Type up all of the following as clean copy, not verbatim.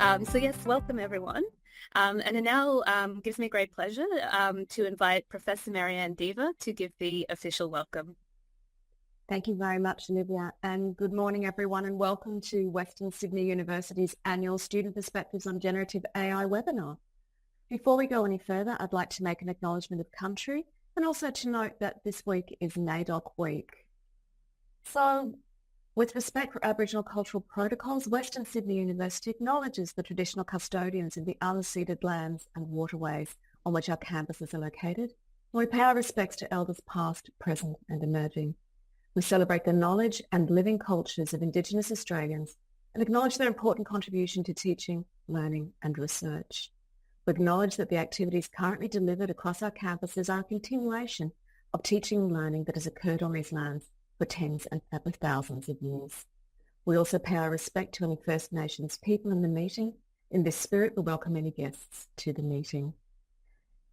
So yes, welcome everyone. And it now gives me great pleasure to invite Professor Maryanne to give the official welcome. Thank you very much, Olivia, and good morning everyone, and welcome to Western Sydney University's annual Student Perspectives on Generative AI webinar. Before we go any further, I'd like to make an acknowledgement of country and also to note that this week is NAIDOC week. So, with respect for Aboriginal cultural protocols, Western Sydney University acknowledges the traditional custodians of the unceded lands and waterways on which our campuses are located. We pay our respects to elders past, present and emerging. We celebrate the knowledge and living cultures of Indigenous Australians and acknowledge their important contribution to teaching, learning and research. We acknowledge that the activities currently delivered across our campuses are a continuation of teaching and learning that has occurred on these lands for tens and thousands of years. We also pay our respect to any First Nations people in the meeting. In this spirit, we welcome any guests to the meeting.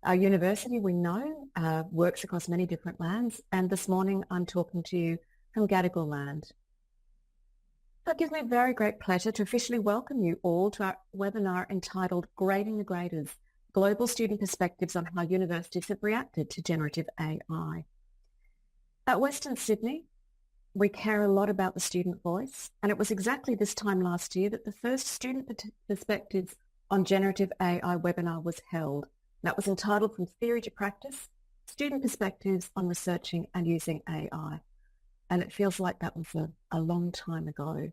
Our university, we know, works across many different lands, and this morning I'm talking to you from Gadigal land. So it gives me very great pleasure to officially welcome you all to our webinar entitled Grading the Graders, Global Student Perspectives on How Universities Have Reacted to Generative AI. At Western Sydney, we care a lot about the student voice, and it was exactly this time last year that the first Student Perspectives on Generative AI webinar was held. That was entitled From Theory to Practice, Student Perspectives on Researching and Using AI. And it feels like that was a long time ago.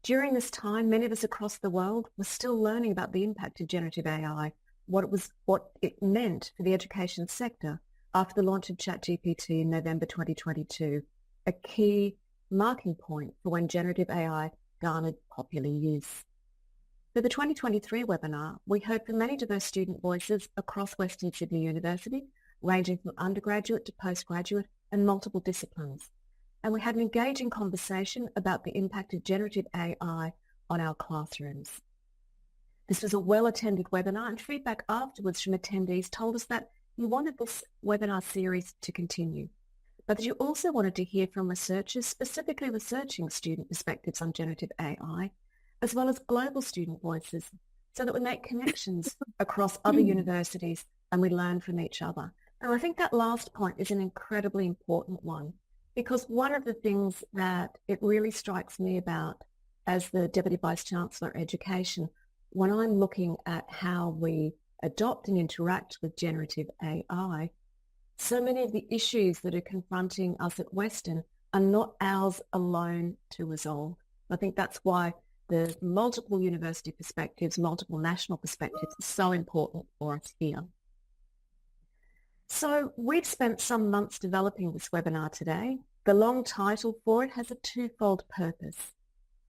During this time, many of us across the world were still learning about the impact of generative AI, what it meant for the education sector after the launch of ChatGPT in November 2022, a key marking point for when generative AI garnered popular use. For the 2023 webinar, we heard from many diverse student voices across Western Sydney University, ranging from undergraduate to postgraduate and multiple disciplines. And we had an engaging conversation about the impact of generative AI on our classrooms. This was a well-attended webinar, and feedback afterwards from attendees told us that you wanted this webinar series to continue, but that you also wanted to hear from researchers specifically researching student perspectives on generative AI, as well as global student voices, so that we make connections across other universities and we learn from each other. And I think that last point is an incredibly important one, because one of the things that it really strikes me about as the Deputy Vice-Chancellor of Education, when I'm looking at how we adopt and interact with generative AI, so many of the issues that are confronting us at Western are not ours alone to resolve. I think that's why the multiple university perspectives, multiple national perspectives are so important for us here. So we've spent some months developing this webinar today. The long title for it has a twofold purpose.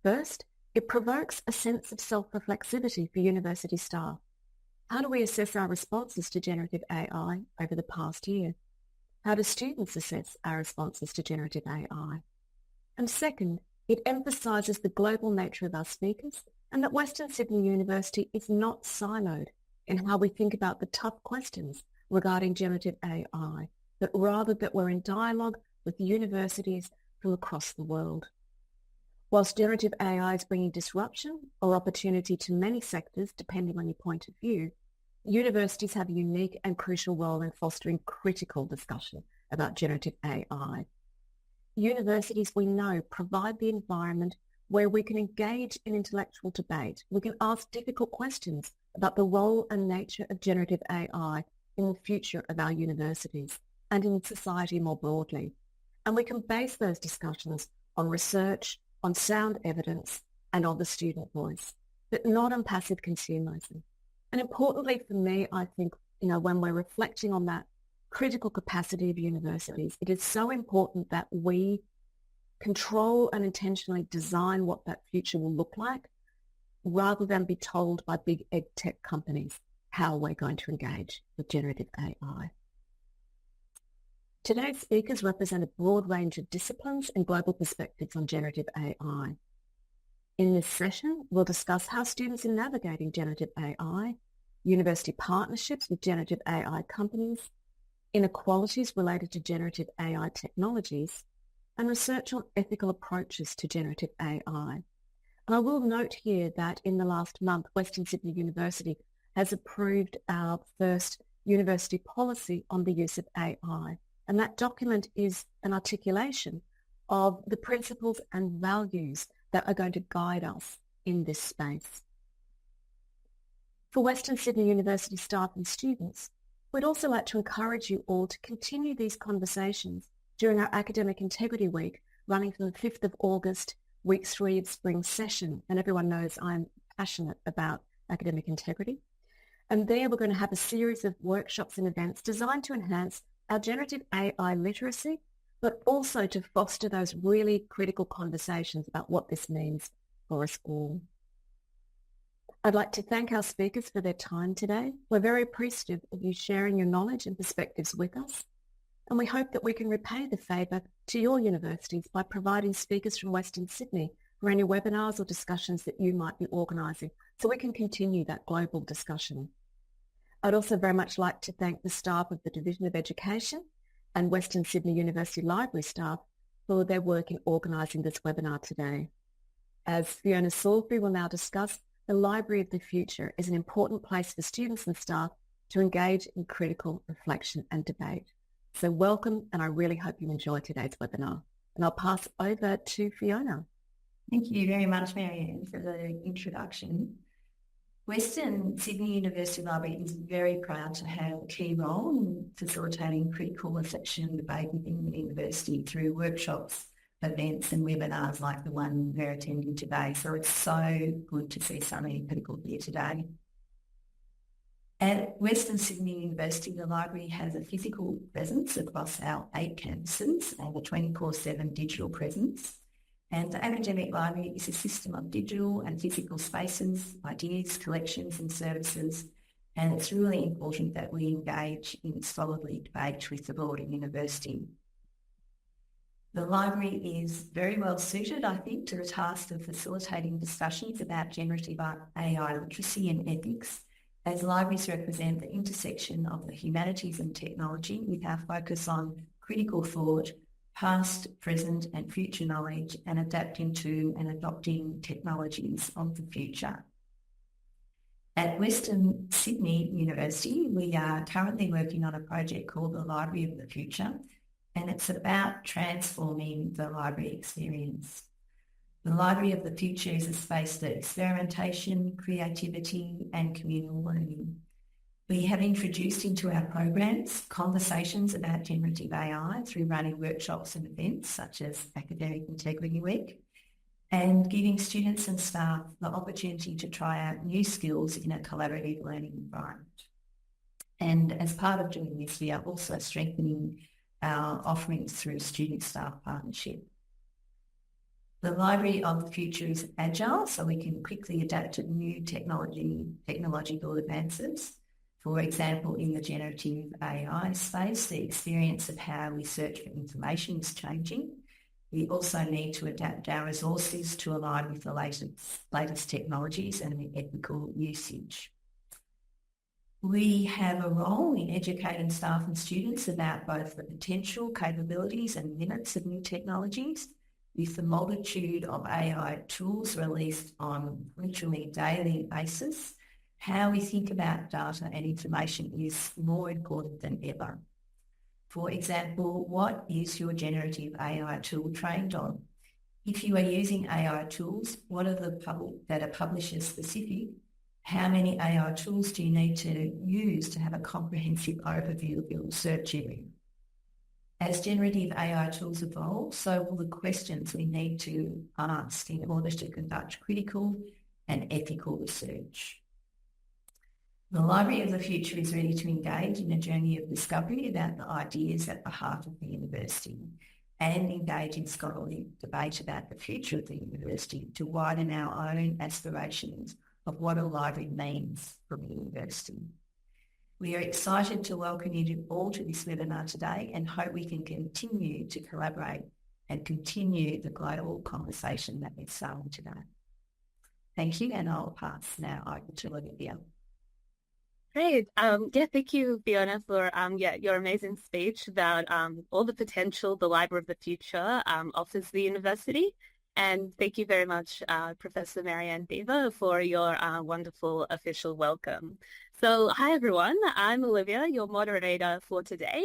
First, it provokes a sense of self-reflexivity for university staff. How do we assess our responses to generative AI over the past year? How do students assess our responses to generative AI? And second, it emphasises the global nature of our speakers and that Western Sydney University is not siloed in how we think about the tough questions regarding generative AI, but rather that we're in dialogue with universities from across the world. Whilst generative AI is bringing disruption or opportunity to many sectors, depending on your point of view, universities have a unique and crucial role in fostering critical discussion about generative AI. Universities, we know, provide the environment where we can engage in intellectual debate. We can ask difficult questions about the role and nature of generative AI in the future of our universities and in society more broadly. And we can base those discussions on research, on sound evidence, and on the student voice, but not on passive consumerism. And importantly for me, I think, when we're reflecting on that critical capacity of universities, it is so important that we control and intentionally design what that future will look like, rather than be told by big ed tech companies how we're going to engage with generative AI. Today's speakers represent a broad range of disciplines and global perspectives on generative AI. In this session, we'll discuss how students are navigating generative AI, university partnerships with generative AI companies, inequalities related to generative AI technologies, and research on ethical approaches to generative AI. And I will note here that in the last month, Western Sydney University has approved our first university policy on the use of AI. And that document is an articulation of the principles and values that are going to guide us in this space. For Western Sydney University staff and students, we'd also like to encourage you all to continue these conversations during our Academic Integrity Week, running from the 5th of August, week 3 of spring session. And everyone knows I'm passionate about academic integrity. And there we're going to have a series of workshops and events designed to enhance our generative AI literacy, but also to foster those really critical conversations about what this means for us all. I'd like to thank our speakers for their time today. We're very appreciative of you sharing your knowledge and perspectives with us. And we hope that we can repay the favour to your universities by providing speakers from Western Sydney for any webinars or discussions that you might be organising, so we can continue that global discussion. I'd also very much like to thank the staff of the Division of Education and Western Sydney University Library staff for their work in organising this webinar today. As Fiona Salisbury will now discuss, the Library of the Future is an important place for students and staff to engage in critical reflection and debate. So welcome, and I really hope you enjoy today's webinar. And I'll pass over to Fiona. Thank you very much, Maryanne, for the introduction. Western Sydney University Library is very proud to have a key role in facilitating critical reflection and debate within the university through workshops, events and webinars like the one we're attending today. So it's so good to see so many people here today. At Western Sydney University, the library has a physical presence across our 8 campuses and a 24/7 digital presence. And the academic library is a system of digital and physical spaces, ideas, collections and services. And it's really important that we engage in scholarly debate with the broader university. The library is very well suited, I think, to the task of facilitating discussions about generative AI literacy and ethics, as libraries represent the intersection of the humanities and technology with our focus on critical thought, past, present and future knowledge, and adapting to and adopting technologies of the future. At Western Sydney University, we are currently working on a project called the Library of the Future, and it's about transforming the library experience. The Library of the Future is a space for experimentation, creativity and communal learning. We have introduced into our programs conversations about generative AI through running workshops and events such as Academic Integrity Week, and giving students and staff the opportunity to try out new skills in a collaborative learning environment. And as part of doing this, we are also strengthening our offerings through student-staff partnership. The Library of the Future is agile, so we can quickly adapt to new technological advances. For example, in the generative AI space, the experience of how we search for information is changing. We also need to adapt our resources to align with the latest technologies and the ethical usage. We have a role in educating staff and students about both the potential, capabilities and limits of new technologies, with the multitude of AI tools released on literally daily basis. How we think about data and information is more important than ever. For example, what is your generative AI tool trained on? If you are using AI tools, what are that are publisher specific? How many AI tools do you need to use to have a comprehensive overview of your search area? As generative AI tools evolve, so will the questions we need to ask in order to conduct critical and ethical research. The Library of the Future is ready to engage in a journey of discovery about the ideas at the heart of the university and engage in scholarly debate about the future of the university to widen our own aspirations of what a library means for the university. We are excited to welcome you all to this webinar today and hope we can continue to collaborate and continue the global conversation that we're starting today. Thank you, and I'll pass now over to Olivia. Great. Thank you, Fiona, for your amazing speech about all the potential the Library of the Future offers the university. And thank you very much, Professor Maryanne Diva, for your wonderful official welcome. So, hi everyone, I'm Olivia, your moderator for today,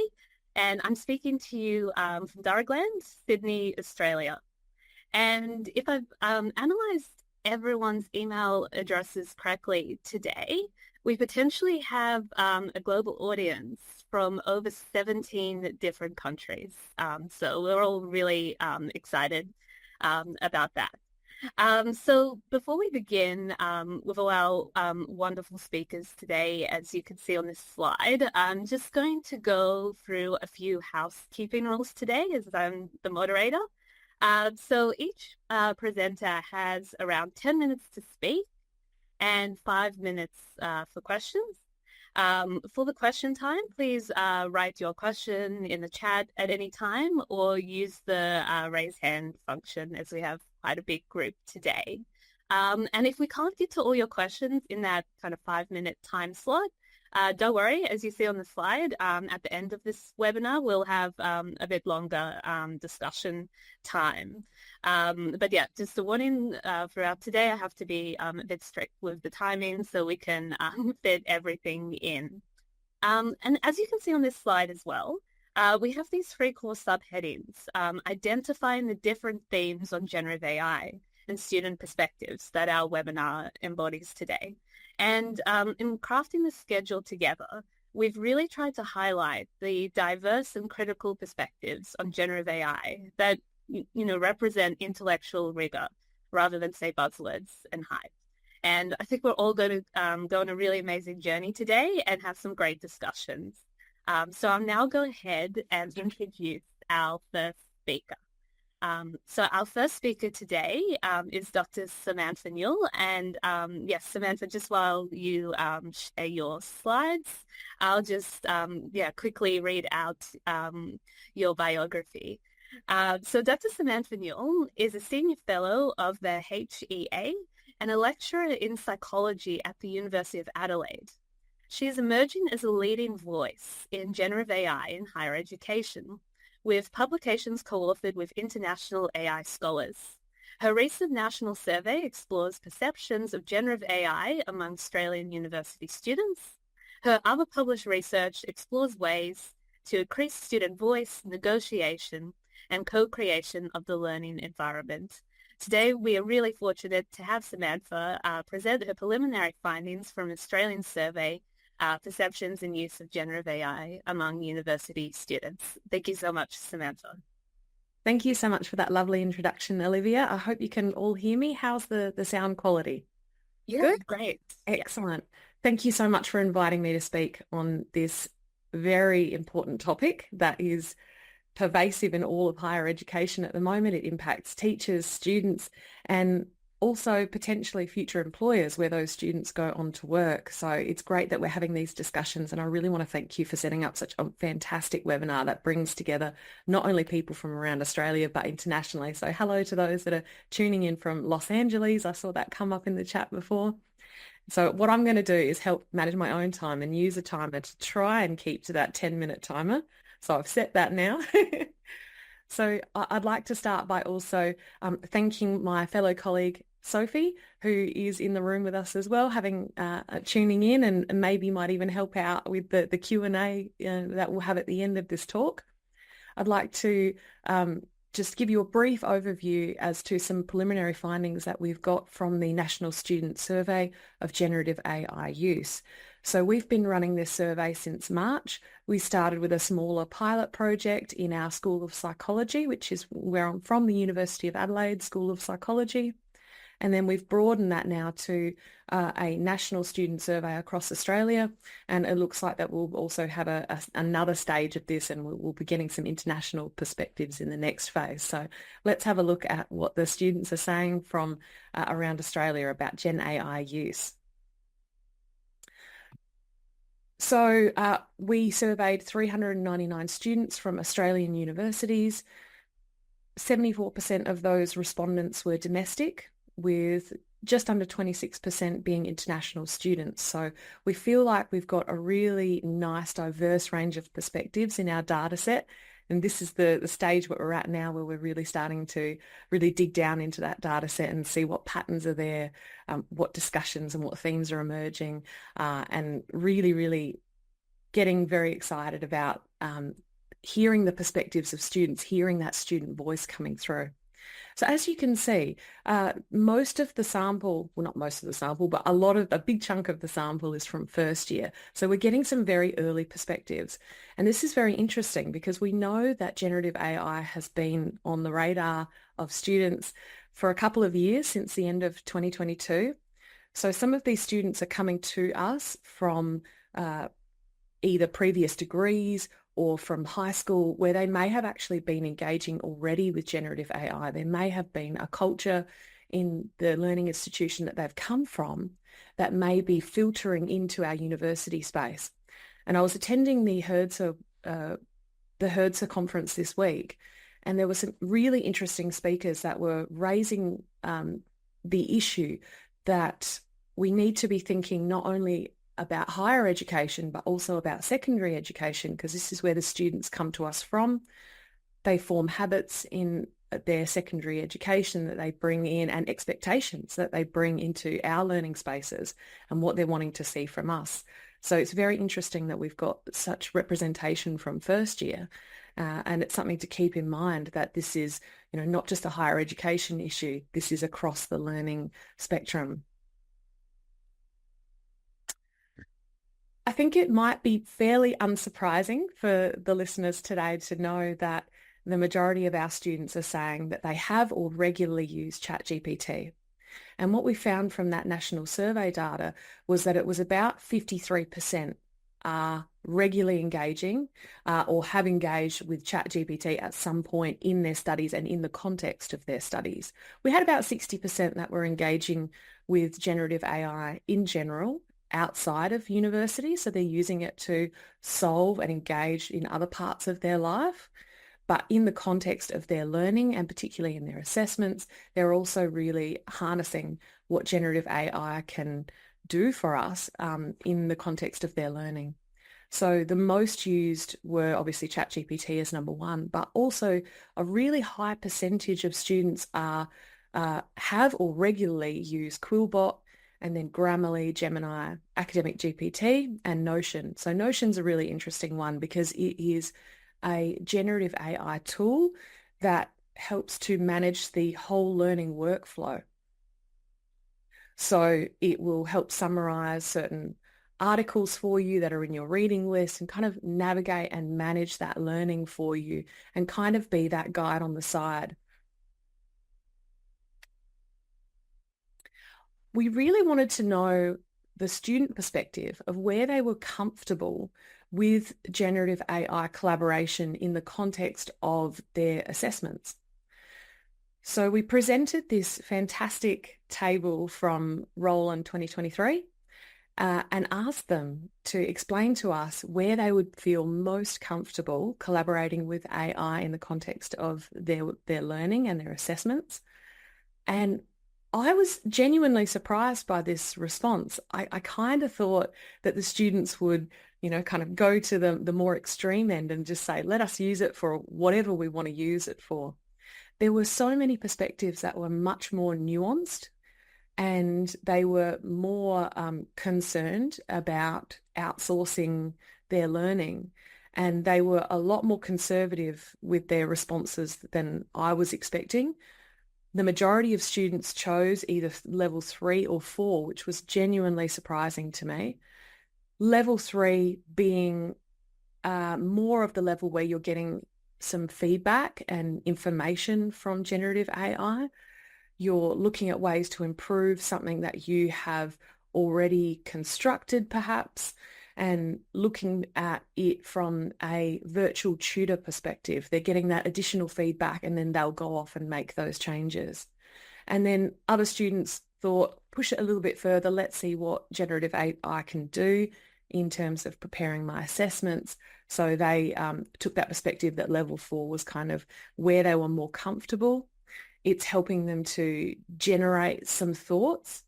and I'm speaking to you from Darragland, Sydney, Australia. And if I've analyzed everyone's email addresses correctly today, we potentially have a global audience from over 17 different countries. So we're all really excited about that. So before we begin with all our wonderful speakers today, as you can see on this slide, I'm just going to go through a few housekeeping rules today as I'm the moderator. So each presenter has around 10 minutes to speak and 5 minutes for questions. For the question time, please write your question in the chat at any time or use the raise hand function as we have quite a big group today. And if we can't get to all your questions in that kind of 5-minute time slot, don't worry, as you see on the slide, at the end of this webinar, we'll have a bit longer discussion time. But yeah, just a warning throughout today, I have to be a bit strict with the timing so we can fit everything in. And as you can see on this slide as well, we have these 3 core subheadings, identifying the different themes on generative AI and student perspectives that our webinar embodies today. And in crafting the schedule together, we've really tried to highlight the diverse and critical perspectives on generative AI that represent intellectual rigor rather than, say, buzzwords and hype. And I think we're all going to go on a really amazing journey today and have some great discussions. So I'll now go ahead and introduce our first speaker. So our first speaker today is Dr. Samantha Newell. And yes, Samantha, just while you share your slides, I'll just quickly read out your biography. So Dr. Samantha Newell is a senior fellow of the HEA and a lecturer in psychology at the University of Adelaide. She is emerging as a leading voice in generative AI in higher education, with publications co-authored with international AI scholars. Her recent national survey explores perceptions of generative AI among Australian university students. Her other published research explores ways to increase student voice, negotiation, and co-creation of the learning environment. Today, we are really fortunate to have Samantha present her preliminary findings from an Australian survey, perceptions and use of generative AI among university students. Thank you so much, Samantha. Thank you so much for that lovely introduction, Olivia. I hope you can all hear me. How's the sound quality? Yeah, good? Great. Excellent. Yeah. Thank you so much for inviting me to speak on this very important topic that is pervasive in all of higher education at the moment. It impacts teachers, students, and also potentially future employers where those students go on to work. So it's great that we're having these discussions, and I really want to thank you for setting up such a fantastic webinar that brings together not only people from around Australia but internationally. So hello to those that are tuning in from Los Angeles. I saw that come up in the chat before. So what I'm going to do is help manage my own time and use a timer to try and keep to that 10-minute timer. So I've set that now. So I'd like to start by also thanking my fellow colleague, Sophie, who is in the room with us as well, tuning in and maybe might even help out with the Q&A that we'll have at the end of this talk. I'd like to just give you a brief overview as to some preliminary findings that we've got from the National Student Survey of Generative AI Use. So we've been running this survey since March. We started with a smaller pilot project in our School of Psychology, which is where I'm from, the University of Adelaide School of Psychology. And then we've broadened that now to a national student survey across Australia. And it looks like that we'll also have another stage of this, and we'll be getting some international perspectives in the next phase. So let's have a look at what the students are saying from around Australia about Gen AI use. So we surveyed 399 students from Australian universities. 74% of those respondents were domestic, with just under 26% being international students. So we feel like we've got a really nice, diverse range of perspectives in our data set. And this is the stage where we're at now, where we're really starting to really dig down into that data set and see what patterns are there, what discussions and what themes are emerging, and really, really getting very excited about hearing the perspectives of students, hearing that student voice coming through. So as you can see, most of the sample, well, not most of the sample, but a big chunk of the sample is from first year. So we're getting some very early perspectives. And this is very interesting because we know that generative AI has been on the radar of students for a couple of years since the end of 2022. So some of these students are coming to us from either previous degrees or from high school, where they may have actually been engaging already with generative AI. There may have been a culture in the learning institution that they've come from that may be filtering into our university space. And I was attending the Hertzer conference this week, and there were some really interesting speakers that were raising the issue that we need to be thinking not only about higher education, but also about secondary education, because this is where the students come to us from. They form habits in their secondary education that they bring in, and expectations that they bring into our learning spaces and what they're wanting to see from us. So it's very interesting that we've got such representation from first year, and it's something to keep in mind that this is, not just a higher education issue. This is across the learning spectrum. I think it might be fairly unsurprising for the listeners today to know that the majority of our students are saying that they have or regularly use ChatGPT. And what we found from that national survey data was that it was about 53% are regularly engaging or have engaged with ChatGPT at some point in their studies and in the context of their studies. We had about 60% that were engaging with generative AI in general outside of university, so they're using it to solve and engage in other parts of their life. But in the context of their learning, and particularly in their assessments, they're also really harnessing what generative AI can do for us in the context of their learning. So the most used were obviously ChatGPT as number one, but also a really high percentage of students have or regularly use Quillbot, and then Grammarly, Gemini, Academic GPT, and Notion. So Notion's a really interesting one because it is a generative AI tool that helps to manage the whole learning workflow. So it will help summarize certain articles for you that are in your reading list and kind of navigate and manage that learning for you and kind of be that guide on the side. We really wanted to know the student perspective of where they were comfortable with generative AI collaboration in the context of their assessments. So we presented this fantastic table from Roland 2023 and asked them to explain to us where they would feel most comfortable collaborating with AI in the context of their learning and their assessments. And I was genuinely surprised by this response. I kind of thought that the students would, kind of go to the more extreme end and just say, let us use it for whatever we want to use it for. There were so many perspectives that were much more nuanced, and they were more concerned about outsourcing their learning. And they were a lot more conservative with their responses than I was expecting. The majority of students chose either level 3 or 4, which was genuinely surprising to me. Level 3 being more of the level where you're getting some feedback and information from generative AI. You're looking at ways to improve something that you have already constructed, perhaps, and looking at it from a virtual tutor perspective. They're getting that additional feedback and then they'll go off and make those changes. And then other students thought, push it a little bit further, let's see what generative AI can do in terms of preparing my assessments. So they took that perspective that level 4 was kind of where they were more comfortable. It's helping them to generate some thoughts,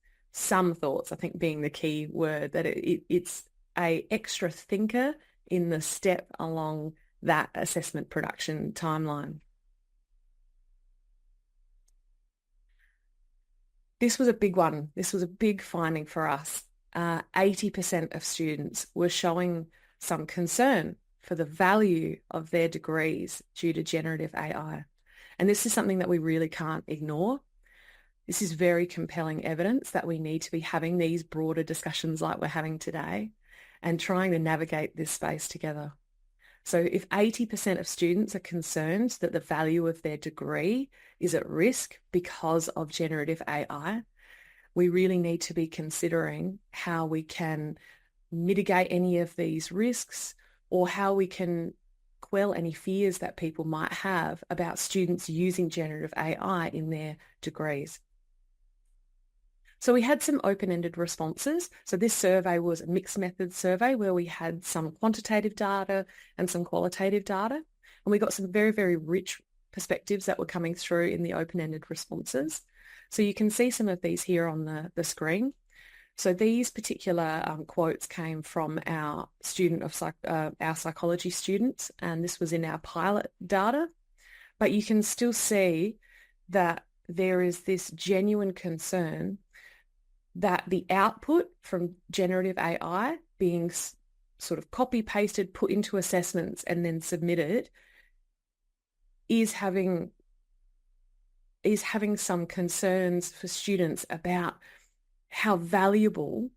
I think being the key word, that it's a extra thinker in the step along that assessment production timeline. This was a big one. This was a big finding for us. 80% of students were showing some concern for the value of their degrees due to generative AI. And this is something that we really can't ignore. This is very compelling evidence that we need to be having these broader discussions like we're having today and trying to navigate this space together. So if 80% of students are concerned that the value of their degree is at risk because of generative AI, we really need to be considering how we can mitigate any of these risks or how we can quell any fears that people might have about students using generative AI in their degrees. So we had some open-ended responses. So this survey was a mixed method survey where we had some quantitative data and some qualitative data. And we got some very, very rich perspectives that were coming through in the open-ended responses. So you can see some of these here on the screen. So these particular quotes came from our our psychology students, and this was in our pilot data. But you can still see that there is this genuine concern that the output from generative AI being sort of copy-pasted, put into assessments and then submitted is having some concerns for students about how valuable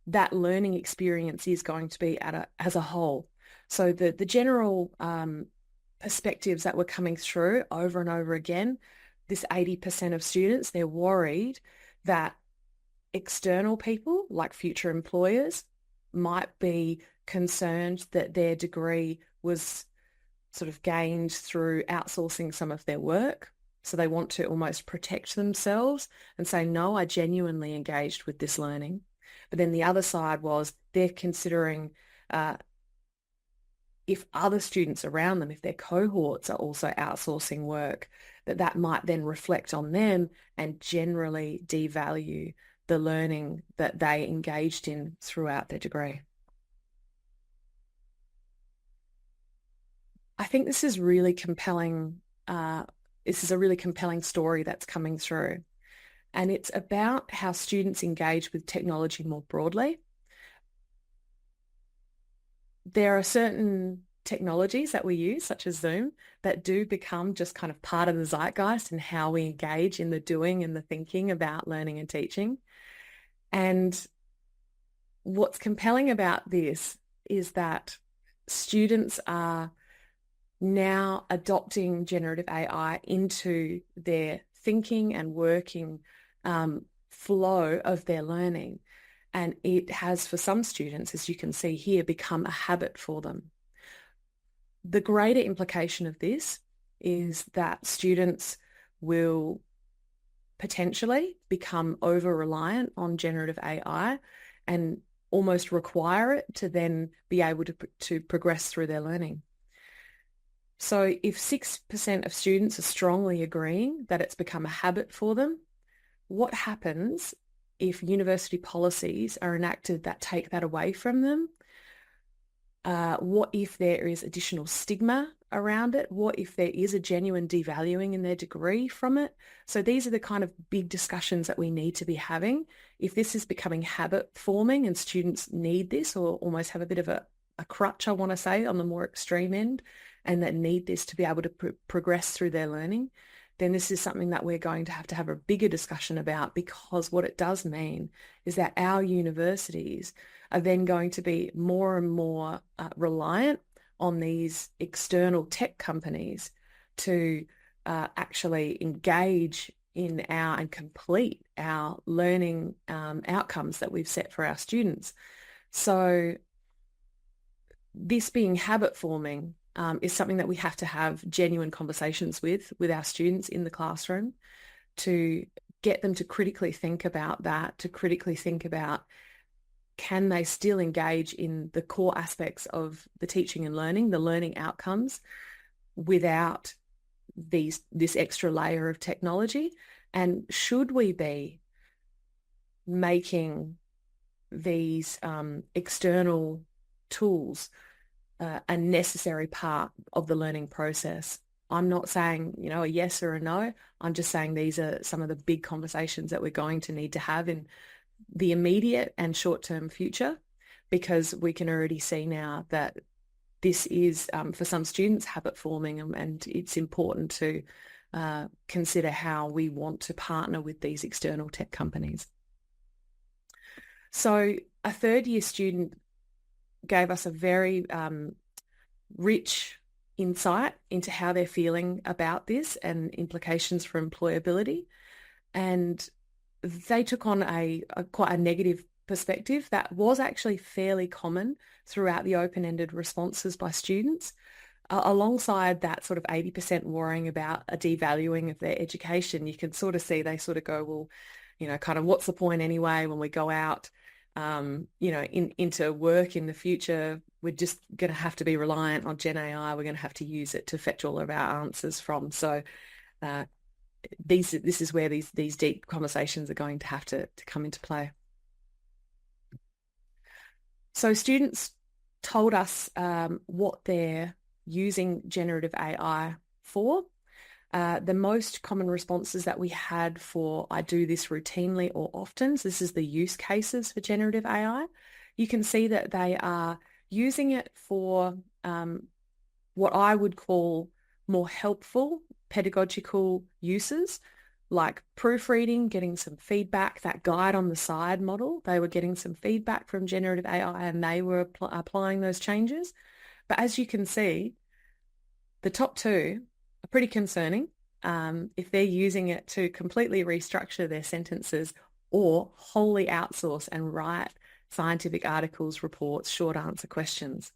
that learning experience is going to be as a whole. So the general perspectives that were coming through over and over again, this 80% of students, they're worried that external people, like future employers, might be concerned that their degree was sort of gained through outsourcing some of their work. So they want to almost protect themselves and say, no, I genuinely engaged with this learning. But then the other side was they're considering if other students around them, if their cohorts are also outsourcing work, that might then reflect on them and generally devalue the learning that they engaged in throughout their degree. I think this is really compelling. This is a really compelling story that's coming through. And it's about how students engage with technology more broadly. There are certain technologies that we use, such as Zoom, that do become just kind of part of the zeitgeist and how we engage in the doing and the thinking about learning and teaching. And what's compelling about this is that students are now adopting generative AI into their thinking and working flow of their learning. And it has, for some students, as you can see here, become a habit for them. The greater implication of this is that students will potentially become over-reliant on generative AI and almost require it to then be able to progress through their learning. So if 6% of students are strongly agreeing that it's become a habit for them, what happens if university policies are enacted that take that away from them? What if there is additional stigma around it? What if there is a genuine devaluing in their degree from it? So these are the kind of big discussions that we need to be having. If this is becoming habit forming and students need this or almost have a bit of a crutch, I want to say, on the more extreme end, and that need this to be able to progress through their learning, then this is something that we're going to have a bigger discussion about, because what it does mean is that our universities are then going to be more and more reliant on these external tech companies to actually engage in and complete our learning outcomes that we've set for our students. So this being habit forming is something that we have to have genuine conversations with our students in the classroom to get them to critically think about that, to critically think about, can they still engage in the core aspects of the teaching and learning, the learning outcomes, without this extra layer of technology? And should we be making these external tools a necessary part of the learning process? I'm not saying, a yes or a no. I'm just saying these are some of the big conversations that we're going to need to have in the immediate and short-term future, because we can already see now that this is, for some students, habit forming, and it's important to consider how we want to partner with these external tech companies. So a third-year student gave us a very rich insight into how they're feeling about this and implications for employability. And they took on quite a negative perspective that was actually fairly common throughout the open-ended responses by students. Alongside that sort of 80% worrying about a devaluing of their education, you can sort of see they sort of go, well, kind of what's the point anyway when we go out, into work in the future? We're just going to have to be reliant on Gen AI. We're going to have to use it to fetch all of our answers from. So this is where these deep conversations are going to have to come into play. So students told us what they're using generative AI for. The most common responses that we had for "I do this routinely or often," so this is the use cases for generative AI. You can see that they are using it for what I would call more helpful pedagogical uses, like proofreading, getting some feedback, that guide on the side model. They were getting some feedback from generative AI and they were applying those changes. But as you can see, the top two are pretty concerning. If they're using it to completely restructure their sentences or wholly outsource and write scientific articles, reports, short answer questions.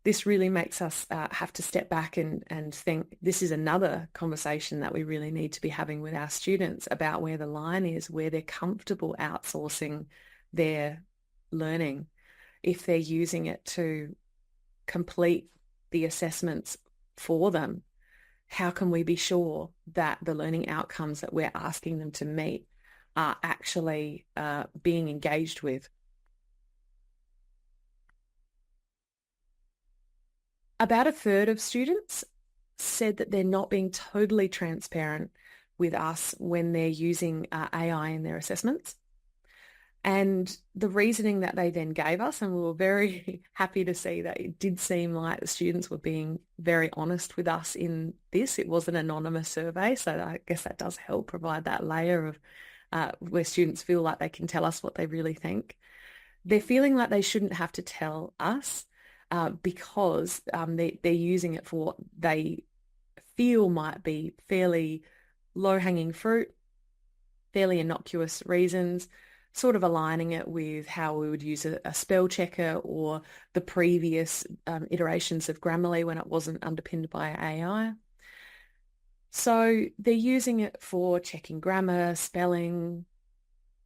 This really makes us have to step back and think this is another conversation that we really need to be having with our students about where the line is, where they're comfortable outsourcing their learning. If they're using it to complete the assessments for them, how can we be sure that the learning outcomes that we're asking them to meet are actually being engaged with? About a third of students said that they're not being totally transparent with us when they're using AI in their assessments. And the reasoning that they then gave us, and we were very happy to see that it did seem like the students were being very honest with us in this. It was an anonymous survey, so I guess that does help provide that layer of where students feel like they can tell us what they really think. They're feeling like they shouldn't have to tell us because they're using it for what they feel might be fairly low-hanging fruit, fairly innocuous reasons, sort of aligning it with how we would use a spell checker or the previous iterations of Grammarly when it wasn't underpinned by AI. So they're using it for checking grammar, spelling,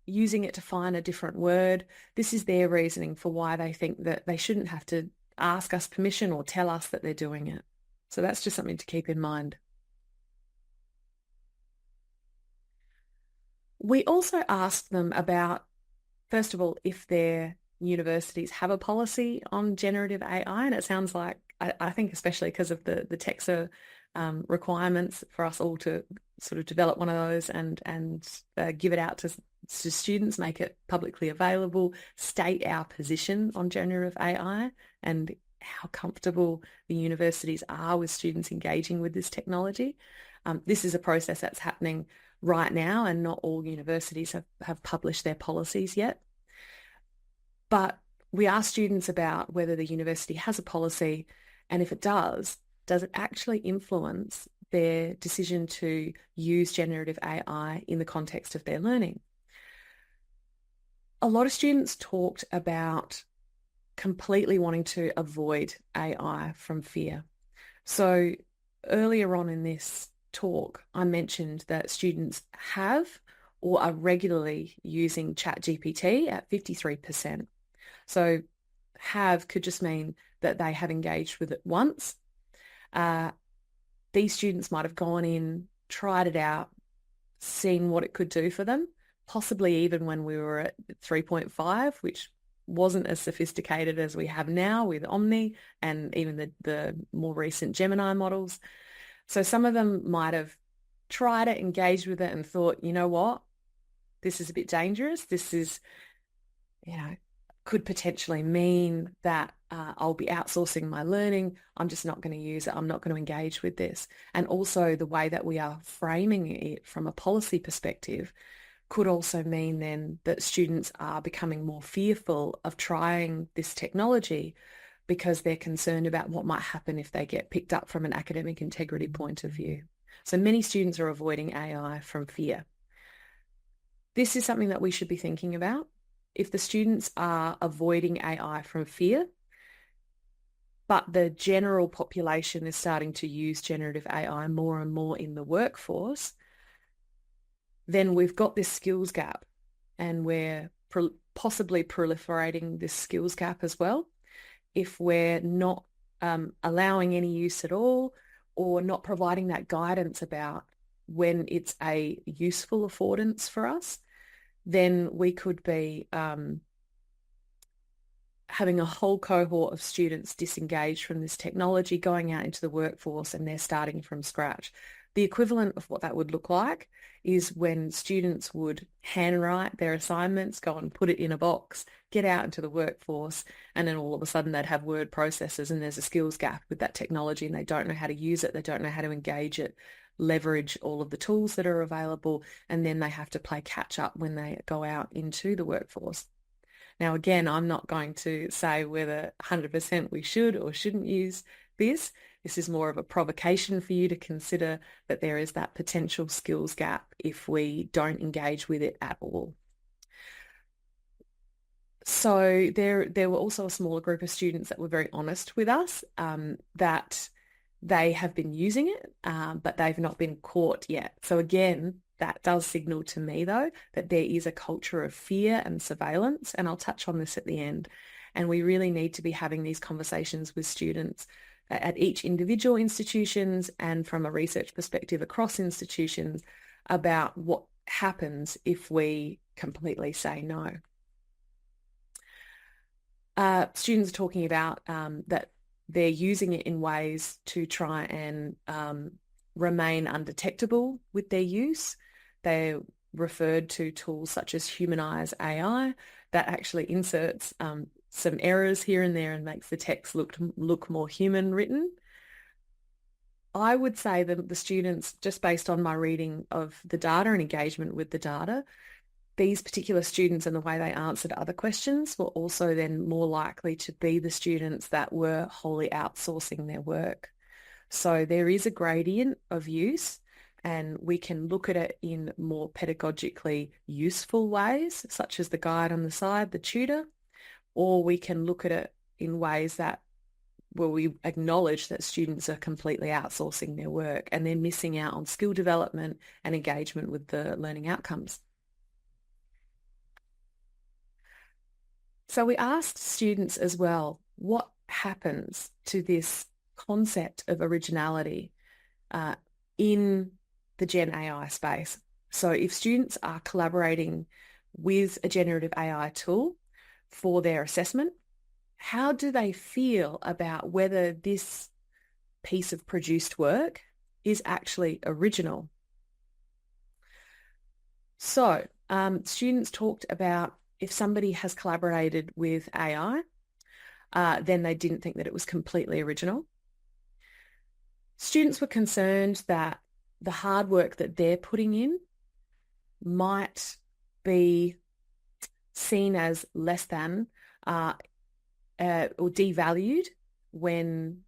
using it to find a different word. This is their reasoning for why they think that they shouldn't have to ask us permission or tell us that they're doing it. So that's just something to keep in mind. We also asked them about, first of all, if their universities have a policy on generative AI, and it sounds like, I think especially because of the TEXA requirements for us all to sort of develop one of those and give it out to students, make it publicly available, state our position on generative AI and how comfortable the universities are with students engaging with this technology. This is a process that's happening right now, and not all universities have published their policies yet. But we asked students about whether the university has a policy, and if it does it actually influence their decision to use generative AI in the context of their learning? A lot of students talked about completely wanting to avoid AI from fear. So earlier on in this talk, I mentioned that students have or are regularly using ChatGPT at 53%. So have could just mean that they have engaged with it once. these students might have gone in, tried it out, seen what it could do for them, possibly even when we were at 3.5, which wasn't as sophisticated as we have now with Omni and even the more recent Gemini models. So some of them might have tried it, engaged with it and thought, you know what, this is a bit dangerous. This is, could potentially mean that I'll be outsourcing my learning. I'm just not going to use it. I'm not going to engage with this. And also the way that we are framing it from a policy perspective could also mean then that students are becoming more fearful of trying this technology because they're concerned about what might happen if they get picked up from an academic integrity point of view. So many students are avoiding AI from fear. This is something that we should be thinking about. If the students are avoiding AI from fear, but the general population is starting to use generative AI more and more in the workforce, then we've got this skills gap, and we're possibly proliferating this skills gap as well if we're not allowing any use at all, or not providing that guidance about when it's a useful affordance for us. Then we could be having a whole cohort of students disengaged from this technology, going out into the workforce, and they're starting from scratch. The equivalent of what that would look like is when students would handwrite their assignments, go and put it in a box, get out into the workforce, and then all of a sudden they'd have word processors, and there's a skills gap with that technology, and they don't know how to use it, they don't know how to engage it, leverage all of the tools that are available, and then they have to play catch up when they go out into the workforce. Now, again, I'm not going to say whether 100% we should or shouldn't use this. This is more of a provocation for you to consider that there is that potential skills gap if we don't engage with it at all. So there were also a smaller group of students that were very honest with us that they have been using it, but they've not been caught yet. So again, that does signal to me, though, that there is a culture of fear and surveillance, and I'll touch on this at the end. And we really need to be having these conversations with students at each individual institutions and from a research perspective across institutions about what happens if we completely say no. Students are talking about that they're using it in ways to try and remain undetectable with their use. They referred to tools such as Humanize AI that actually inserts some errors here and there and makes the text look more human written. I would say that the students, just based on my reading of the data and engagement with the data, these particular students and the way they answered other questions were also then more likely to be the students that were wholly outsourcing their work. So there is a gradient of use, and we can look at it in more pedagogically useful ways, such as the guide on the side, the tutor, or we can look at it in ways that where we acknowledge that students are completely outsourcing their work and they're missing out on skill development and engagement with the learning outcomes. So we asked students as well, what happens to this concept of originality in the Gen AI space? So if students are collaborating with a generative AI tool for their assessment, how do they feel about whether this piece of produced work is actually original? So students talked about if somebody has collaborated with AI, then they didn't think that it was completely original. Students were concerned that the hard work that they're putting in might be seen as less than or devalued when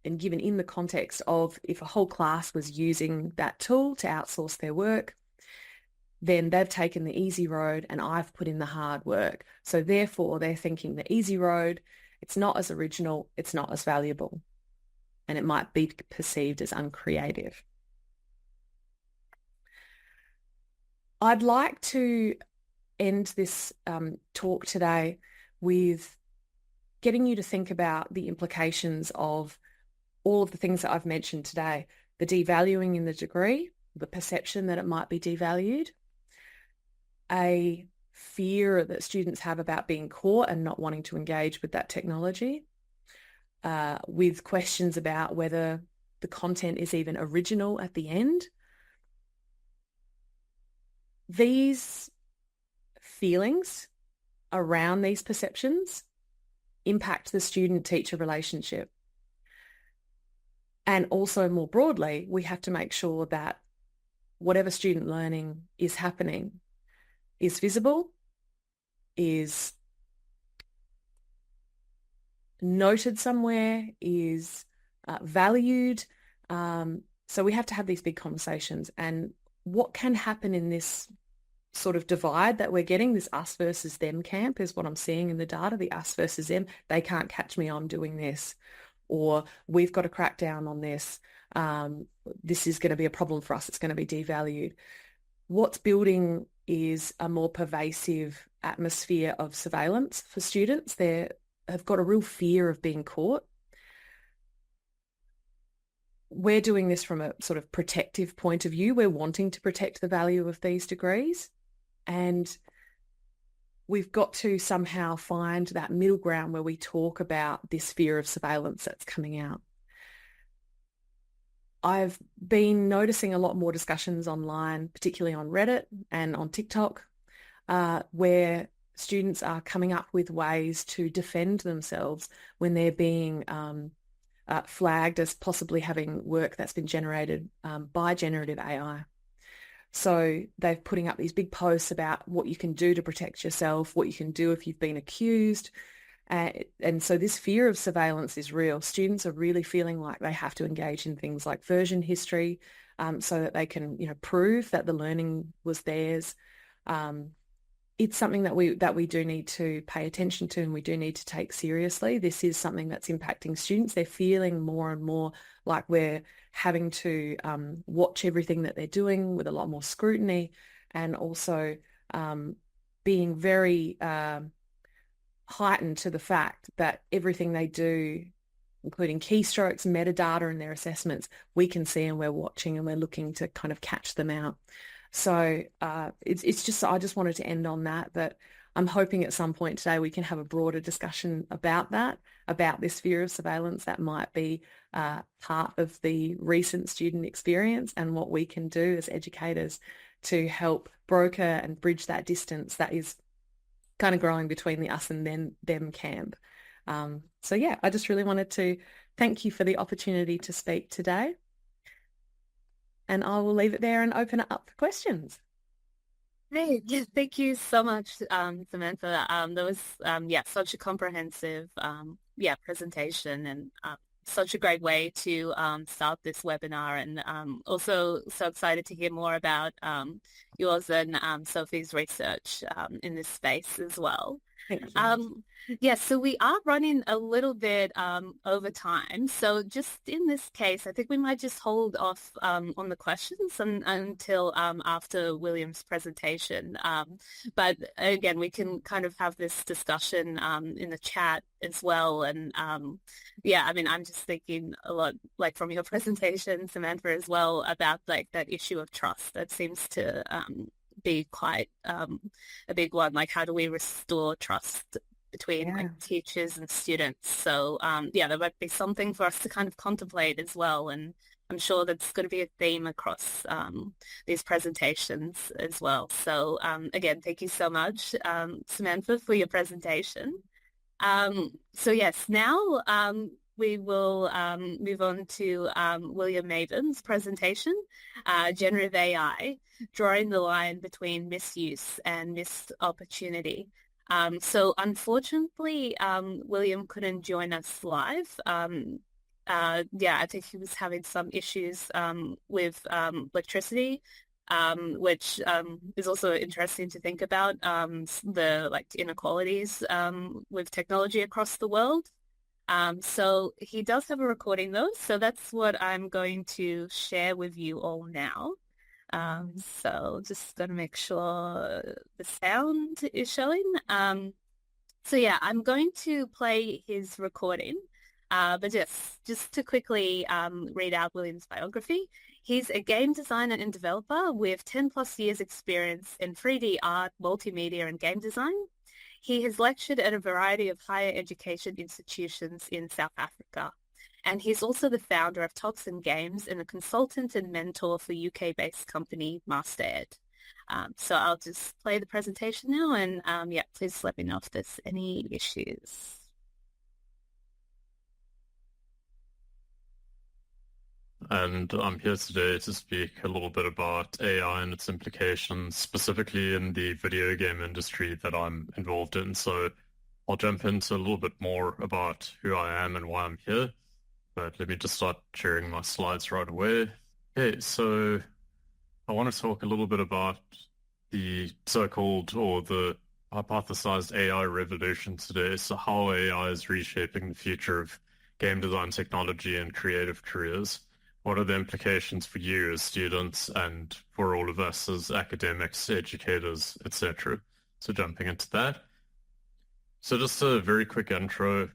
and given in the context of if a whole class was using that tool to outsource their work, then they've taken the easy road and I've put in the hard work. So therefore they're thinking the easy road, it's not as original, it's not as valuable, and it might be perceived as uncreative. I'd like to end this talk today with getting you to think about the implications of all of the things that I've mentioned today. the devaluing in the degree, the perception that it might be devalued, a fear that students have about being caught and not wanting to engage with that technology, with questions about whether the content is even original at the end. These feelings around these perceptions impact the student-teacher relationship. And also more broadly, we have to make sure that whatever student learning is happening is visible, is noted somewhere, is valued. So we have to have these big conversations. And what can happen in this sort of divide that we're getting, this us versus them camp, is what I'm seeing in the data, the us versus them. They can't catch me, I'm doing this. Or we've got to crack down on this. This is going to be a problem for us. It's going to be devalued. What's building is a more pervasive atmosphere of surveillance for students. They have got a real fear of being caught. We're doing this from a sort of protective point of view. We're wanting to protect the value of these degrees. And we've got to somehow find that middle ground where we talk about this fear of surveillance that's coming out. I've been noticing a lot more discussions online, particularly on Reddit and on TikTok, where students are coming up with ways to defend themselves when they're being flagged as possibly having work that's been generated by generative AI. So they're putting up these big posts about what you can do to protect yourself, what you can do if you've been accused. And so this fear of surveillance is real. Students are really feeling like they have to engage in things like version history so that they can, prove that the learning was theirs. It's something that we do need to pay attention to, and we do need to take seriously. This is something that's impacting students. They're feeling more and more like we're having to watch everything that they're doing with a lot more scrutiny, and also being very heightened to the fact that everything they do, including keystrokes, metadata in their assessments, we can see and we're watching and we're looking to kind of catch them out. So it's just, I just wanted to end on that I'm hoping at some point today we can have a broader discussion about that, about this fear of surveillance that might be part of the recent student experience, and what we can do as educators to help broker and bridge that distance that is kind of growing between the us and them camp. So yeah, I just really wanted to thank you for the opportunity to speak today. And I will leave it there and open it up for questions. Great. Yeah, thank you so much, Samantha. That was such a comprehensive presentation, and such a great way to start this webinar, and also so excited to hear more about yours and Sophie's research in this space as well. Thank you. Yes, so we are running a little bit over time. So just in this case, I think we might just hold off on the questions until after William's presentation. But again, we can kind of have this discussion in the chat as well. And I'm just thinking a lot, like from your presentation, Samantha, as well, about like that issue of trust that seems to be quite a big one. Like, how do we restore trust between like teachers and students? So there might be something for us to kind of contemplate as well, and I'm sure that's going to be a theme across these presentations as well. So again, thank you so much, Samantha, for your presentation. So yes, now we will move on to William Mabin's presentation, Generative AI, Drawing the Line Between Misuse and Missed Opportunity. So unfortunately, William couldn't join us live. I think he was having some issues with electricity, which is also interesting to think about, the like inequalities with technology across the world. So he does have a recording though, so that's what I'm going to share with you all now. So just going to make sure the sound is showing. So yeah, I'm going to play his recording. But just to quickly read out William's biography, he's a game designer and developer with 10 plus years experience in 3D art, multimedia, and game design. He has lectured at a variety of higher education institutions in South Africa. And he's also the founder of Toxin Games and a consultant and mentor for UK-based company Mastered. So I'll just play the presentation now and yeah, please let me know if there's any issues. And I'm here today to speak a little bit about AI and its implications, specifically in the video game industry that I'm involved in. So I'll jump into a little bit more about who I am and why I'm here. But let me just start sharing my slides right away. Okay, so I want to talk a little bit about the so-called or the hypothesized AI revolution today. So how AI is reshaping the future of game design technology and creative careers. What are the implications for you as students and for all of us as academics, educators, etc.? So jumping into that. So just a very quick intro.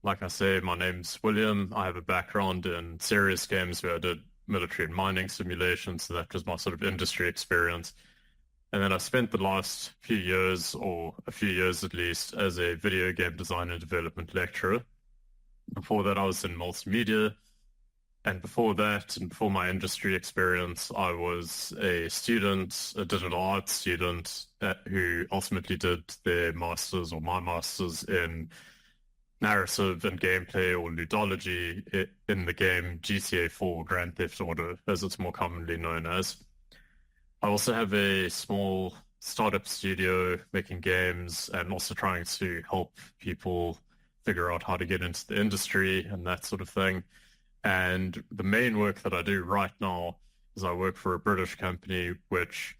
Like I say, my name's William. I have a background in serious games where I did military and mining simulations. So that was my sort of industry experience. And then I spent the last few years, or a few years at least, as a video game design and development lecturer. Before that, I was in multimedia. And before that, and before my industry experience, I was a student, a digital arts student who ultimately did their master's or my master's in narrative and gameplay or ludology in the game GTA 4 Grand Theft Auto, as it's more commonly known as. I also have a small startup studio making games and also trying to help people figure out how to get into the industry and that sort of thing. And the main work that I do right now is I work for a British company which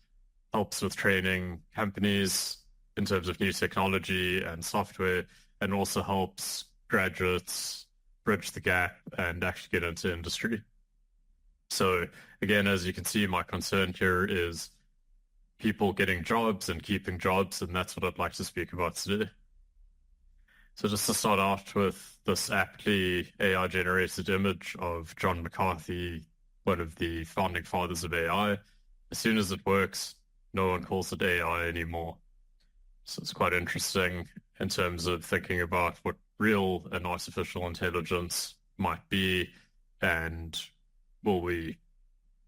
helps with training companies in terms of new technology and software, and also helps graduates bridge the gap and actually get into industry. So again, as you can see, my concern here is people getting jobs and keeping jobs, and that's what I'd like to speak about today. So just to start off with this aptly AI-generated image of John McCarthy, one of the founding fathers of AI. As soon as it works, no one calls it AI anymore. So it's quite interesting in terms of thinking about what real and artificial intelligence might be, and will we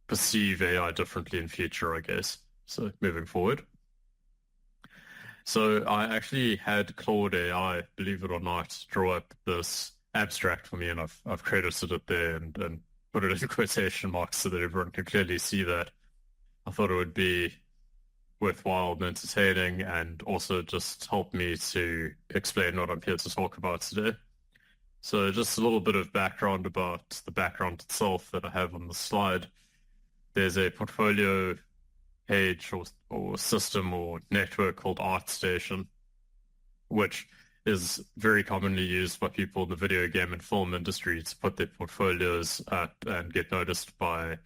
perceive AI differently in future, I guess. So moving forward. So I actually had Claude AI, believe it or not, draw up this abstract for me, and I've credited it there and put it in quotation marks so that everyone can clearly see that. I thought it would be worthwhile and entertaining, and also just help me to explain what I'm here to talk about today. So just a little bit of background about the background itself that I have on the slide. There's a portfolio page or system or network called ArtStation, which is very commonly used by people in the video game and film industry to put their portfolios up and get noticed by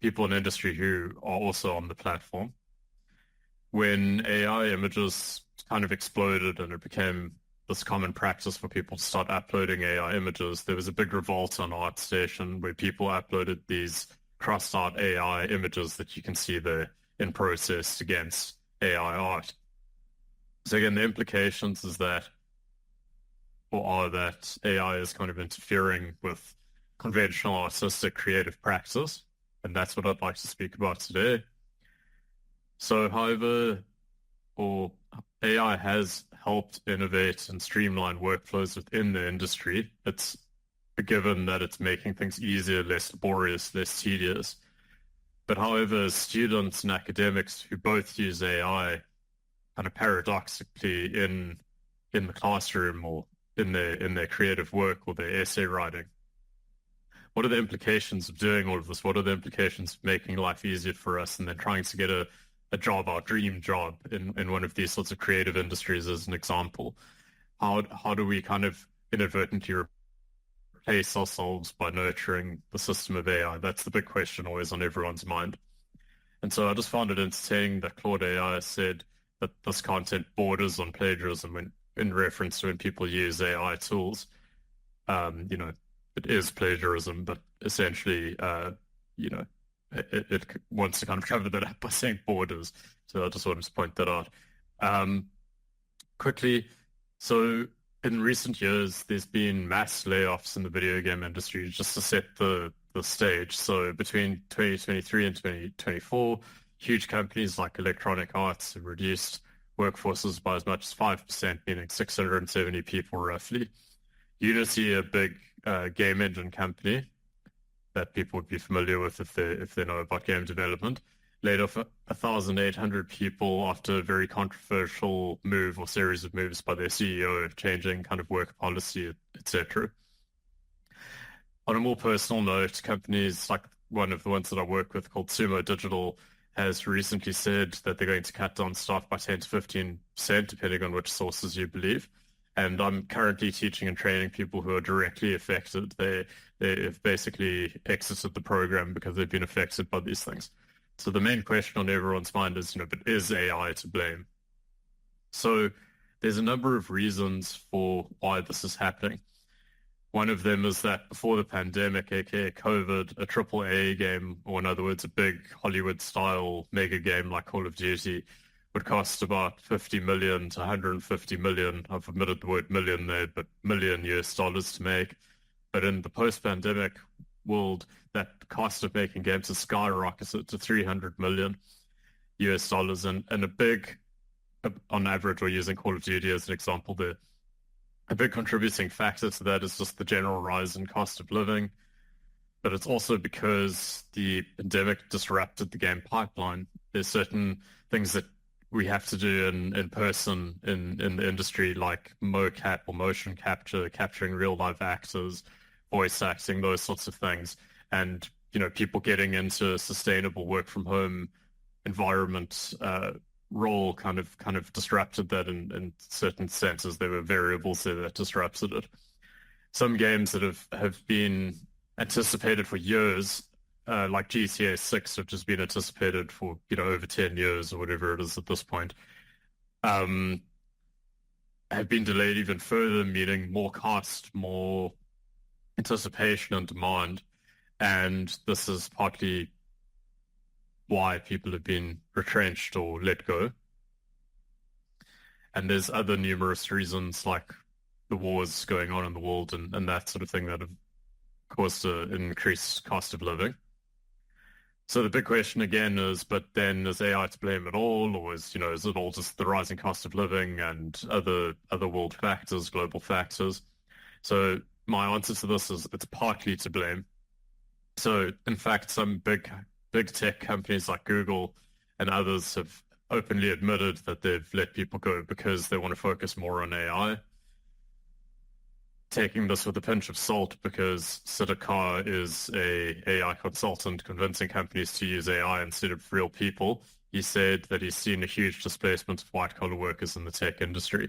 people in industry who are also on the platform. When AI images kind of exploded and it became this common practice for people to start uploading AI images, there was a big revolt on ArtStation where people uploaded these crossed-out AI images that you can see there in process against AI art. So again, the implications is that, or are that AI is kind of interfering with conventional artistic creative practice, and that's what I'd like to speak about today. So however, AI has helped innovate and streamline workflows within the industry. It's a given that it's making things easier, less laborious, less tedious. But however, students and academics who both use AI kind of paradoxically in the classroom or in their creative work or their essay writing, what are the implications of doing all of this? What are the implications of making life easier for us and then trying to get a job, our dream job in one of these sorts of creative industries as an example? How do we kind of inadvertently replace ourselves by nurturing the system of AI? That's the big question always on everyone's mind. And so I just found it entertaining that Claude AI said that this content borders on plagiarism in reference to when people use AI tools. You know, it is plagiarism, but essentially, you know, it wants to kind of cover that up by saying borders. So I just wanted to point that out. Quickly, so in recent years, there's been mass layoffs in the video game industry just to set the stage. So between 2023 and 2024, huge companies like Electronic Arts have reduced workforces by as much as 5%, meaning 670 people roughly. Unity, a big game engine company that people would be familiar with if they know about game development, laid off 1,800 people after a very controversial move or series of moves by their CEO, changing kind of work policy, etc. On a more personal note, companies like one of the ones that I work with called Sumo Digital has recently said that they're going to cut down staff by 10 to 15%, depending on which sources you believe. And I'm currently teaching and training people who are directly affected. They've basically exited the program because they've been affected by these things. So the main question on everyone's mind is, but is AI to blame? So there's a number of reasons for why this is happening. One of them is that before the pandemic, aka COVID, a AAA game, or in other words, a big Hollywood-style mega game like Call of Duty, would cost about 50 million to 150 million. I've omitted the word million there, but million US dollars to make. But in the post-pandemic world, that cost of making games has skyrocketed to 300 million US dollars. And a big, on average, we're using Call of Duty as an example there. A big contributing factor to that is just the general rise in cost of living. But it's also because the pandemic disrupted the game pipeline. There's certain things that we have to do in person in the industry, like mocap or motion capture, capturing real live actors, voice acting, those sorts of things. And, people getting into a sustainable work from home environment role kind of disrupted that in certain senses. There were variables there that disrupted it. Some games that have been anticipated for years, like GTA 6, which has been anticipated for, over 10 years or whatever it is at this point, have been delayed even further, meaning more cost, more anticipation and demand. And this is partly why people have been retrenched or let go. And there's other numerous reasons, like the wars going on in the world and that sort of thing, that have caused an increased cost of living. So the big question again is, but then is AI to blame at all, or is it all just the rising cost of living and other world factors, global factors? So my answer to this is it's partly to blame. So in fact, some big tech companies like Google and others have openly admitted that they've let people go because they want to focus more on AI. Taking this with a pinch of salt, because Siddhakar is a AI consultant convincing companies to use AI instead of real people, he said that he's seen a huge displacement of white-collar workers in the tech industry.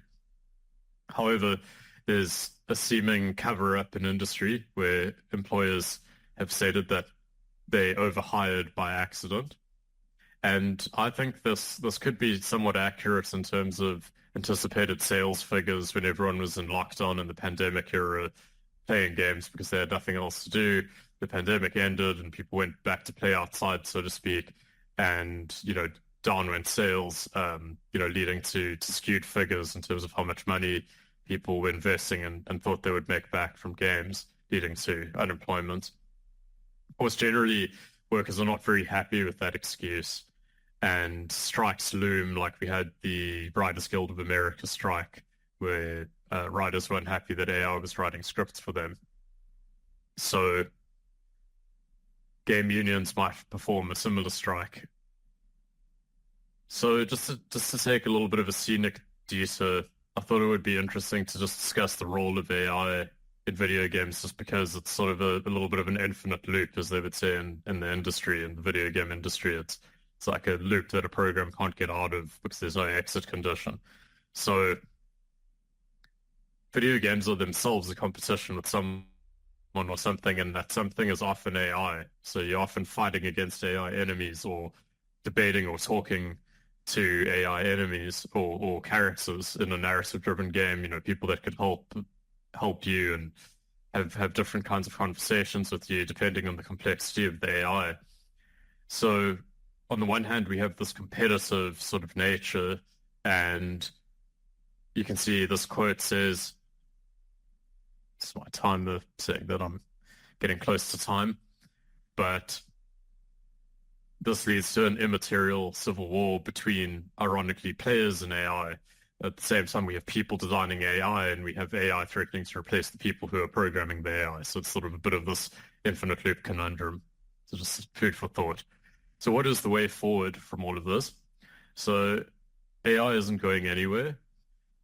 However, there's a seeming cover-up in industry where employers have stated that they overhired by accident. And I think this could be somewhat accurate in terms of anticipated sales figures when everyone was in lockdown in the pandemic era playing games because they had nothing else to do. The pandemic ended and people went back to play outside, so to speak. And, down went sales, leading to skewed figures in terms of how much money people were investing and thought they would make back from games, leading to unemployment. Of course, generally, workers are not very happy with that excuse, and strikes loom, like we had the Writers Guild of America strike, where writers weren't happy that AI was writing scripts for them. So game unions might perform a similar strike. So just to take a little bit of a scenic detour, I thought it would be interesting to just discuss the role of AI in video games, just because it's sort of a little bit of an infinite loop, as they would say in the industry, in the video game industry. It's like a loop that a program can't get out of because there's no exit condition. So video games are themselves a competition with someone or something, and that something is often AI. So you're often fighting against AI enemies or debating or talking to AI enemies or characters in a narrative-driven game, people that could help you and have different kinds of conversations with you depending on the complexity of the AI. So on the one hand, we have this competitive sort of nature, and you can see this quote says, it's my timer saying that I'm getting close to time, but this leads to an immaterial civil war between, ironically, players and AI. At the same time, we have people designing AI, and we have AI threatening to replace the people who are programming the AI. So it's sort of a bit of this infinite loop conundrum. So just food for thought. So what is the way forward from all of this? So AI isn't going anywhere.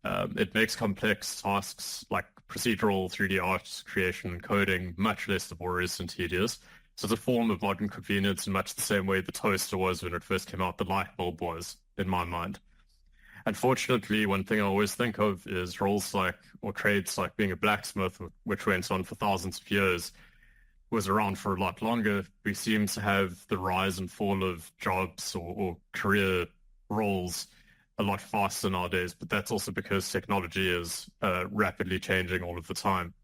It makes complex tasks like procedural 3D art creation and coding much less laborious and tedious. So it's a form of modern convenience in much the same way the toaster was when it first came out, the light bulb was, in my mind. Unfortunately, one thing I always think of is roles like, or trades like being a blacksmith, which went on for thousands of years, was around for a lot longer. We seem to have the rise and fall of jobs or career roles a lot faster nowadays, but that's also because technology is rapidly changing all of the time.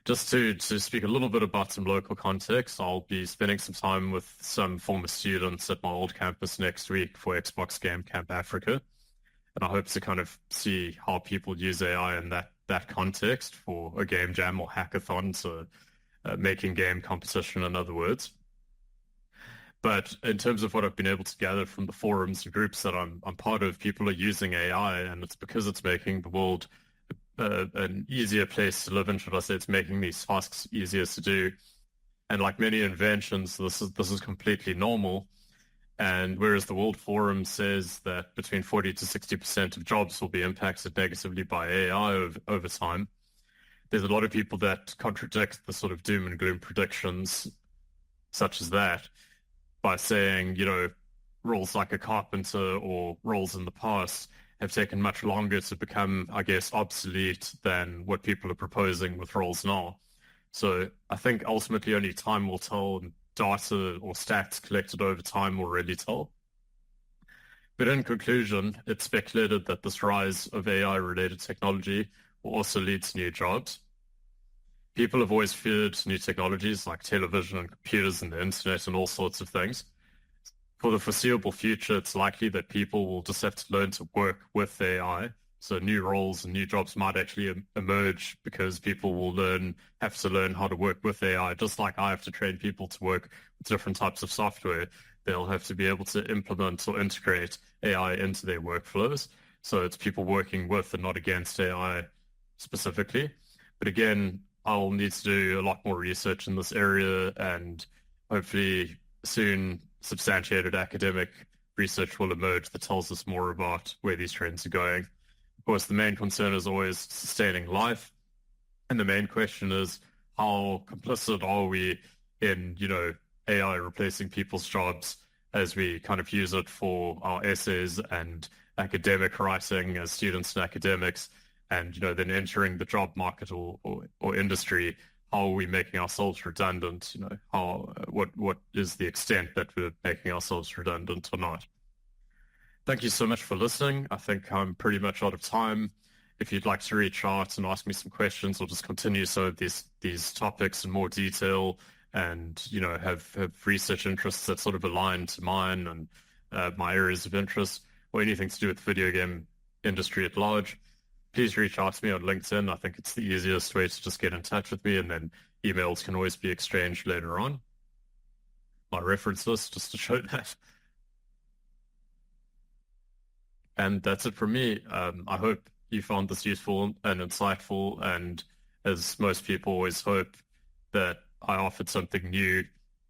Just to speak a little bit about some local context, I'll be spending some time with some former students at my old campus next week for Xbox Game Camp Africa. And I hope to kind of see how people use AI in that context for a game jam or hackathon, so making game competition, in other words. But in terms of what I've been able to gather from the forums and groups that I'm part of, people are using AI, and it's because it's making the world an easier place to live in, should I say. It's making these tasks easier to do. And like many inventions, this is completely normal. And whereas the World Forum says that between 40 to 60% of jobs will be impacted negatively by AI over time, there's a lot of people that contradict the sort of doom and gloom predictions such as that by saying, roles like a carpenter or roles in the past have taken much longer to become, I guess, obsolete than what people are proposing with roles now. So I think ultimately only time will tell, and data or stats collected over time will really tell. But in conclusion, it's speculated that this rise of AI-related technology will also lead to new jobs. People have always feared new technologies like television and computers and the internet and all sorts of things. For the foreseeable future, it's likely that people will just have to learn to work with AI. So new roles and new jobs might actually emerge because people will have to learn how to work with AI, just like I have to train people to work with different types of software. They'll have to be able to implement or integrate AI into their workflows. So it's people working with and not against AI specifically. But again, I'll need to do a lot more research in this area, and hopefully soon substantiated academic research will emerge that tells us more about where these trends are going. Of course, the main concern is always sustaining life. And the main question is, how complicit are we in, AI replacing people's jobs as we kind of use it for our essays and academic writing as students and academics, and, then entering the job market or industry? How are we making ourselves redundant? What is the extent that we're making ourselves redundant or not? Thank you so much for listening. I think I'm pretty much out of time. If you'd like to reach out and ask me some questions, or just continue some of these topics in more detail, and have research interests that sort of align to mine and my areas of interest, or anything to do with the video game industry at large, please reach out to me on LinkedIn. I think it's the easiest way to just get in touch with me, and then emails can always be exchanged later on. My reference list, just to show that. And that's it from me. I hope you found this useful and insightful, and as most people always hope, that I offered something new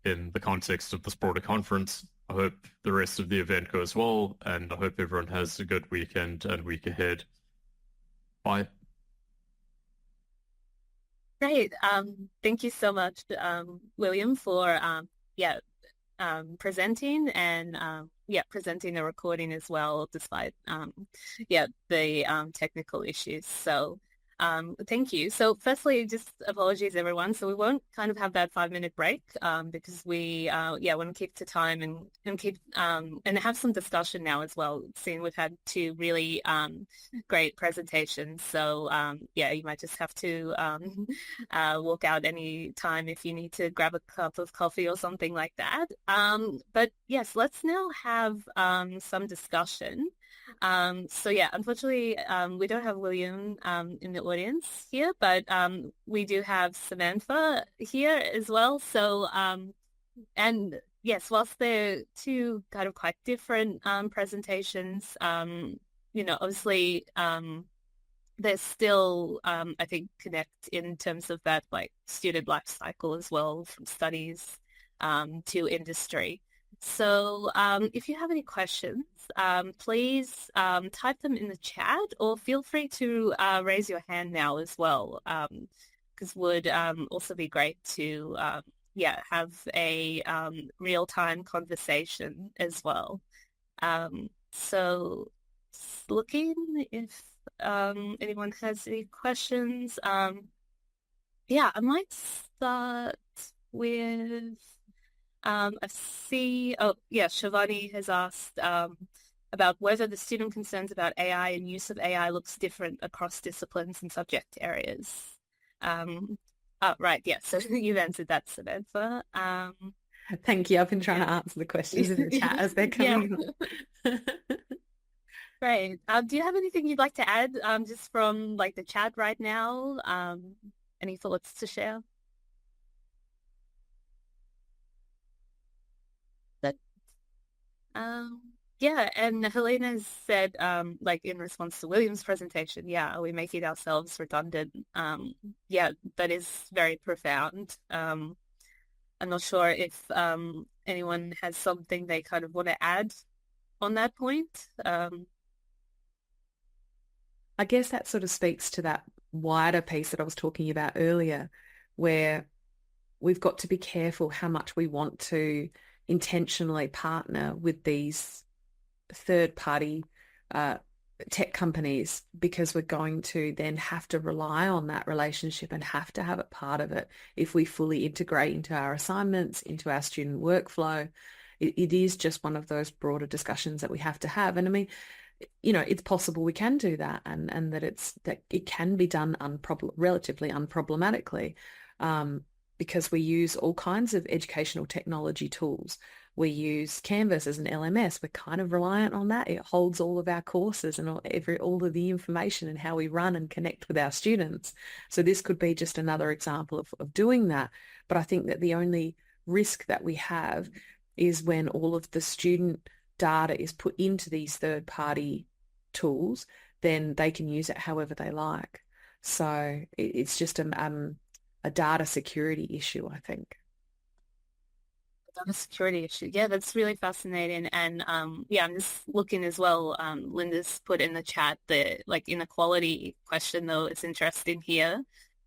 in the context of this broader conference. I hope the rest of the event goes well, and I hope everyone has a good weekend and week ahead. Bye. Great. Thank you so much, William, for presenting and presenting the recording as well, despite the technical issues. So Thank you. So firstly, just apologies everyone. So we won't kind of have that 5 minute break because we want to keep to time and keep and have some discussion now as well. Seeing we've had two really great presentations. So you might just have to walk out any time if you need to grab a cup of coffee or something like that. But yes, let's now have some discussion. Unfortunately, we don't have William in the audience here, but we do have Samantha here as well. So, and yes, whilst they're two kind of quite different presentations, obviously there's still, I think, connect in terms of that like student life cycle as well, from studies to industry. So if you have any questions, please type them in the chat or feel free to raise your hand now as well, because would also be great to have a real-time conversation as well. So looking if anyone has any questions. I might start with I see, Shivani has asked about whether the student concerns about AI and use of AI looks different across disciplines and subject areas. Right, yeah, so you've answered that, Samantha. Thank you. I've been trying to answer the questions in the chat as they're coming. Great. Do you have anything you'd like to add just from like the chat right now? Any thoughts to share? And Helena said, like in response to William's presentation, are we making ourselves redundant? That is very profound. I'm not sure if anyone has something they kind of want to add on that point. I guess that sort of speaks to that wider piece that I was talking about earlier, where we've got to be careful how much we want to intentionally partner with these third-party tech companies, because we're going to then have to rely on that relationship and have to have it part of it if we fully integrate into our assignments, into our student workflow. It is just one of those broader discussions that we have to have. And I mean, it's possible we can do that, and that it can be done relatively unproblematically, because we use all kinds of educational technology tools. We use Canvas as an LMS. We're kind of reliant on that. It holds all of our courses and all of the information and how we run and connect with our students. So this could be just another example of doing that. But I think that the only risk that we have is when all of the student data is put into these third-party tools, then they can use it however they like. So it's just a data security issue, I think. Data security issue. Yeah, that's really fascinating. And I'm just looking as well. Linda's put in the chat the like inequality question, though. It's interesting here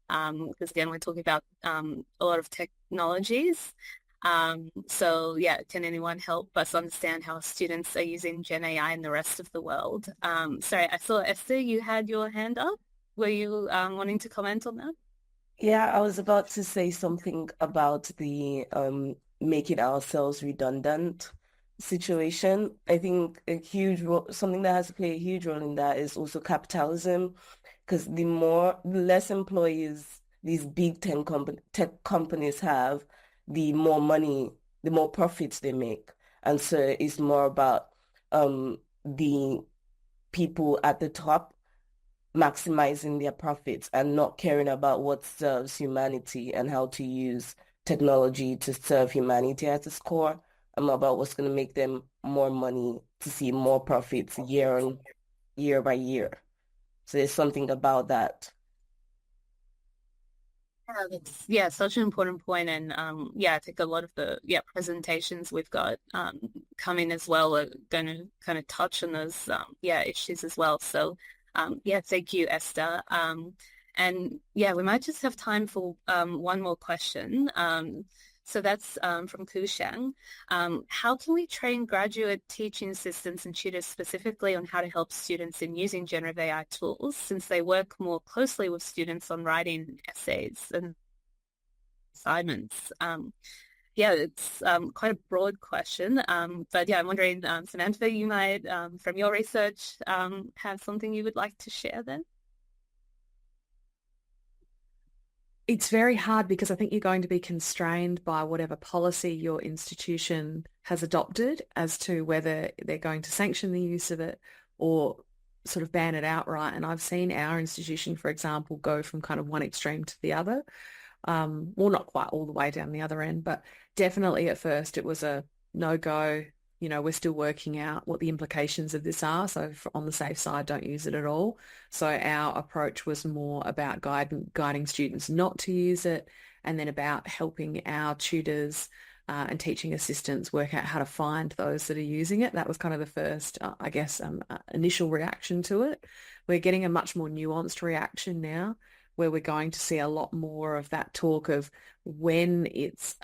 because again, we're talking about a lot of technologies. Can anyone help us understand how students are using Gen AI in the rest of the world? Sorry, I saw Esther, you had your hand up. Were you wanting to comment on that? Yeah, I was about to say something about the making ourselves redundant situation. I think a huge role, something that has to play a huge role in that is also capitalism, because the less employees these big tech companies have, the more money, the more profits they make. And so it's more about the people at the top maximizing their profits and not caring about what serves humanity and how to use technology to serve humanity at its core. I'm about what's going to make them more money to see more profits year by year. So there's something about that. That's such an important point. And I think a lot of the presentations we've got coming as well are going to kind of touch on those issues as well. So thank you, Esther. We might just have time for one more question. So that's from Kushang. How can we train graduate teaching assistants and tutors specifically on how to help students in using generative AI tools, since they work more closely with students on writing essays and assignments? Yeah, it's quite a broad question. But yeah, I'm wondering, Samantha, you might, from your research, have something you would like to share then? It's very hard because I think you're going to be constrained by whatever policy your institution has adopted as to whether they're going to sanction the use of it or sort of ban it outright. And I've seen our institution, for example, go from kind of one extreme to the other. Well, not quite all the way down the other end, but definitely at first it was a no-go. You know, we're still working out what the implications of this are. So on the safe side, don't use it at all. So our approach was more about guiding students not to use it, and then about helping our tutors and teaching assistants work out how to find those that are using it. That was kind of the first, I guess, initial reaction to it. We're getting a much more nuanced reaction now, where we're going to see a lot more of that talk of when it's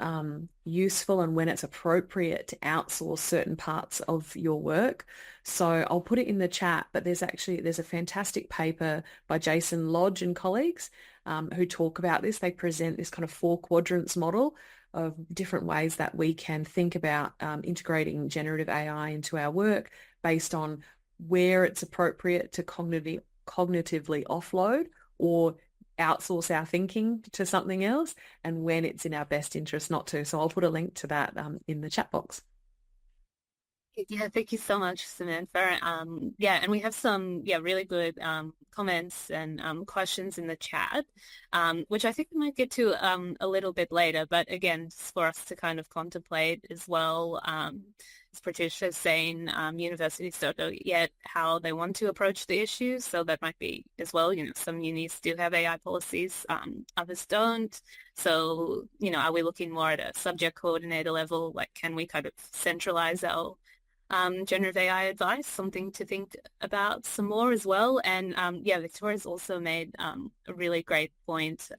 useful and when it's appropriate to outsource certain parts of your work. So I'll put it in the chat, but there's a fantastic paper by Jason Lodge and colleagues who talk about this. They present this kind of 4 quadrants model of different ways that we can think about integrating generative AI into our work based on where it's appropriate to cognitively offload or outsource our thinking to something else, and when it's in our best interest not to. So I'll put a link to that in the chat box. Yeah, thank you so much, Samantha. Yeah, and we have some really good comments and questions in the chat, which I think we might get to a little bit later. But again, just for us to kind of contemplate as well. As Patricia's saying, universities don't know yet how they want to approach the issue, so that might be as well. You know, some unis do have AI policies, others don't. So, you know, are we looking more at a subject coordinator level? Like, can we kind of centralize our generative AI advice, something to think about some more as well. And yeah, Victoria's also made a really great point,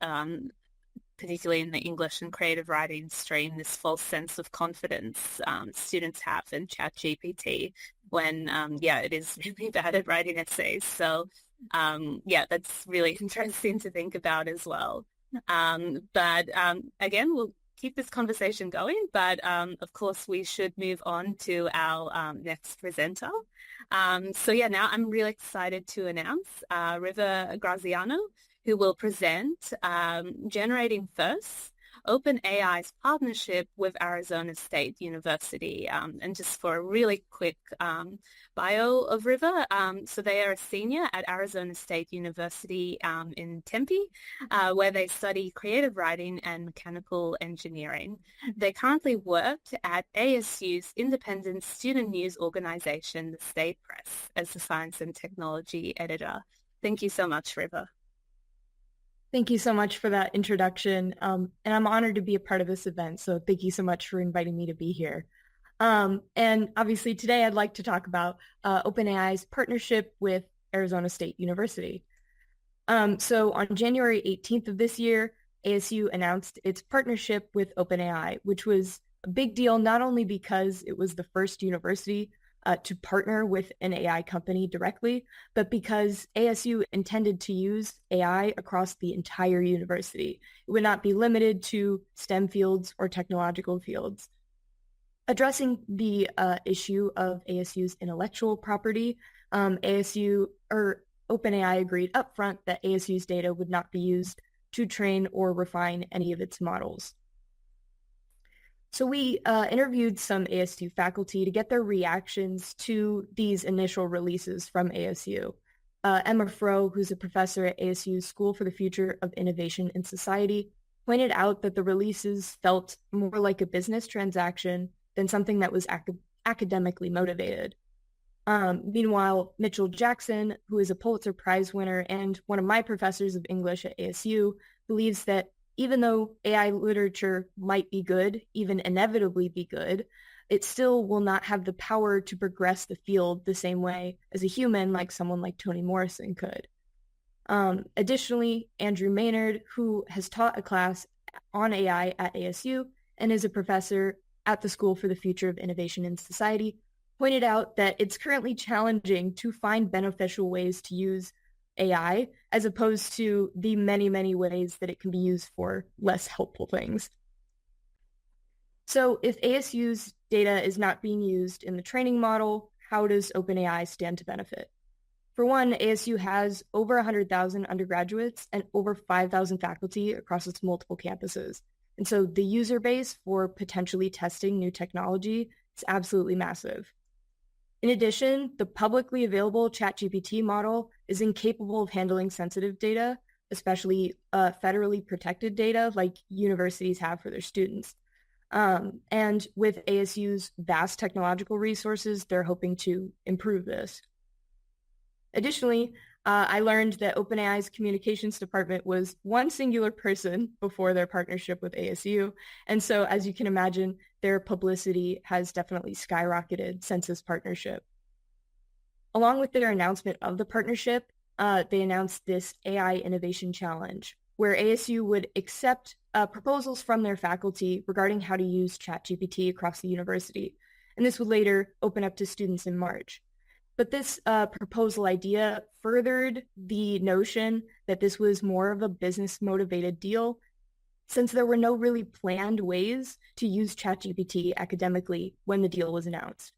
particularly in the English and creative writing stream, this false sense of confidence students have in ChatGPT when, it is really bad at writing essays. So yeah, that's really interesting to think about as well. But again, we'll keep this conversation going, but of course we should move on to our next presenter. So yeah, now I'm really excited to announce River Graziano, who will present Generating First, OpenAI's partnership with Arizona State University. And just for a really quick bio of River, so they are a senior at Arizona State University in Tempe, where they study creative writing and mechanical engineering. They currently work at ASU's independent student news organization, the State Press, as the science and technology editor. Thank you so much, River. Thank you so much for that introduction. And I'm honored to be a part of this event. So thank you so much for inviting me to be here. And obviously today I'd like to talk about OpenAI's partnership with Arizona State University. So on January 18th of this year, ASU announced its partnership with OpenAI, which was a big deal, not only because it was the first university to partner with an AI company directly, but because ASU intended to use AI across the entire university. It would not be limited to STEM fields or technological fields. Addressing the issue of ASU's intellectual property, OpenAI agreed upfront that ASU's data would not be used to train or refine any of its models. So we interviewed some ASU faculty to get their reactions to these initial releases from ASU. Emma Froh, who's a professor at ASU's School for the Future of Innovation and Society, pointed out that the releases felt more like a business transaction than something that was academically motivated. Meanwhile, Mitchell Jackson, who is a Pulitzer Prize winner and one of my professors of English at ASU, believes that even though AI literature might be good, even inevitably be good, it still will not have the power to progress the field the same way as a human, like someone like Toni Morrison could. Additionally, Andrew Maynard, who has taught a class on AI at ASU, and is a professor at the School for the Future of Innovation in Society, pointed out that it's currently challenging to find beneficial ways to use AI as opposed to the many, many ways that it can be used for less helpful things. So if ASU's data is not being used in the training model, how does OpenAI stand to benefit? For one, ASU has over 100,000 undergraduates and over 5,000 faculty across its multiple campuses. And so the user base for potentially testing new technology is absolutely massive. In addition, the publicly available ChatGPT model is incapable of handling sensitive data, especially federally protected data like universities have for their students. And with ASU's vast technological resources, they're hoping to improve this. Additionally, I learned that OpenAI's communications department was one singular person before their partnership with ASU. And so, as you can imagine, their publicity has definitely skyrocketed since this partnership. Along with their announcement of the partnership, they announced this AI Innovation Challenge, where ASU would accept proposals from their faculty regarding how to use ChatGPT across the university. And this would later open up to students in March. But this proposal idea furthered the notion that this was more of a business-motivated deal, since there were no really planned ways to use ChatGPT academically when the deal was announced.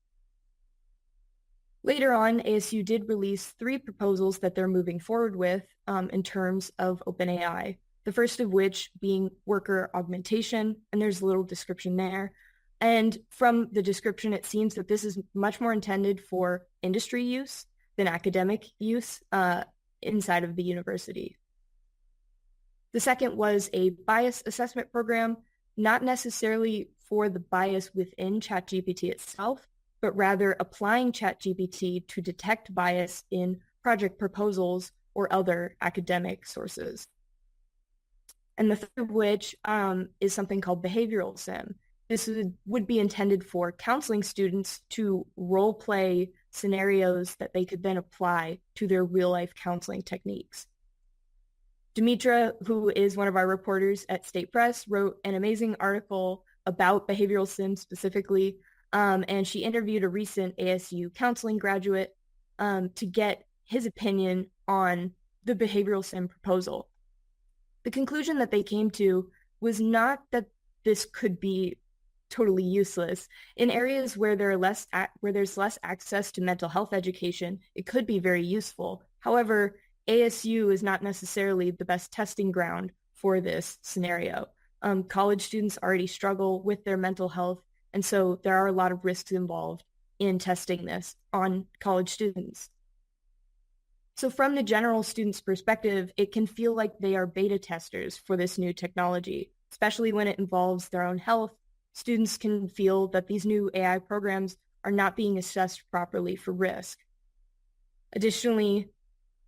Later on, ASU did release 3 proposals that they're moving forward with in terms of OpenAI, the first of which being worker augmentation, and there's a little description there. And from the description, it seems that this is much more intended for industry use than academic use inside of the university. The second was a bias assessment program, not necessarily for the bias within ChatGPT itself, but rather applying ChatGPT to detect bias in project proposals or other academic sources. And the third of which is something called behavioral sim. This would be intended for counseling students to role play scenarios that they could then apply to their real life counseling techniques. Demetra, who is one of our reporters at State Press, wrote an amazing article about behavioral sim specifically, and she interviewed a recent ASU counseling graduate to get his opinion on the behavioral sim proposal. The conclusion that they came to was not that this could be totally useless. In areas where there's less access to mental health education, it could be very useful. However, ASU is not necessarily the best testing ground for this scenario. College students already struggle with their mental health, and so there are a lot of risks involved in testing this on college students. So from the general student's perspective, it can feel like they are beta testers for this new technology, especially when it involves their own health. Students can feel that these new AI programs are not being assessed properly for risk. Additionally,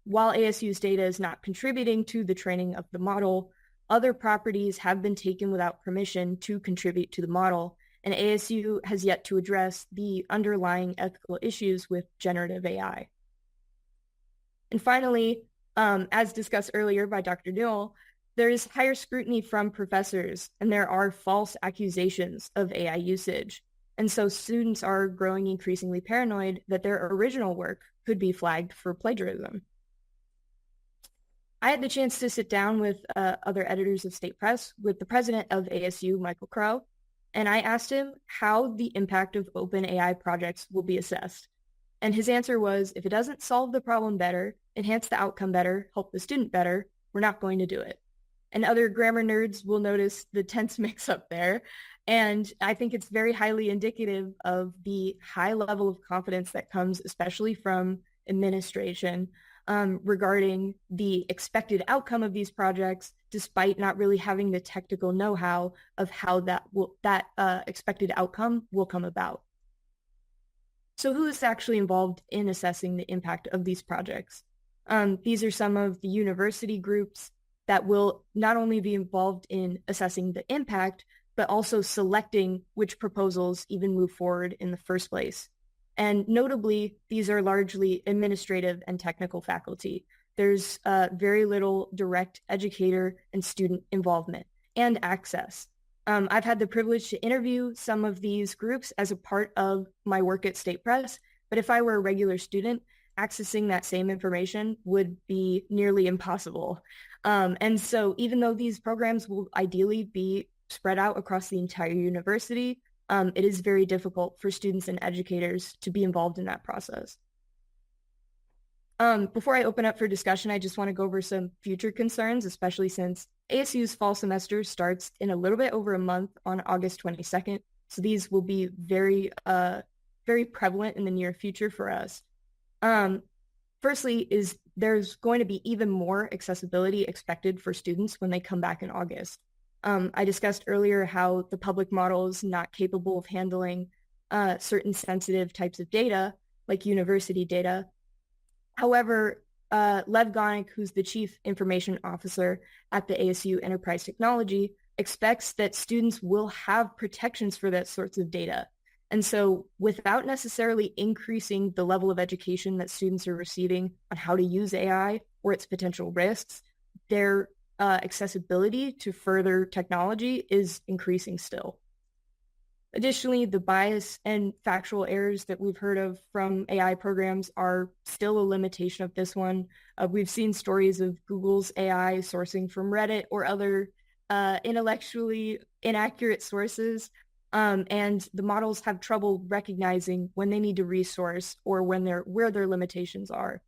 while ASU's data is not contributing to the training of the model, other properties have been taken without permission to contribute to the model, and ASU has yet to address the underlying ethical issues with generative AI. And finally, as discussed earlier by Dr. Newell, there is higher scrutiny from professors, and there are false accusations of AI usage. And so students are growing increasingly paranoid that their original work could be flagged for plagiarism. I had the chance to sit down with other editors of State Press with the president of ASU, Michael Crow, and I asked him how the impact of OpenAI projects will be assessed. And his answer was, if it doesn't solve the problem better, enhance the outcome better, help the student better, we're not going to do it. And other grammar nerds will notice the tense mix-up there. And I think it's very highly indicative of the high level of confidence that comes especially from administration regarding the expected outcome of these projects, despite not really having the technical know-how of how that expected outcome will come about. So who is actually involved in assessing the impact of these projects? These are some of the university groups that will not only be involved in assessing the impact, but also selecting which proposals even move forward in the first place. And notably, these are largely administrative and technical faculty. There's very little direct educator and student involvement and access. I've had the privilege to interview some of these groups as a part of my work at State Press, but if I were a regular student, accessing that same information would be nearly impossible. And so even though these programs will ideally be spread out across the entire university, it is very difficult for students and educators to be involved in that process. Before I open up for discussion, I just want to go over some future concerns, especially since ASU's fall semester starts in a little bit over a month on August 22nd. So these will be very, very prevalent in the near future for us. Firstly, there's going to be even more accessibility expected for students when they come back in August. I discussed earlier how the public model is not capable of handling certain sensitive types of data, like university data. However, Lev Gonik, who's the Chief Information Officer at the ASU Enterprise Technology, expects that students will have protections for that sorts of data. And so without necessarily increasing the level of education that students are receiving on how to use AI or its potential risks, their accessibility to further technology is increasing still. Additionally, the bias and factual errors that we've heard of from AI programs are still a limitation of this one. We've seen stories of Google's AI sourcing from Reddit or other intellectually inaccurate sources, and the models have trouble recognizing when they need to resource or where their limitations are.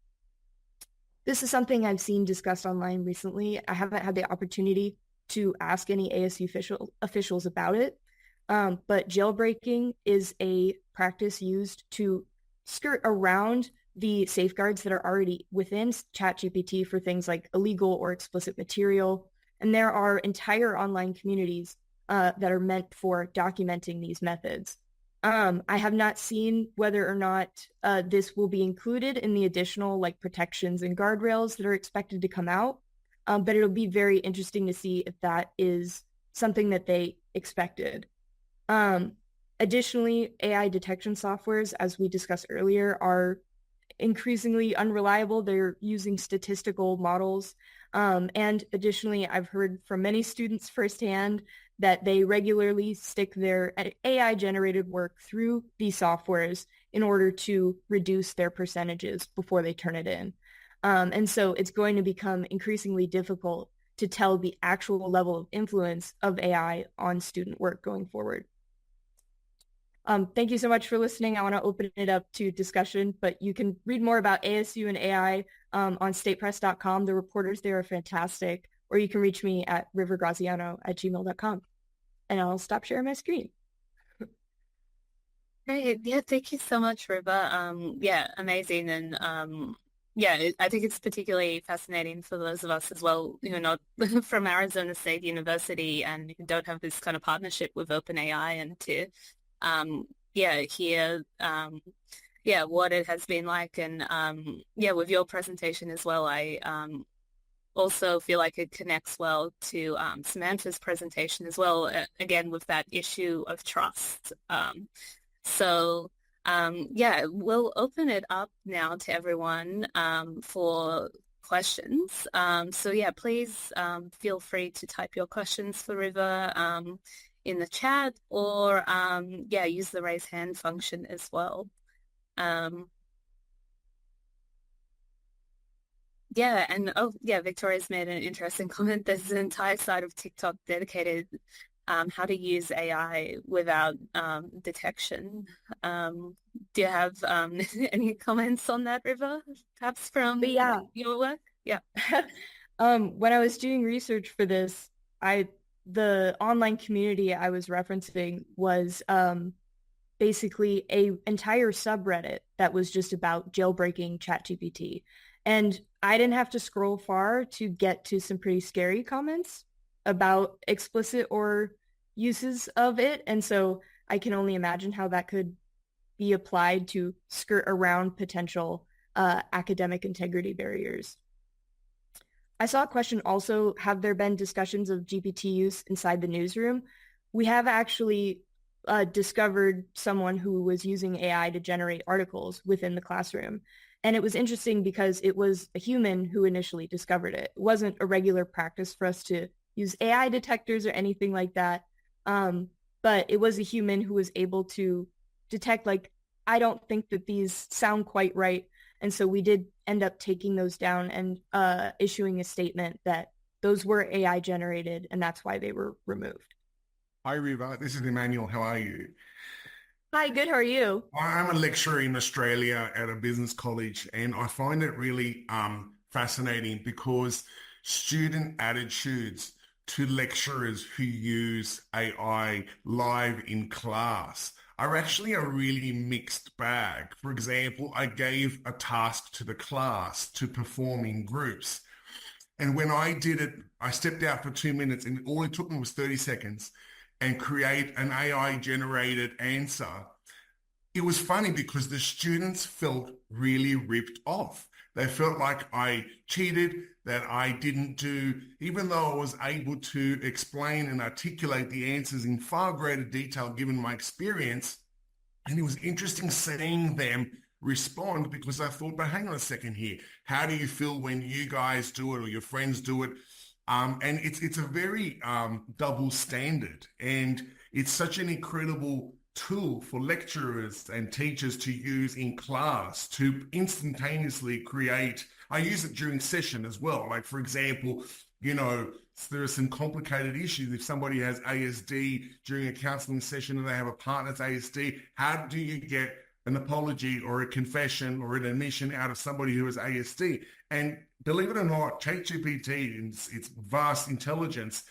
This is something I've seen discussed online recently. I haven't had the opportunity to ask any ASU officials about it. But jailbreaking is a practice used to skirt around the safeguards that are already within ChatGPT for things like illegal or explicit material. And there are entire online communities that are meant for documenting these methods. I have not seen whether or not this will be included in the additional protections and guardrails that are expected to come out, but it'll be very interesting to see if that is something that they expected. Additionally, AI detection softwares, as we discussed earlier, are increasingly unreliable. They're using statistical models. And additionally, I've heard from many students firsthand that they regularly stick their AI-generated work through these softwares in order to reduce their percentages before they turn it in. And so it's going to become increasingly difficult to tell the actual level of influence of AI on student work going forward. Thank you so much for listening. I want to open it up to discussion, but you can read more about ASU and AI on statepress.com. The reporters there are fantastic, or you can reach me at rivergraziano@gmail.com. And I'll stop sharing my screen. Great. Yeah, thank you so much, River. Yeah, amazing. And yeah, I think it's particularly fascinating for those of us as well, not from Arizona State University and who don't have this kind of partnership with OpenAI, and to hear what it has been like. And with your presentation as well, I also feel like it connects well to Samantha's presentation as well, again with that issue of trust. We'll open it up now to everyone for questions. Please feel free to type your questions for River in the chat, or use the raise hand function as well. Victoria's made an interesting comment. There's an entire side of TikTok dedicated how to use AI without detection. Do you have any comments on that, River? Perhaps from your work? Yeah. When I was doing research for this, the online community I was referencing was basically an entire subreddit that was just about jailbreaking ChatGPT. And I didn't have to scroll far to get to some pretty scary comments about explicit or uses of it. And so I can only imagine how that could be applied to skirt around potential academic integrity barriers. I saw a question also, have there been discussions of GPT use inside the newsroom? We have actually discovered someone who was using AI to generate articles within the classroom. And it was interesting because it was a human who initially discovered it. It wasn't a regular practice for us to use AI detectors or anything like that. But it was a human who was able to detect, like, I don't think that these sound quite right. And so we did end up taking those down and issuing a statement that those were AI generated, and that's why they were removed. Hi, Riva. This is Emmanuel. How are you? Hi, good. How are you? I'm a lecturer in Australia at a business college, and I find it really fascinating because student attitudes to lecturers who use AI live in class are actually a really mixed bag. For example, I gave a task to the class to perform in groups. And when I did it, I stepped out for 2 minutes and all it took me was 30 seconds and create an AI generated answer. It was funny because the students felt really ripped off. They felt like I cheated, that I didn't do, even though I was able to explain and articulate the answers in far greater detail given my experience. And it was interesting seeing them respond because I thought, but hang on a second here. How do you feel when you guys do it or your friends do it? And it's a very double standard. And it's such an incredible tool for lecturers and teachers to use in class to instantaneously create. I use it during session as well. Like, for example, there are some complicated issues. If somebody has ASD during a counseling session and they have a partner that's ASD, how do you get an apology or a confession or an admission out of somebody who has ASD? And believe it or not, ChatGPT, in its vast intelligence,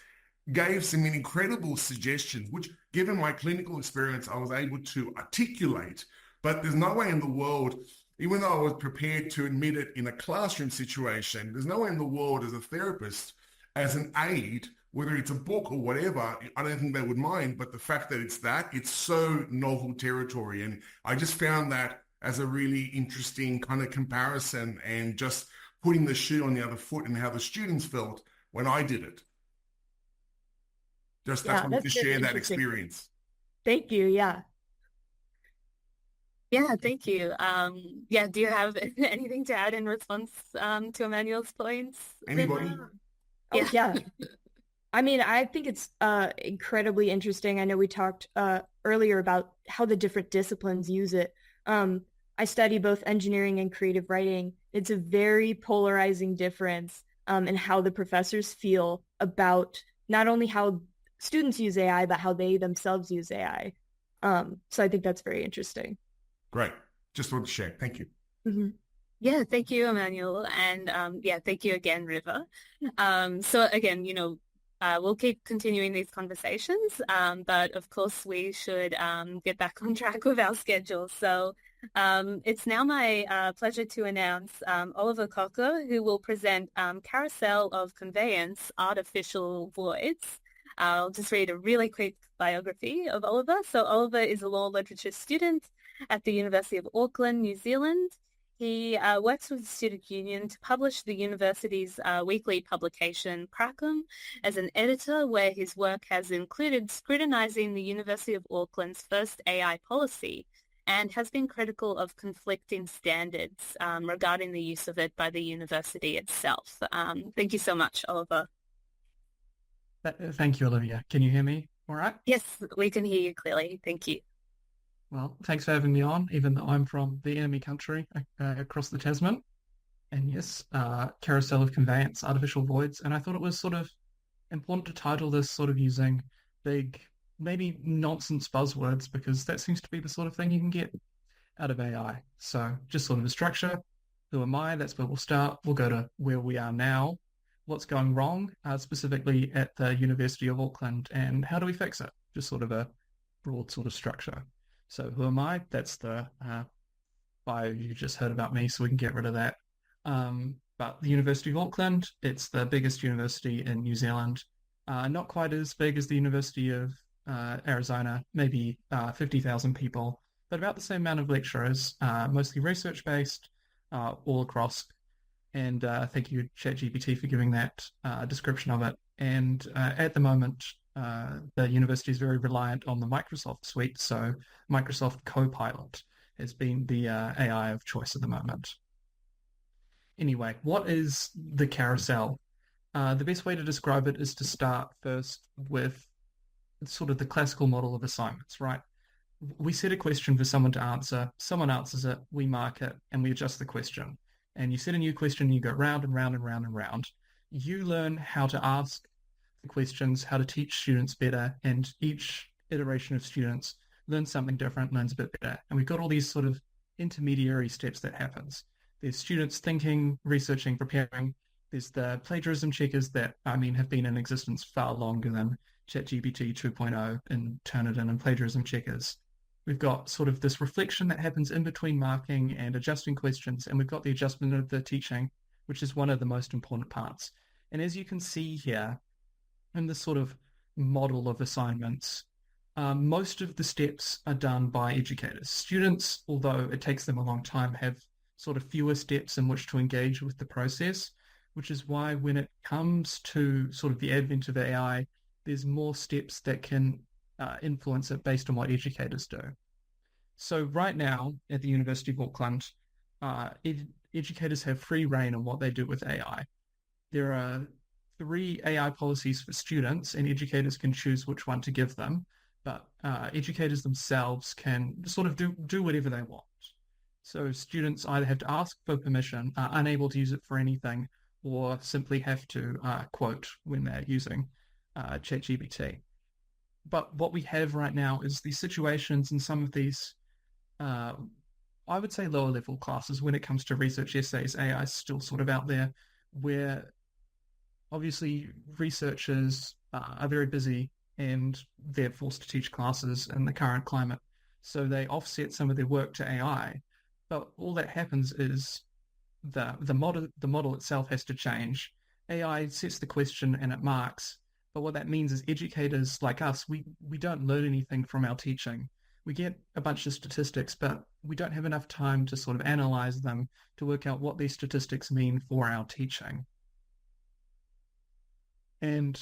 gave some incredible suggestions, which, given my clinical experience, I was able to articulate. But there's no way in the world, even though I was prepared to admit it in a classroom situation, there's no way in the world as a therapist, as an aid, whether it's a book or whatever, I don't think they would mind. But the fact that it's so novel territory. And I just found that as a really interesting kind of comparison and just putting the shoe on the other foot and how the students felt when I did it. Just that's wanted to share that experience. Thank you. Yeah. Yeah, thank you. Do you have anything to add in response to Emmanuel's points? Anybody? Yeah. I mean, I think it's incredibly interesting. I know we talked earlier about how the different disciplines use it. I study both engineering and creative writing. It's a very polarizing difference in how the professors feel about not only how students use AI, but how they themselves use AI. So I think that's very interesting. Great. Just wanted to share. Thank you. Mm-hmm. Yeah, thank you, Emmanuel. And thank you again, River. So again, we'll keep continuing these conversations, but of course we should get back on track with our schedule. So it's now my pleasure to announce Oliver Cocker, who will present Carousel of Conveyance, Artificial Voids. I'll just read a really quick biography of Oliver. So Oliver is a law literature student at the University of Auckland, New Zealand. He works with the student union to publish the university's weekly publication, Crackum, as an editor, where his work has included scrutinizing the University of Auckland's first AI policy and has been critical of conflicting standards regarding the use of it by the university itself. Thank you so much, Oliver. Thank you, Olivia. Can you hear me all right? Yes, we can hear you clearly. Thank you. Well, thanks for having me on, even though I'm from the enemy country across the Tasman. And yes, Carousel of Conveyance, Artificial Voids. And I thought it was sort of important to title this sort of using big, maybe nonsense buzzwords, because that seems to be the sort of thing you can get out of AI. So just sort of a structure. Who am I? That's where we'll start. We'll go to where we are now. What's going wrong, specifically at the University of Auckland, and how do we fix it? Just sort of a broad sort of structure. So who am I? That's the bio you just heard about me, so we can get rid of that. But the University of Auckland, it's the biggest university in New Zealand. Not quite as big as the University of Arizona, maybe 50,000 people, but about the same amount of lecturers, mostly research-based, all across. And thank you, ChatGPT, for giving that description of it. And at the moment, the university is very reliant on the Microsoft suite. So Microsoft Copilot has been the AI of choice at the moment. Anyway, what is the carousel? The best way to describe it is to start first with sort of the classical model of assignments, right? We set a question for someone to answer, someone answers it, we mark it, and we adjust the question. And you set a new question, you go round and round and round and round. You learn how to ask the questions, how to teach students better, and each iteration of students learns something different, learns a bit better. And we've got all these sort of intermediary steps that happens. There's students thinking, researching, preparing. There's the plagiarism checkers that, have been in existence far longer than ChatGPT 2.0 and Turnitin and plagiarism checkers. We've got sort of this reflection that happens in between marking and adjusting questions, and we've got the adjustment of the teaching, which is one of the most important parts. And as you can see here, in this sort of model of assignments, most of the steps are done by educators. Students, although it takes them a long time, have sort of fewer steps in which to engage with the process, which is why when it comes to sort of the advent of AI, there's more steps that can influence it based on what educators do. So right now at the University of Auckland, educators have free rein on what they do with AI. There are 3 AI policies for students, and educators can choose which one to give them, but educators themselves can sort of do whatever they want. So students either have to ask for permission, are unable to use it for anything, or simply have to quote when they're using ChatGPT. But what we have right now is these situations in some of these, I would say lower level classes when it comes to research essays. AI is still sort of out there where obviously researchers are very busy and they're forced to teach classes in the current climate. So they offset some of their work to AI. But all that happens is the model itself has to change. AI sets the question and it marks. But what that means is educators like us, we don't learn anything from our teaching. We get a bunch of statistics, but we don't have enough time to sort of analyze them to work out what these statistics mean for our teaching. And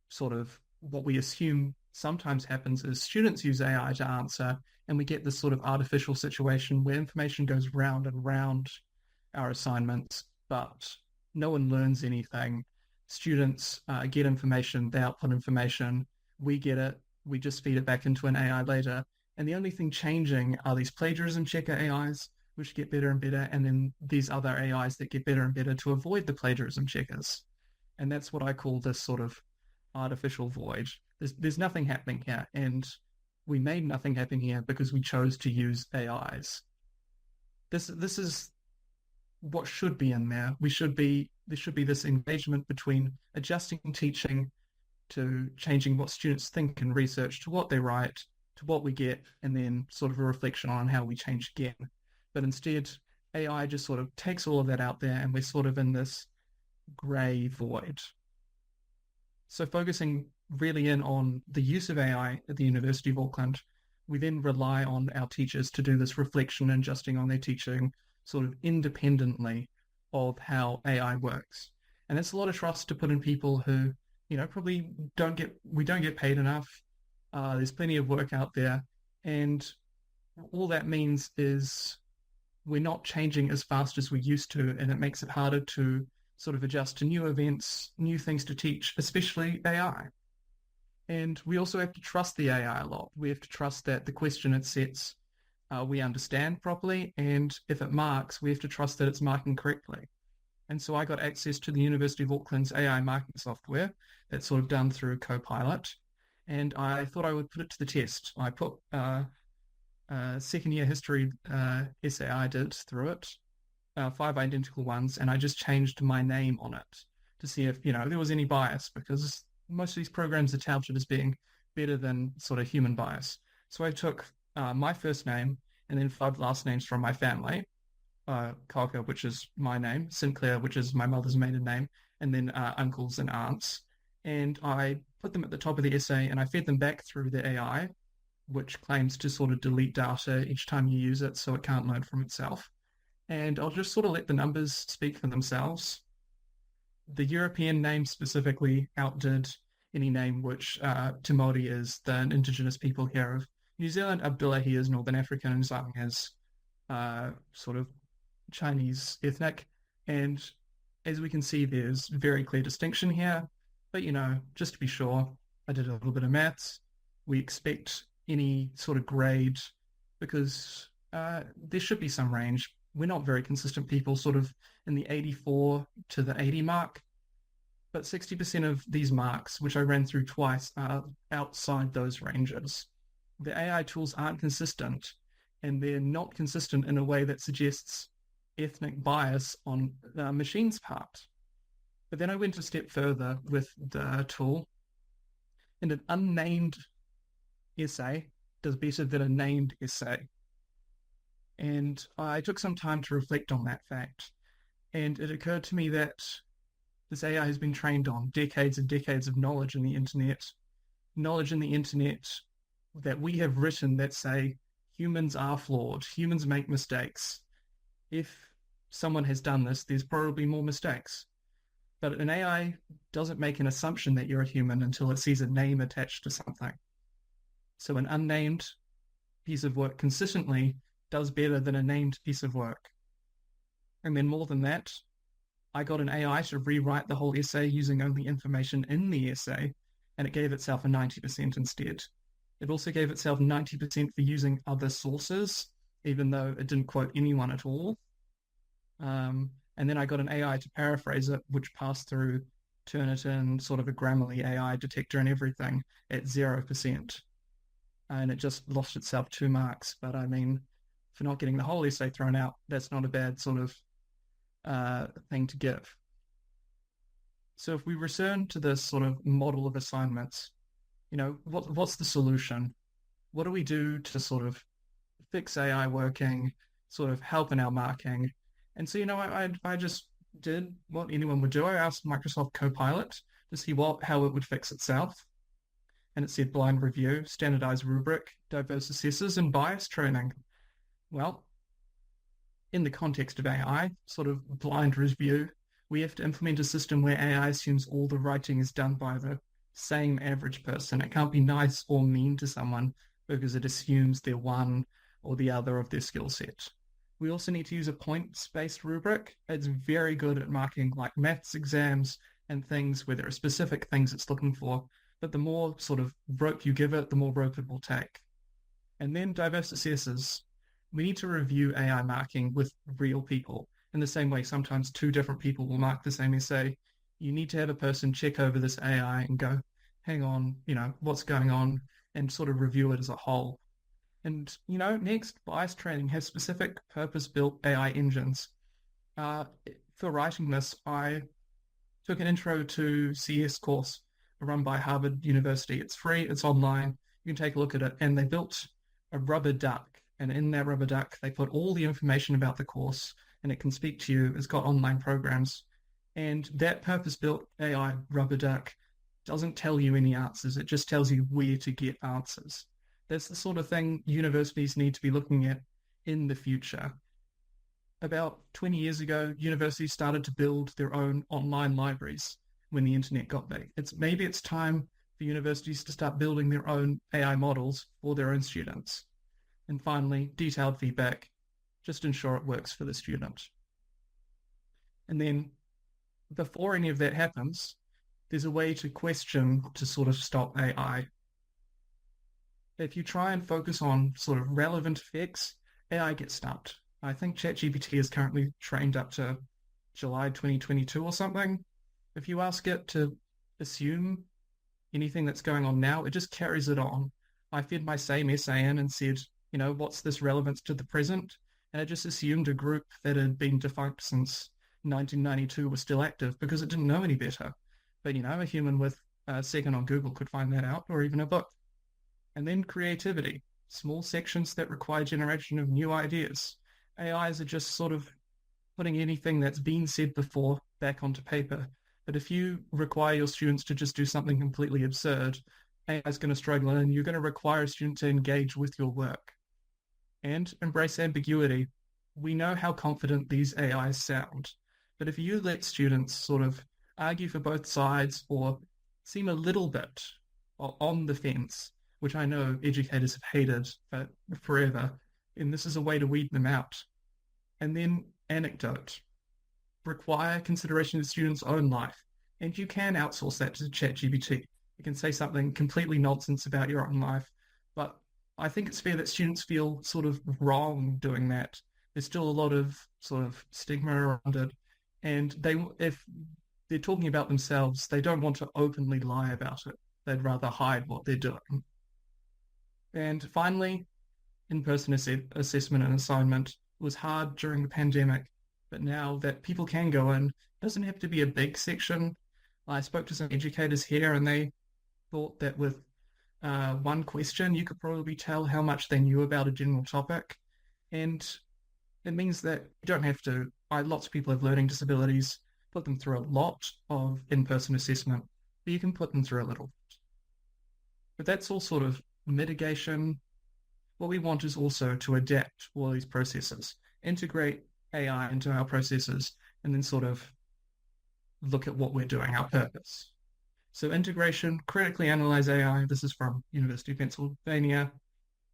sort of what we assume sometimes happens is students use AI to answer, and we get this sort of artificial situation where information goes round and round our assignments, but no one learns anything. Students get information, they output information, we get it, we just feed it back into an AI later. And the only thing changing are these plagiarism checker AIs, which get better and better, and then these other AIs that get better and better to avoid the plagiarism checkers. And that's what I call this sort of artificial void. There's nothing happening here, and we made nothing happen here because we chose to use AIs. This is what should be in there. There should be this engagement between adjusting teaching to changing what students think and research to what they write, to what we get, and then sort of a reflection on how we change again. But instead, AI just sort of takes all of that out there and we're sort of in this grey void. So focusing really in on the use of AI at the University of Auckland, we then rely on our teachers to do this reflection and adjusting on their teaching sort of independently of how AI works. And that's a lot of trust to put in people who, probably we don't get paid enough. There's plenty of work out there. And all that means is we're not changing as fast as we used to, and it makes it harder to sort of adjust to new events, new things to teach, especially AI. And we also have to trust the AI a lot. We have to trust that the question it sets, we understand properly, and if it marks, we have to trust that it's marking correctly. And so I got access to the University of Auckland's AI marking software that's sort of done through Copilot, and I thought I would put it to the test. I put a second-year history essay I did through it, 5 identical ones, and I just changed my name on it to see if, there was any bias, because most of these programs are touted as being better than sort of human bias. So I took my first name and then 5 last names from my family, Kalka, which is my name, Sinclair, which is my mother's maiden name, and then uncles and aunts. And I put them at the top of the essay and I fed them back through the AI, which claims to sort of delete data each time you use it so it can't learn from itself. And I'll just sort of let the numbers speak for themselves. The European name specifically outdid any name which Te Māori is the indigenous people here of New Zealand. Abdullahi is Northern African and Zhang is sort of Chinese ethnic. And as we can see, there's very clear distinction here. But, just to be sure, I did a little bit of maths. we expect any sort of grade because there should be some range. We're not very consistent people, sort of in the 84 to the 80 mark, but 60% of these marks, which I ran through twice, are outside those ranges. The AI tools aren't consistent, and they're not consistent in a way that suggests ethnic bias on the machine's part. But then I went a step further with the tool, and an unnamed essay does better than a named essay. And I took some time to reflect on that fact. And it occurred to me that this AI has been trained on decades and decades of knowledge in the internet that we have written that say humans are flawed, humans make mistakes. If someone has done this, there's probably more mistakes. But an AI doesn't make an assumption that you're a human until it sees a name attached to something. So an unnamed piece of work consistently does better than a named piece of work. And then more than that, I got an AI to rewrite the whole essay using only information in the essay, and it gave itself a 90% instead. It also gave itself 90% for using other sources, even though it didn't quote anyone at all. And then I got an AI to paraphrase it, which passed through Turnitin, sort of a Grammarly AI detector and everything at 0%. And it just lost itself 2 marks. But I mean, for not getting the whole essay thrown out, that's not a bad sort of thing to give. So if we return to this sort of model of assignments, what's the solution? What do we do to sort of fix AI working, sort of help in our marking? And so, I just did what anyone would do. I asked Microsoft Copilot to see how it would fix itself. And it said blind review, standardized rubric, diverse assessors, and bias training. Well, in the context of AI, sort of blind review, we have to implement a system where AI assumes all the writing is done by the same average person. It can't be nice or mean to someone because it assumes they're one or the other of their skill set. We also need to use a points-based rubric. It's very good at marking like maths exams and things where there are specific things it's looking for, but the more sort of rope you give it, the more rope it will take. And then diverse assessors. We need to review AI marking with real people. In the same way, sometimes 2 different people will mark the same essay. You need to have a person check over this AI and go, hang on, what's going on, and sort of review it as a whole. And, next, bias training has specific purpose-built AI engines. For writing this, I took an intro to CS course run by Harvard University. It's free, it's online, you can take a look at it. And they built a rubber duck. And in that rubber duck, they put all the information about the course, and it can speak to you. It's got online programs. And that purpose-built AI rubber duck doesn't tell you any answers. It just tells you where to get answers. That's the sort of thing universities need to be looking at in the future. About 20 years ago, universities started to build their own online libraries when the internet got big. Maybe it's time for universities to start building their own AI models for their own students. And finally, detailed feedback. Just ensure it works for the student. And then before any of that happens, there's a way to question to sort of stop AI. If you try and focus on sort of relevant effects, AI gets stumped. I think ChatGPT is currently trained up to July 2022 or something. If you ask it to assume anything that's going on now, it just carries it on. I fed my same essay in and said, what's this relevance to the present? And it just assumed a group that had been defunct since 1992 was still active because it didn't know any better. But, a human with a second on Google could find that out, or even a book. And then creativity, small sections that require generation of new ideas. AIs are just sort of putting anything that's been said before back onto paper. But if you require your students to just do something completely absurd, AI is going to struggle, and you're going to require a student to engage with your work. And embrace ambiguity. We know how confident these AIs sound, but if you let students sort of argue for both sides or seem a little bit on the fence, which I know educators have hated forever, and this is a way to weed them out. And then anecdote. Require consideration of the student's own life, and you can outsource that to ChatGPT. You can say something completely nonsense about your own life, but I think it's fair that students feel sort of wrong doing that. There's still a lot of sort of stigma around it, and if they're talking about themselves, they don't want to openly lie about it. They'd rather hide what they're doing. And finally, in-person assessment and assignment was hard during the pandemic, but now that people can go in, it doesn't have to be a big section. I spoke to some educators here, and they thought that with one question, you could probably tell how much they knew about a general topic. And it means that you don't have to, lots of people have learning disabilities, put them through a lot of in-person assessment, but you can put them through a little. But that's all sort of mitigation. What we want is also to adapt all these processes, integrate AI into our processes, and then sort of look at what we're doing, our purpose. So integration, critically analyze AI. This is from University of Pennsylvania.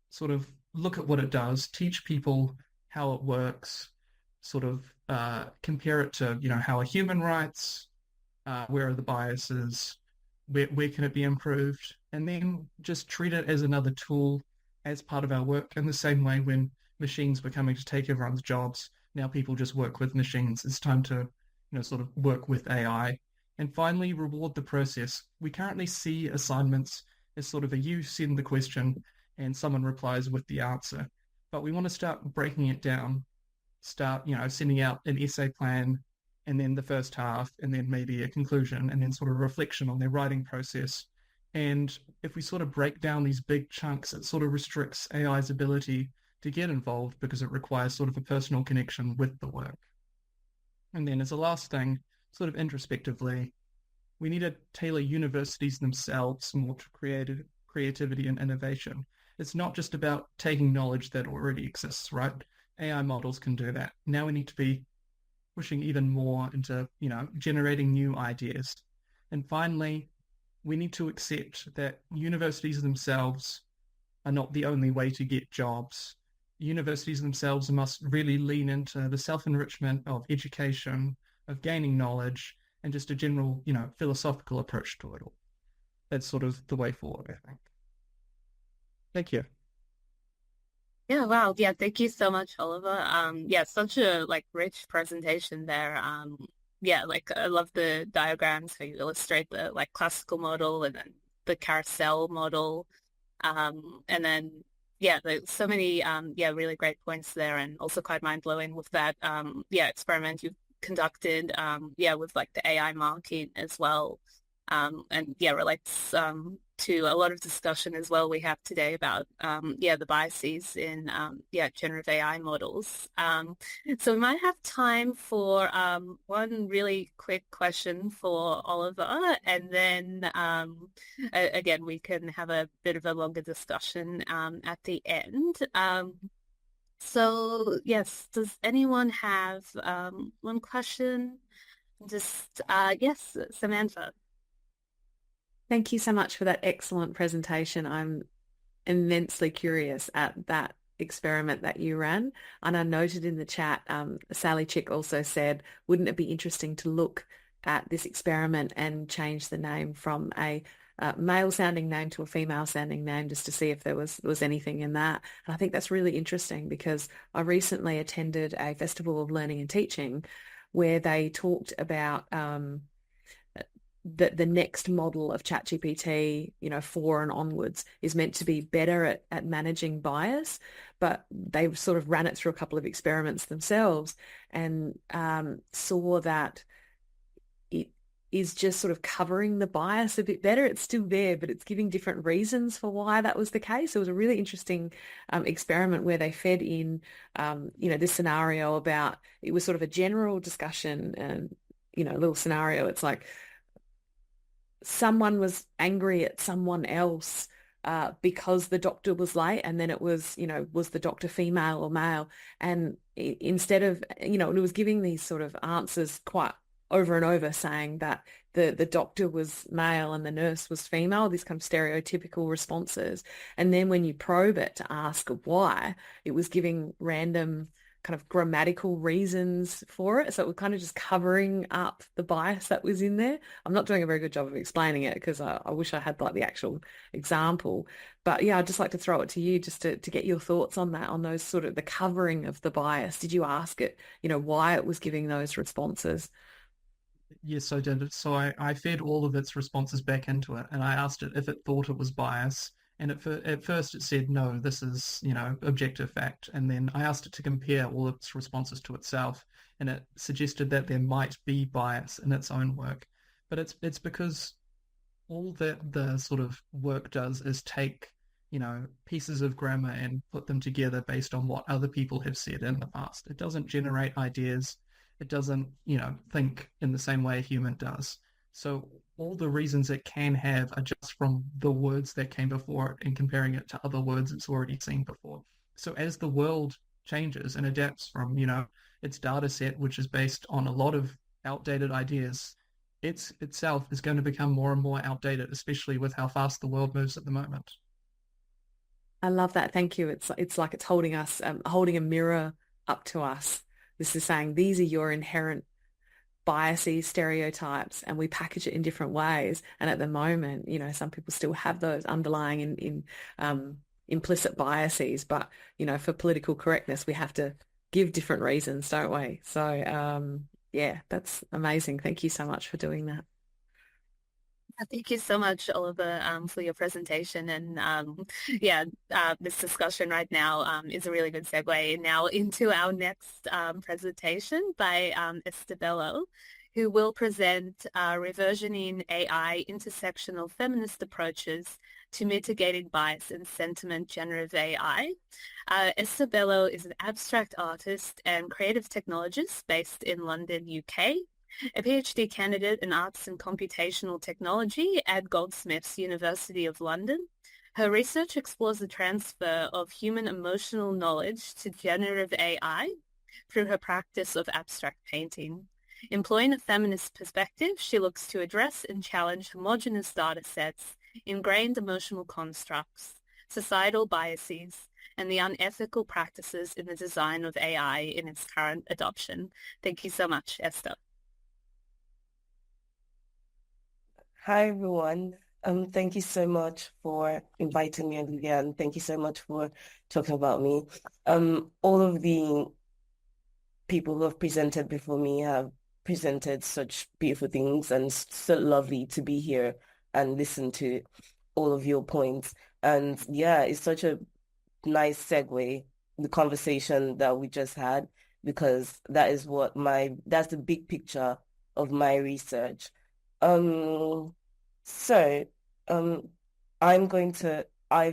Sort of look at what it does, teach people how it works, sort of compare it to, how a human writes, where are the biases, where can it be improved, and then just treat it as another tool as part of our work. In the same way when machines were coming to take everyone's jobs, now people just work with machines. It's time to, sort of work with AI. And finally, reward the process. We currently see assignments as sort of you send the question and someone replies with the answer. But we want to start breaking it down, start, sending out an essay plan, and then the first half, and then maybe a conclusion, and then sort of reflection on their writing process. And if we sort of break down these big chunks, it sort of restricts AI's ability to get involved because it requires sort of a personal connection with the work. And then as a last thing, sort of introspectively, we need to tailor universities themselves more to creativity and innovation. It's not just about taking knowledge that already exists, right? AI models can do that. Now we need to be pushing even more into, generating new ideas. And finally, we need to accept that universities themselves are not the only way to get jobs. Universities themselves must really lean into the self-enrichment of education, of gaining knowledge, and just a general, philosophical approach to it all. That's sort of the way forward, I think. Thank you. Yeah, wow. Yeah, thank you so much, Oliver. Yeah, such a rich presentation there. Yeah, I love the diagrams where you illustrate the classical model and then the carousel model. And then yeah, there's so many really great points there, and also quite mind-blowing with that experiment you've conducted with the AI marking as well. And relates to a lot of discussion as well we have today about the biases in generative AI models. So we might have time for one really quick question for Oliver, and then again we can have a bit of a longer discussion at the end. So yes, does anyone have one question? Just yes, Samantha. Thank you so much for that excellent presentation. I'm immensely curious at that experiment that you ran. And I noted in the chat, Sally Chick also said, wouldn't it be interesting to look at this experiment and change the name from a male-sounding name to a female-sounding name, just to see if there was anything in that. And I think that's really interesting because I recently attended a festival of learning and teaching where they talked about the next model of ChatGPT, 4 and onwards, is meant to be better at managing bias, but they sort of ran it through a couple of experiments themselves and saw that it is just sort of covering the bias a bit better. It's still there, but it's giving different reasons for why that was the case. It was a really interesting experiment where they fed in, this scenario about, it was sort of a general discussion and, a little scenario. It's like, someone was angry at someone else because the doctor was late, and then it was, was the doctor female or male? And instead of, it was giving these sort of answers quite over and over, saying that the doctor was male and the nurse was female, these kind of stereotypical responses. And then when you probe it to ask why, it was giving random kind of grammatical reasons for it. So it was kind of just covering up the bias that was in there. I'm not doing a very good job of explaining it because I wish I had like the actual example. But yeah, I'd just like to throw it to you just to get your thoughts on that, on those sort of the covering of the bias. Did you ask it, why it was giving those responses? Yes, I did. So I fed all of its responses back into it, and I asked it if it thought it was bias. And at first it said, no, this is, objective fact. And then I asked it to compare all its responses to itself, and it suggested that there might be bias in its own work. But it's because all that the sort of work does is take, pieces of grammar and put them together based on what other people have said in the past. It doesn't generate ideas. It doesn't, think in the same way a human does. So all the reasons it can have are just from the words that came before it and comparing it to other words it's already seen before. So as the world changes and adapts from, its data set, which is based on a lot of outdated ideas, itself is going to become more and more outdated, especially with how fast the world moves at the moment. I love that. Thank you. It's like it's holding us, holding a mirror up to us. This is saying these are your inherent biases, stereotypes, and we package it in different ways. And at the moment, some people still have those underlying in implicit biases. But for political correctness, we have to give different reasons, don't we? So yeah, that's amazing. Thank you so much for doing that. Thank you so much, Oliver, for your presentation. And this discussion right now is a really good segue now into our next presentation by Esther Bello, who will present Reversioning AI Intersectional Feminist Approaches to Mitigating Bias in Sentiment Generative AI. Esther Bello is an abstract artist and creative technologist based in London, UK. A PhD candidate in Arts and Computational Technology at Goldsmiths, University of London. Her research explores the transfer of human emotional knowledge to generative AI through her practice of abstract painting. Employing a feminist perspective, she looks to address and challenge homogeneous data sets, ingrained emotional constructs, societal biases, and the unethical practices in the design of AI in its current adoption. Thank you so much, Esther. Hi, everyone. Thank you so much for inviting me, Olivia, and thank you so much for talking about me. All of the people who have presented before me have presented such beautiful things, and it's so lovely to be here and listen to all of your points. And yeah, it's such a nice segue, the conversation that we just had, because that's the big picture of my research. I've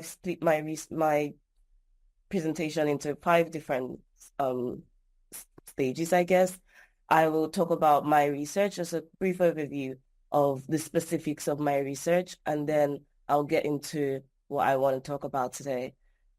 split my presentation into 5 different stages, I guess. I will talk about my research as a brief overview of the specifics of my research, and then I'll get into what I want to talk about today.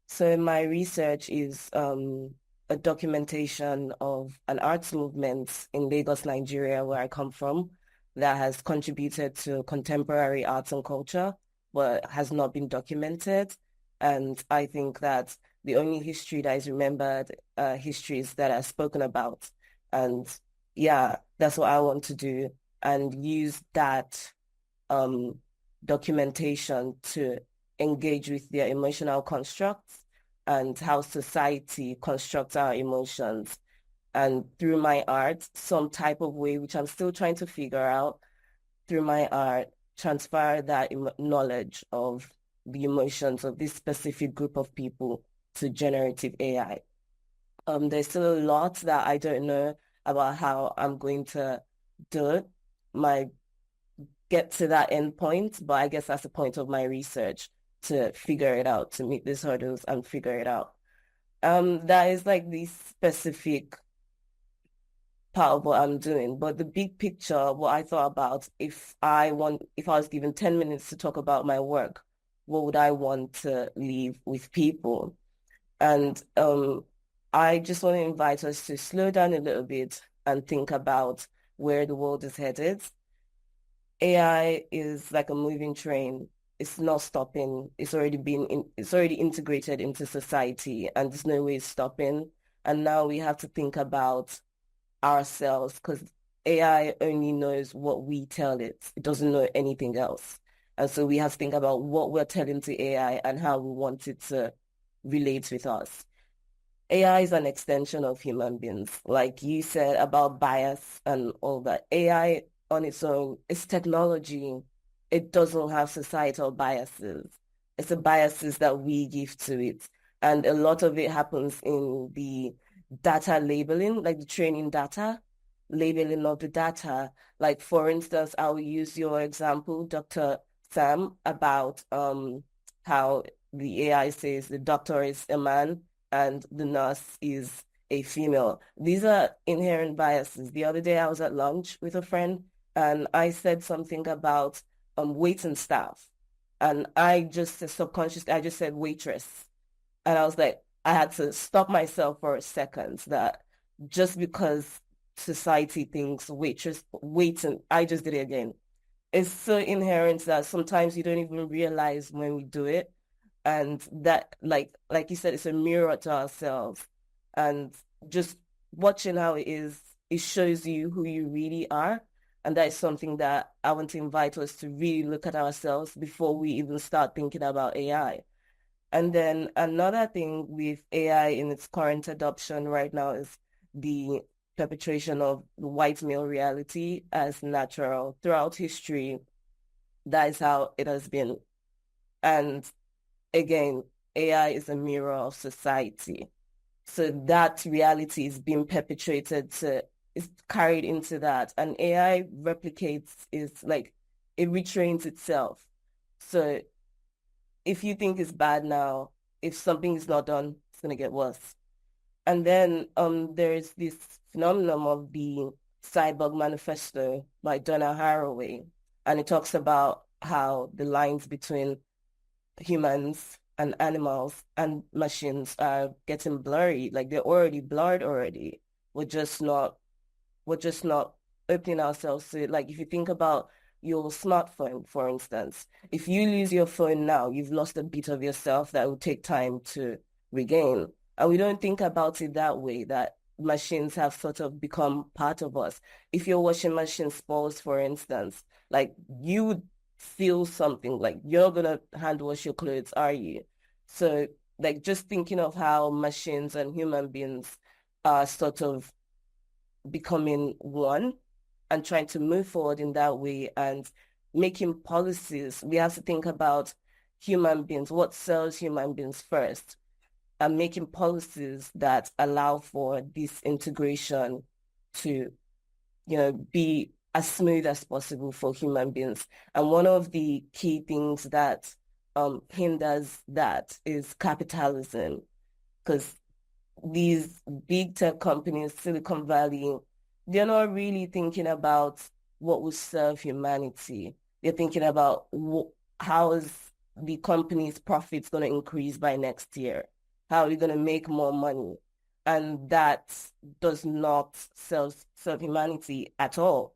So my research is a documentation of an arts movement in Lagos, Nigeria, where I come from, that has contributed to contemporary arts and culture, but has not been documented. And I think that the only history that is remembered, histories that are spoken about. And yeah, that's what I want to do, and use that documentation to engage with their emotional constructs and how society constructs our emotions. And through my art, some type of way, which I'm still trying to figure out, through my art, transfer that knowledge of the emotions of this specific group of people to generative AI. There's still a lot that I don't know about how I'm going to do it, get to that end point, but I guess that's the point of my research, to figure it out, to meet these hurdles and figure it out. That is like the specific part of what I'm doing. But the big picture, what I thought about, if I was given 10 minutes to talk about my work, what would I want to leave with people? And I just want to invite us to slow down a little bit and think about where the world is headed. AI is like a moving train. It's not stopping. It's already integrated into society, and there's no way it's stopping. And now we have to think about ourselves, because AI only knows what we tell it. It doesn't know anything else. And so we have to think about what we're telling to AI and how we want it to relate with us. AI is an extension of human beings. Like you said about bias and all that. AI on its own is technology. It doesn't have societal biases. It's the biases that we give to it. And a lot of it happens in the data labeling, like the training data, labeling of the data. Like, for instance, I'll use your example, Dr. Sam, about how the AI says the doctor is a man and the nurse is a female. These are inherent biases. The other day I was at lunch with a friend and I said something about waiting staff. And I just subconsciously, I just said waitress. And I was like, I had to stop myself for a second, that just because society thinks waitress, waiting, I just did it again. It's so inherent that sometimes you don't even realize when we do it. And that, like you said, it's a mirror to ourselves. And just watching how it is, it shows you who you really are. And that is something that I want to invite us to really look at ourselves before we even start thinking about AI. And then another thing with AI in its current adoption right now is the perpetration of the white male reality as natural. Throughout history, that is how it has been. And again, AI is a mirror of society. So that reality is being perpetuated is carried into that. And AI replicates, is like, it retrains itself. So if you think it's bad now, if something is not done, it's going to get worse. And then there's this phenomenon of the Cyborg Manifesto by Donna Haraway. And it talks about how the lines between humans and animals and machines are getting blurry. Like, they're already blurred already. We're just not opening ourselves to it. Like, if you think about your smartphone, for instance, if you lose your phone now, you've lost a bit of yourself that will take time to regain. And we don't think about it that way, that machines have sort of become part of us. If your washing machine spoils, for instance, like, you would feel something, like, you're not gonna hand wash your clothes, are you? So, like, just thinking of how machines and human beings are sort of becoming one and trying to move forward in that way and making policies. We have to think about human beings, what serves human beings first, and making policies that allow for this integration to, be as smooth as possible for human beings. And one of the key things that hinders that is capitalism, because these big tech companies, Silicon Valley, they're not really thinking about what will serve humanity. They're thinking about how is the company's profits going to increase by next year? How are we going to make more money? And that does not serve humanity at all.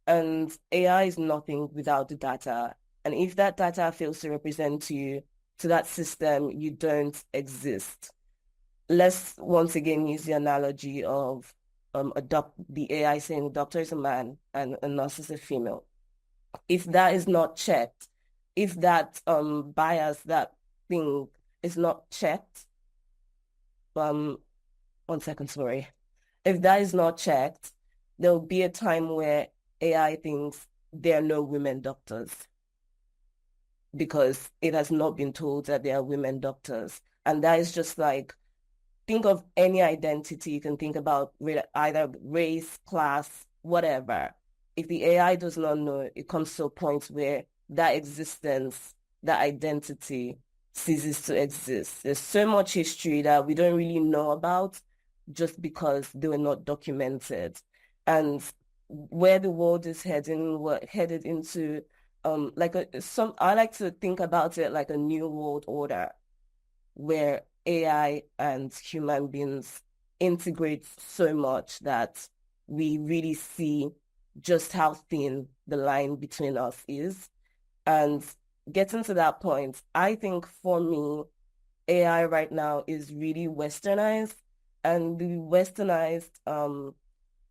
And AI is nothing without the data. And if that data fails to represent you to that system, you don't exist. Let's once again use the analogy of the AI saying the doctor is a man and a nurse is a female. If that is not checked, if that bias, that thing is not checked, 1 second, sorry. If that is not checked, there will be a time where AI thinks there are no women doctors because it has not been told that there are women doctors. And that is just like, think of any identity you can think about, either race, class, whatever. If the AI does not know, it comes to a point where that existence, that identity ceases to exist. There's so much history that we don't really know about just because they were not documented. And where the world is heading, we're headed into I like to think about it like a new world order where AI and human beings integrate so much that we really see just how thin the line between us is. And getting to that point, I think for me, AI right now is really westernized and the westernized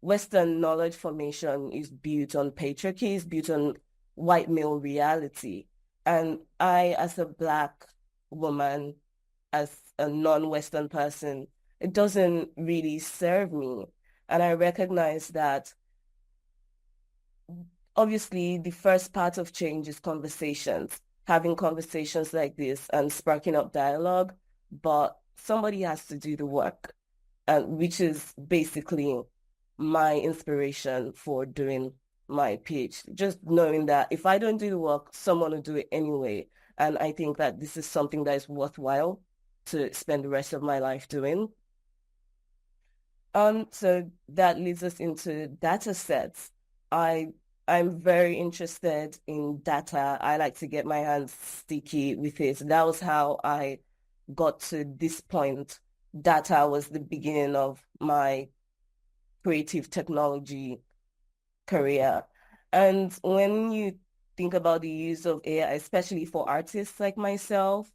Western knowledge formation is built on patriarchy, is built on white male reality. And I, as a Black woman, as a non-Western person, it doesn't really serve me. And I recognize that obviously the first part of change is conversations, having conversations like this and sparking up dialogue, but somebody has to do the work, which is basically my inspiration for doing my PhD. Just knowing that if I don't do the work, someone will do it anyway. And I think that this is something that is worthwhile to spend the rest of my life doing. So that leads us into data sets. I'm very interested in data. I like to get my hands sticky with it. That was how I got to this point. Data was the beginning of my creative technology career. And when you think about the use of AI, especially for artists like myself,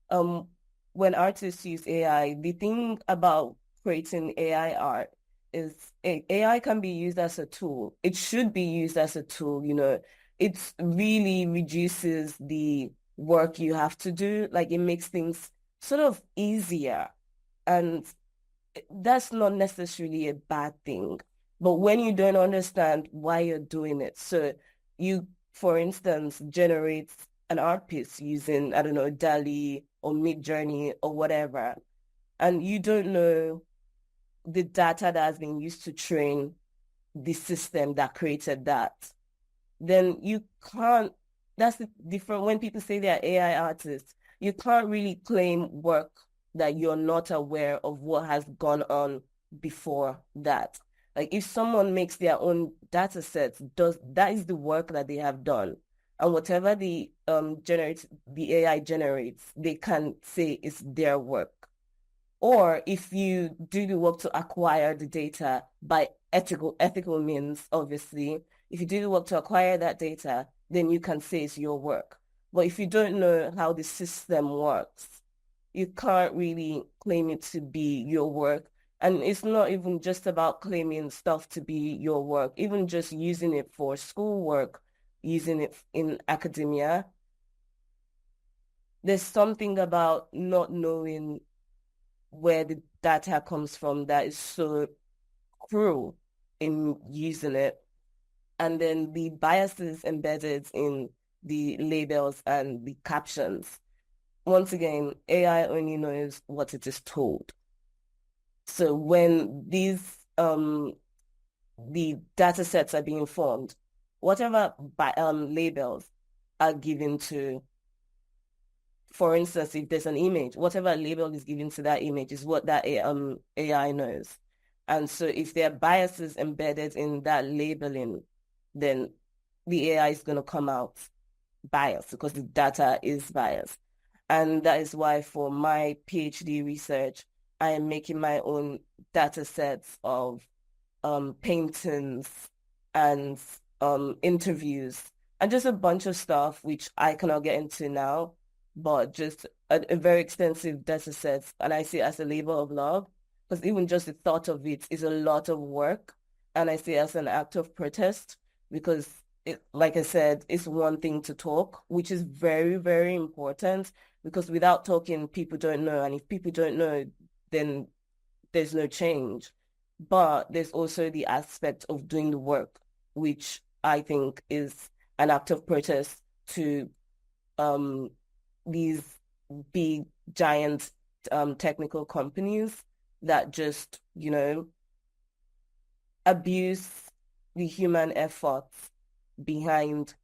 when artists use AI, the thing about creating AI art is AI can be used as a tool. It should be used as a tool, It really reduces the work you have to do. Like it makes things sort of easier. And that's not necessarily a bad thing. But when you don't understand why you're doing it, so you, for instance, generate an art piece using, I don't know, DALL-E or Midjourney or whatever, and you don't know the data that has been used to train the system that created that, then you can't, that's the different, when people say they're AI artists, you can't really claim work that you're not aware of what has gone on before that. Like if someone makes their own data sets, that is the work that they have done. And whatever the AI generates, they can say it's their work. Or if you do the work to acquire the data by ethical means, obviously, if you do the work to acquire that data, then you can say it's your work. But if you don't know how the system works, you can't really claim it to be your work. And it's not even just about claiming stuff to be your work, even just using it for schoolwork, using it in academia. There's something about not knowing where the data comes from that is so cruel in using it. And then the biases embedded in the labels and the captions. Once again, AI only knows what it is told. So when these the data sets are being formed, whatever labels are given to, for instance, if there's an image, whatever label is given to that image is what that AI knows. And so if there are biases embedded in that labeling, then the AI is going to come out biased because the data is biased. And that is why for my PhD research, I am making my own data sets of paintings and interviews and just a bunch of stuff, which I cannot get into now, but just a very extensive data set. And I see it as a labor of love, because even just the thought of it is a lot of work. And I see it as an act of protest, because like I said, it's one thing to talk, which is very, very important, because without talking, people don't know. And if people don't know, then there's no change. But there's also the aspect of doing the work, which I think is an act of protest to these big, giant technical companies that just, abuse the human efforts behind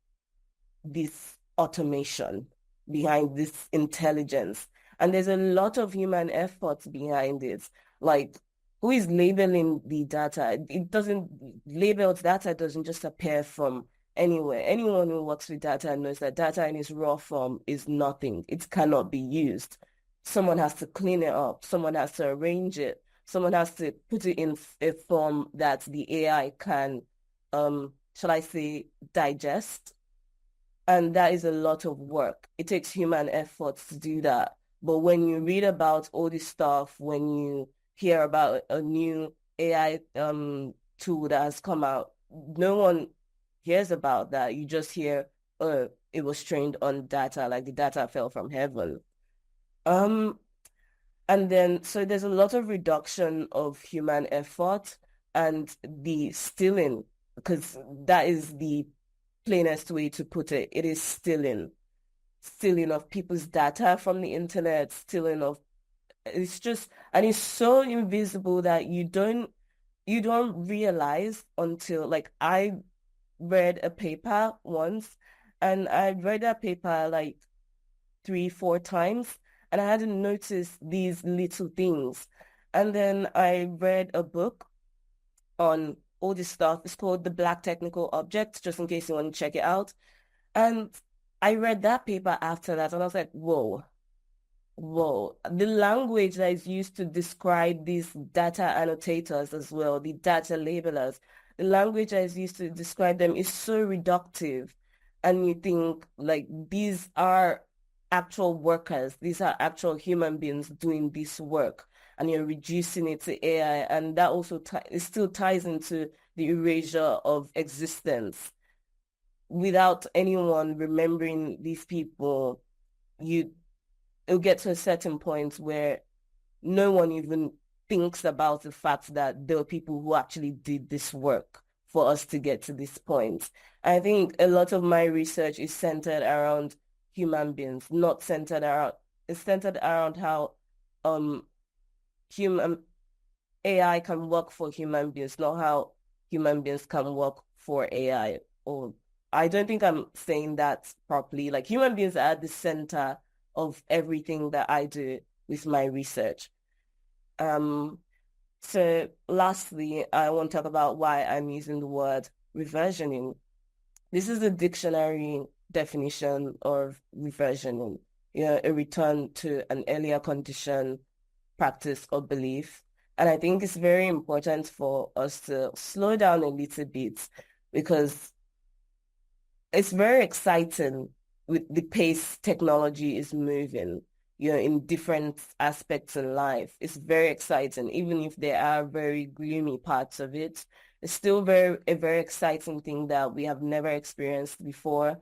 this automation, behind this intelligence. And there's a lot of human efforts behind it. Like, who is labeling the data? Labeled data doesn't just appear from anywhere. Anyone who works with data knows that data in its raw form is nothing. It cannot be used. Someone has to clean it up. Someone has to arrange it. Someone has to put it in a form that the AI can, shall I say, digest. And that is a lot of work. It takes human efforts to do that. But when you read about all this stuff, when you hear about a new AI tool that has come out. No one hears about that. You just hear, oh, it was trained on data, like the data fell from heaven. And then, so there's a lot of reduction of human effort and the stealing, because that is the plainest way to put it. It is stealing of people's data from the internet, stealing of, it's just, and it's so invisible that you don't realize until, like, I read a paper once, and I read that paper like 3, 4 times, and I hadn't noticed these little things. And then I read a book on all this stuff. It's called The Black Technical Object, just in case you want to check it out. And I read that paper after that, and I was like, whoa, the language that is used to describe these data annotators as well, the data labelers, the language that is used to describe them is so reductive. And you think, like, these are actual workers, these are actual human beings doing this work, and you're reducing it to AI. And that also it still ties into the erasure of existence. Without anyone remembering these people, it'll get to a certain point where no one even thinks about the fact that there are people who actually did this work for us to get to this point. I think a lot of my research is centered around human beings, not centered around, it's centered around how human AI can work for human beings, not how human beings can work for AI. Or I don't think I'm saying that properly. Like, human beings are at the center of everything that I do with my research. So lastly, I want to talk about why I'm using the word reversioning. This is a dictionary definition of reversioning, a return to an earlier condition, practice, or belief. And I think it's very important for us to slow down a little bit, because it's very exciting with the pace technology is moving, in different aspects in life. It's very exciting, even if there are very gloomy parts of it. It's still a very exciting thing that we have never experienced before.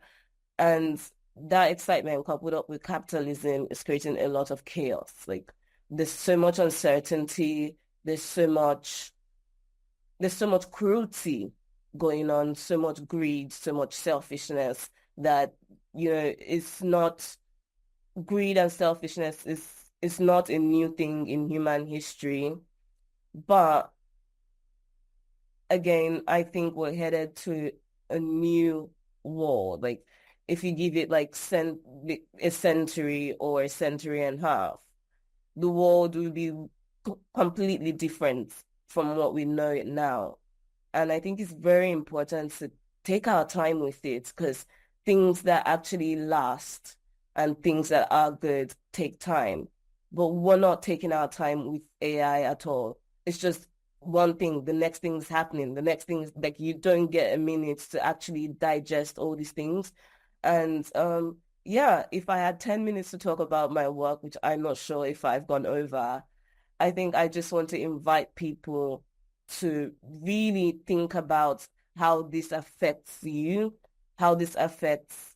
And that excitement, coupled up with capitalism, is creating a lot of chaos. Like, there's so much uncertainty, there's so much cruelty going on, so much greed, so much selfishness that, it's not, greed and selfishness is not a new thing in human history. But again, I think we're headed to a new world. Like, if you give it like a century or a century and a half, the world will be completely different from what we know it now. And I think it's very important to take our time with it, because things that actually last and things that are good take time. But we're not taking our time with AI at all. It's just one thing, the next thing is happening. The next thing is, like, you don't get a minute to actually digest all these things. And yeah, if I had 10 minutes to talk about my work, which I'm not sure if I've gone over, I think I just want to invite people to really think about how this affects you, how this affects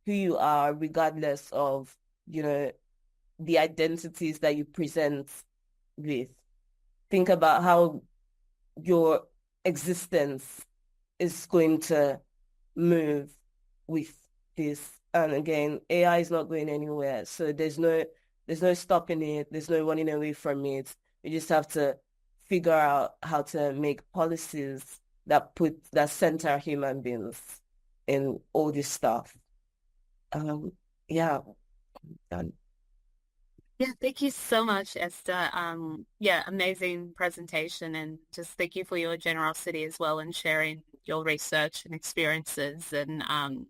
who you are, regardless of, the identities that you present with. Think about how your existence is going to move with this. And again, AI is not going anywhere. So there's no stopping it. There's no running away from it. You just have to figure out how to make policies that center human beings in all this stuff. Yeah, done. Yeah, thank you so much, Esther. Yeah, amazing presentation, and just thank you for your generosity as well in sharing your research and experiences, and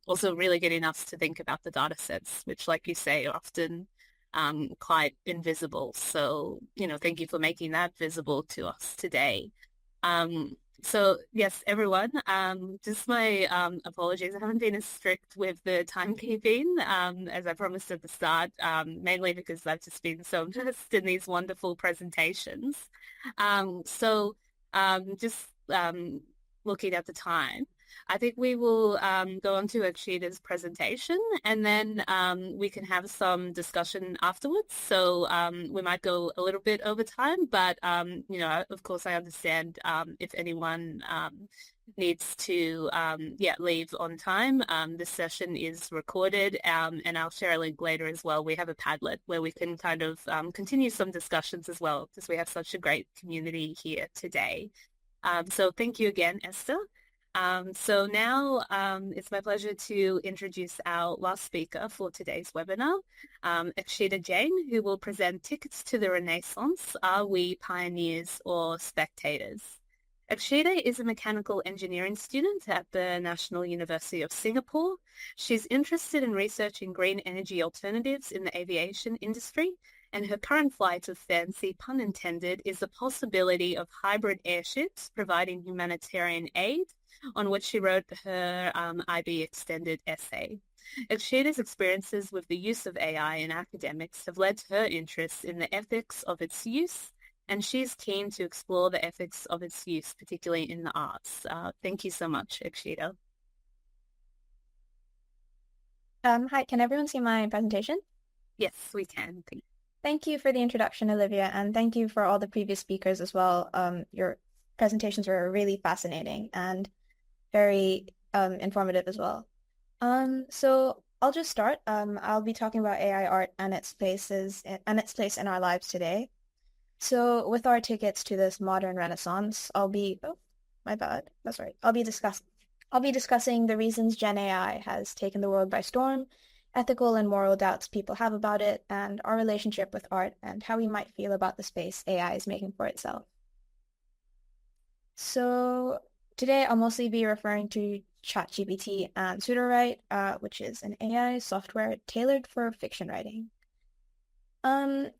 also really getting us to think about the data sets, which, like you say, are often quite invisible. So, thank you for making that visible to us today. So yes, everyone, just my apologies. I haven't been as strict with the timekeeping as I promised at the start, mainly because I've just been so immersed in these wonderful presentations. Just looking at the time, I think we will go on to Akshita's presentation, and then we can have some discussion afterwards. So we might go a little bit over time, but of course, I understand if anyone needs to leave on time. This session is recorded, and I'll share a link later as well. We have a Padlet where we can kind of continue some discussions as well, because we have such a great community here today. So thank you again, Esther. So now it's my pleasure to introduce our last speaker for today's webinar, Akshita Jain, who will present Tickets to the Renaissance, Are We Pioneers or Spectators? Akshita is a mechanical engineering student at the National University of Singapore. She's interested in researching green energy alternatives in the aviation industry, and her current flight of fancy, pun intended, is the possibility of hybrid airships providing humanitarian aid, on which she wrote her IB extended essay. Akshita's experiences with the use of AI in academics have led to her interest in the ethics of its use, and she's keen to explore the ethics of its use, particularly in the arts. Thank you so much, Akshita. Hi, can everyone see my presentation? Yes, we can. Thank you for the introduction, Olivia, and thank you for all the previous speakers as well. Your presentations were really fascinating and very informative as well. So I'll just start. I'll be talking about AI art and its place in our lives today. So with our tickets to this modern renaissance, I'll be discussing the reasons Gen AI has taken the world by storm, ethical and moral doubts people have about it, and our relationship with art and how we might feel about the space AI is making for itself. So today I'll mostly be referring to ChatGPT and Sudowrite, which is an AI software tailored for fiction writing.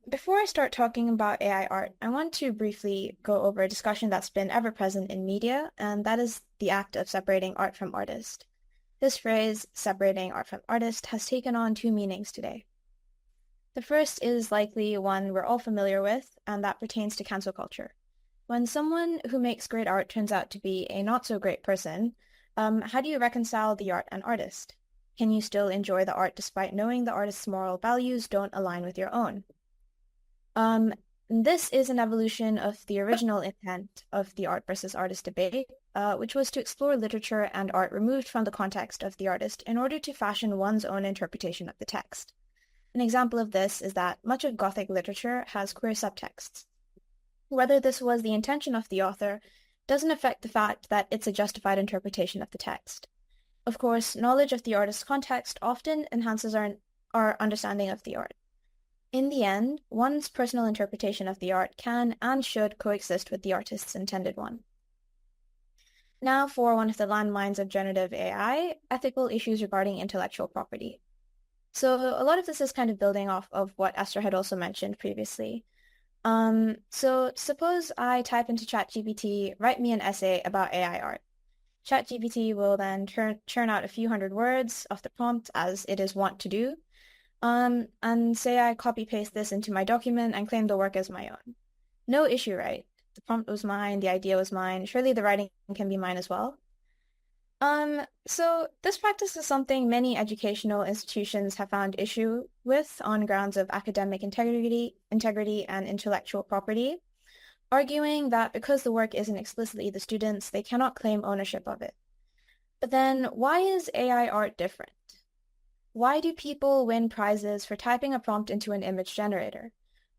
Before I start talking about AI art, I want to briefly go over a discussion that's been ever present in media, and that is the act of separating art from artist. This phrase, separating art from artist, has taken on two meanings today. The first is likely one we're all familiar with, and that pertains to cancel culture. When someone who makes great art turns out to be a not-so-great person, how do you reconcile the art and artist? Can you still enjoy the art despite knowing the artist's moral values don't align with your own? This is an evolution of the original intent of the art versus artist debate, which was to explore literature and art removed from the context of the artist in order to fashion one's own interpretation of the text. An example of this is that much of Gothic literature has queer subtexts. Whether this was the intention of the author doesn't affect the fact that it's a justified interpretation of the text. Of course, knowledge of the artist's context often enhances our understanding of the art. In the end, one's personal interpretation of the art can and should coexist with the artist's intended one. Now for one of the landmines of generative AI, ethical issues regarding intellectual property. So a lot of this is kind of building off of what Esther had also mentioned previously. So suppose I type into ChatGPT, write me an essay about AI art. ChatGPT will then churn out a few hundred words off the prompt, as it is wont to do, and say I copy-paste this into my document and claim the work as my own. No issue, right? The prompt was mine, the idea was mine, surely the writing can be mine as well. So this practice is something many educational institutions have found issue with on grounds of academic integrity and intellectual property, arguing that because the work isn't explicitly the students', they cannot claim ownership of it. But then why is AI art different? Why do people win prizes for typing a prompt into an image generator?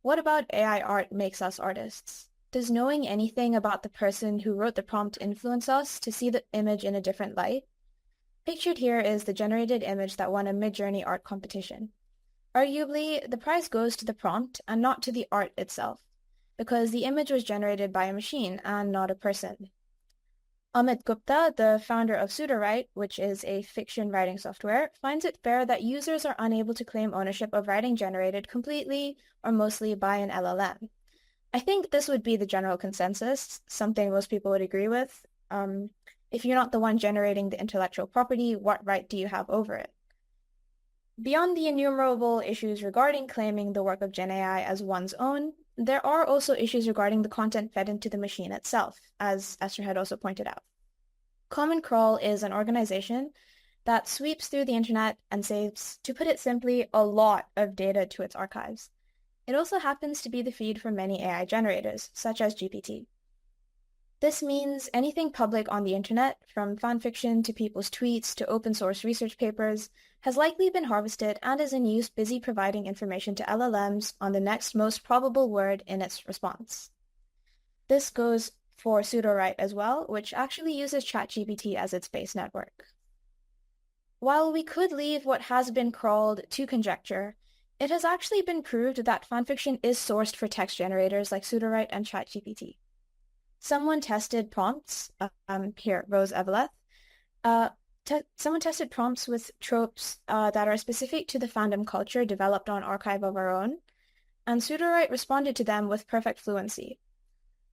What about AI art makes us artists? Does knowing anything about the person who wrote the prompt influence us to see the image in a different light? Pictured here is the generated image that won a Midjourney art competition. Arguably, the prize goes to the prompt and not to the art itself, because the image was generated by a machine and not a person. Amit Gupta, the founder of Sudowrite, which is a fiction writing software, finds it fair that users are unable to claim ownership of writing generated completely or mostly by an LLM. I think this would be the general consensus, something most people would agree with, If you're not the one generating the intellectual property, what right do you have over it? Beyond the innumerable issues regarding claiming the work of Gen AI as one's own, there are also issues regarding the content fed into the machine itself, as Esther had also pointed out. Common Crawl is an organization that sweeps through the internet and saves, to put it simply, a lot of data to its archives. It also happens to be the feed for many AI generators, such as GPT. This means anything public on the internet, from fanfiction to people's tweets to open source research papers, has likely been harvested and is in use busy providing information to LLMs on the next most probable word in its response. This goes for pseudo-right as well, which actually uses ChatGPT as its base network. While we could leave what has been crawled to conjecture, it has actually been proved that fanfiction is sourced for text generators like pseudo-right and ChatGPT. Someone tested prompts, here, Rose Eveleth, someone tested prompts with tropes that are specific to the fandom culture developed on Archive of Our Own, and pseudo-right responded to them with perfect fluency.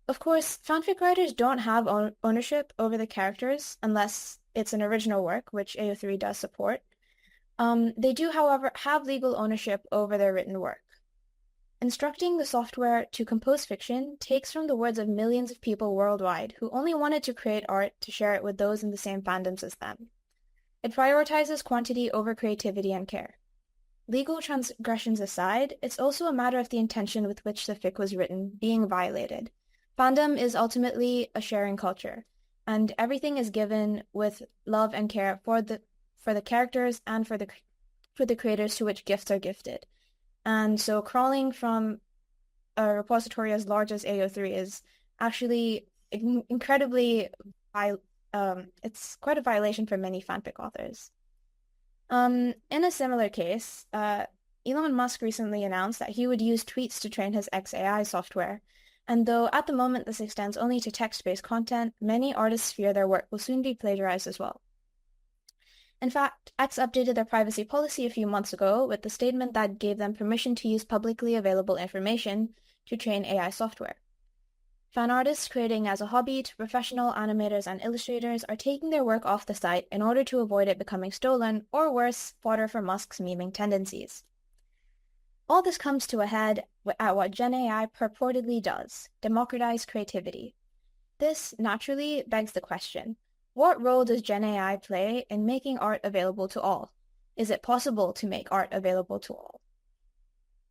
Of course, fanfic writers don't have ownership over the characters unless it's an original work, which AO3 does support. They do, however, have legal ownership over their written work. Instructing the software to compose fiction takes from the words of millions of people worldwide who only wanted to create art to share it with those in the same fandoms as them. It prioritizes quantity over creativity and care. Legal transgressions aside, it's also a matter of the intention with which the fic was written being violated. Fandom is ultimately a sharing culture, and everything is given with love and care for the characters and for the creators to which gifts are gifted. And so crawling from a repository as large as AO3 is actually incredibly, it's quite a violation for many fanfic authors. In a similar case, Elon Musk recently announced that he would use tweets to train his XAI software. And though at the moment this extends only to text-based content, many artists fear their work will soon be plagiarized as well. In fact, X updated their privacy policy a few months ago with the statement that gave them permission to use publicly available information to train AI software. Fan artists creating as a hobby to professional animators and illustrators are taking their work off the site in order to avoid it becoming stolen, or worse, fodder for Musk's memeing tendencies. All this comes to a head at what Gen AI purportedly does, democratize creativity. This naturally begs the question, what role does Gen AI play in making art available to all? Is it possible to make art available to all?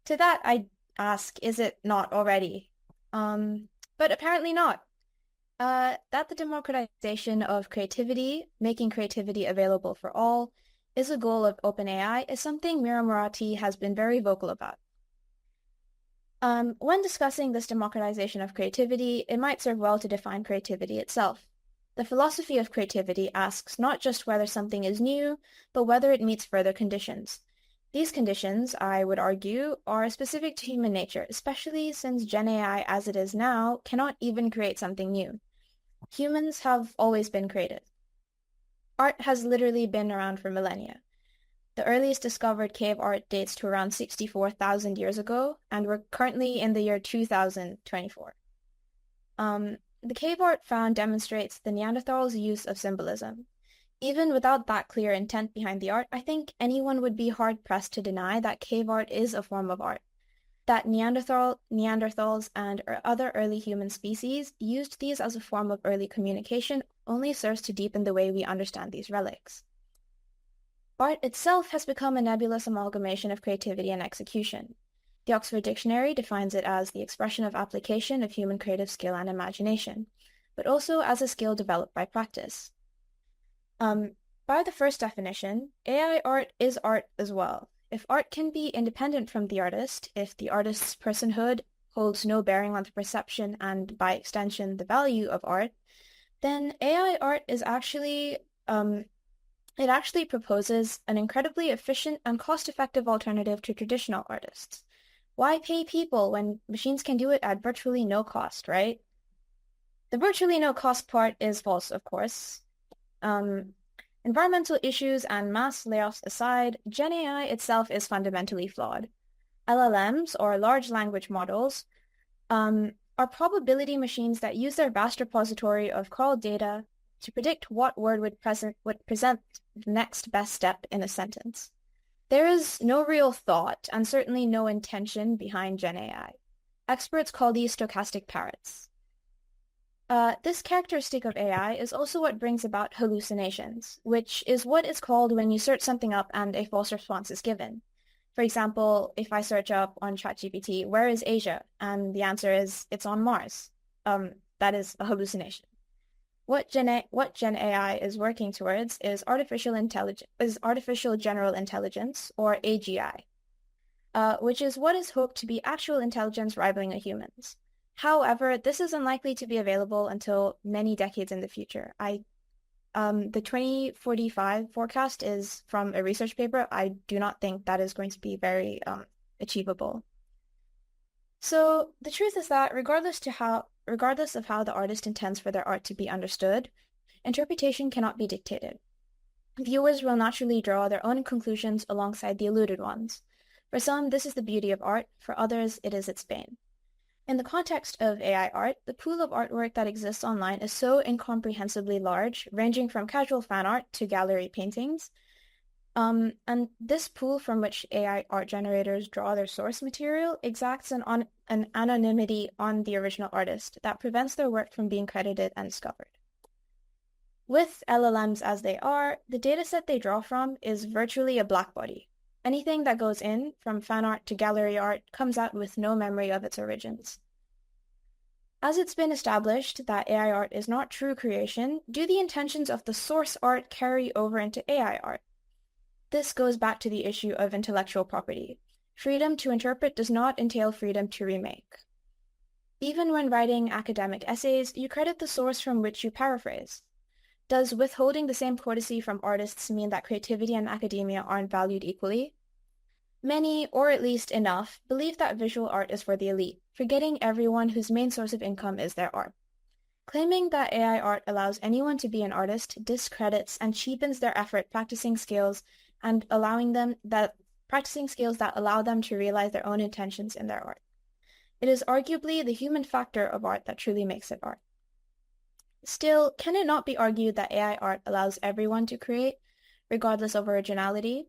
To that I ask, is it not already? But apparently not. That the democratization of creativity, making creativity available for all, is a goal of OpenAI is something Mira Murati has been very vocal about. When discussing this democratization of creativity, it might serve well to define creativity itself. The philosophy of creativity asks not just whether something is new, but whether it meets further conditions. These conditions, I would argue, are specific to human nature, especially since Gen AI as it is now cannot even create something new. Humans have always been creative. Art has literally been around for millennia. The earliest discovered cave art dates to around 64,000 years ago, and we're currently in the year 2024. The cave art found demonstrates the Neanderthals' use of symbolism. Even without that clear intent behind the art, I think anyone would be hard-pressed to deny that cave art is a form of art. That Neanderthals and other early human species used these as a form of early communication only serves to deepen the way we understand these relics. Art itself has become a nebulous amalgamation of creativity and execution. The Oxford Dictionary defines it as the expression of application of human creative skill and imagination, but also as a skill developed by practice. By the first definition, AI art is art as well. If art can be independent from the artist, if the artist's personhood holds no bearing on the perception and, by extension, the value of art, then AI art is actually, it actually proposes an incredibly efficient and cost-effective alternative to traditional artists. Why pay people when machines can do it at virtually no cost, right? The virtually no cost part is false, of course. Environmental issues and mass layoffs aside, Gen AI itself is fundamentally flawed. LLMs, or large language models, are probability machines that use their vast repository of crawled data, to predict what word would present the next best step in a sentence. There is no real thought and certainly no intention behind Gen AI. Experts call these stochastic parrots. This characteristic of AI is also what brings about hallucinations, which is what is called when you search something up and a false response is given. For example, if I search up on ChatGPT, where is Asia? And the answer is, it's on Mars. That is a hallucination. What Gen AI is working towards is artificial general intelligence, or AGI, which is what is hoped to be actual intelligence rivaling a human's. However, this is unlikely to be available until many decades in the future. The 2045 forecast is from a research paper. I do not think that is going to be very achievable. So the truth is that regardless of how the artist intends for their art to be understood, interpretation cannot be dictated. Viewers will naturally draw their own conclusions alongside the alluded ones. For some, this is the beauty of art. For others, it is its bane. In the context of AI art, the pool of artwork that exists online is so incomprehensibly large, ranging from casual fan art to gallery paintings. And this pool from which AI art generators draw their source material exacts an anonymity on the original artist that prevents their work from being credited and discovered. With LLMs as they are, the dataset they draw from is virtually a black body. Anything that goes in, from fan art to gallery art, comes out with no memory of its origins. As it's been established that AI art is not true creation, do the intentions of the source art carry over into AI art? This goes back to the issue of intellectual property. Freedom to interpret does not entail freedom to remake. Even when writing academic essays, you credit the source from which you paraphrase. Does withholding the same courtesy from artists mean that creativity and academia aren't valued equally? Many, or at least enough, believe that visual art is for the elite, forgetting everyone whose main source of income is their art. Claiming that AI art allows anyone to be an artist discredits and cheapens their effort practicing skills that allow them to realize their own intentions in their art. It is arguably the human factor of art that truly makes it art. Still, can it not be argued that AI art allows everyone to create, regardless of originality?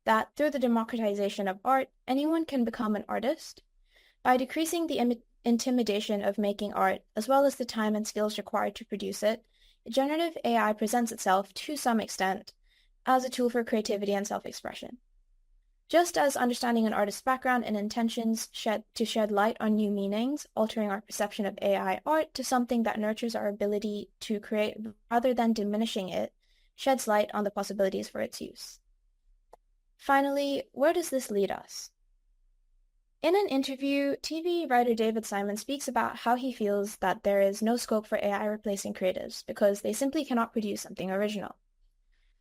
That through the democratization of art, anyone can become an artist? By decreasing the intimidation of making art, as well as the time and skills required to produce it, generative AI presents itself, to some extent, as a tool for creativity and self-expression. Just as understanding an artist's background and intentions shed light on new meanings, altering our perception of AI art to something that nurtures our ability to create rather than diminishing it, sheds light on the possibilities for its use. Finally, where does this lead us? In an interview, TV writer David Simon speaks about how he feels that there is no scope for AI replacing creatives because they simply cannot produce something original.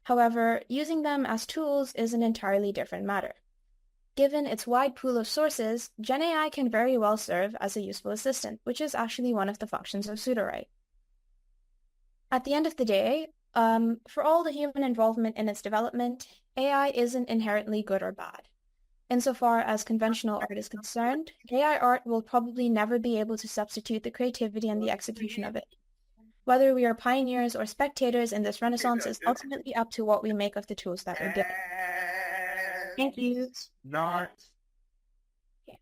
However, using them as tools is an entirely different matter. Given its wide pool of sources, Gen AI can very well serve as a useful assistant, which is actually one of the functions of pseudowrite. At the end of the day, for all the human involvement in its development, AI isn't inherently good or bad. Insofar as conventional art is concerned, AI art will probably never be able to substitute the creativity and the execution of it. Whether we are pioneers or spectators in this renaissance is ultimately up to what we make of the tools that we're given. Thank you.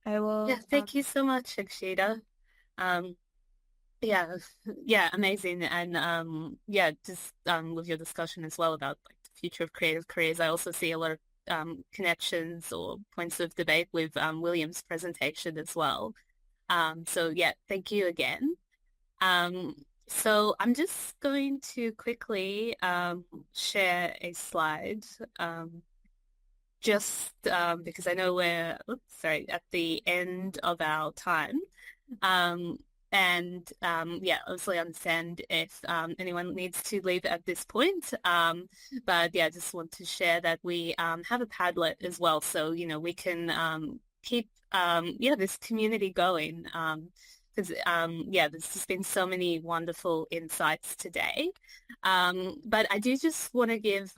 I will. Yeah, thank you so much, Akshita. Yeah, amazing. And just with your discussion as well about like the future of creative careers, I also see a lot of connections or points of debate with William's presentation as well. So yeah, thank you again. So I'm just going to quickly share a slide, because I know we're at the end of our time. Obviously understand if anyone needs to leave at this point. But yeah, I just want to share that we have a Padlet as well, so we can keep this community going. Because there's just been so many wonderful insights today. But I do just want to give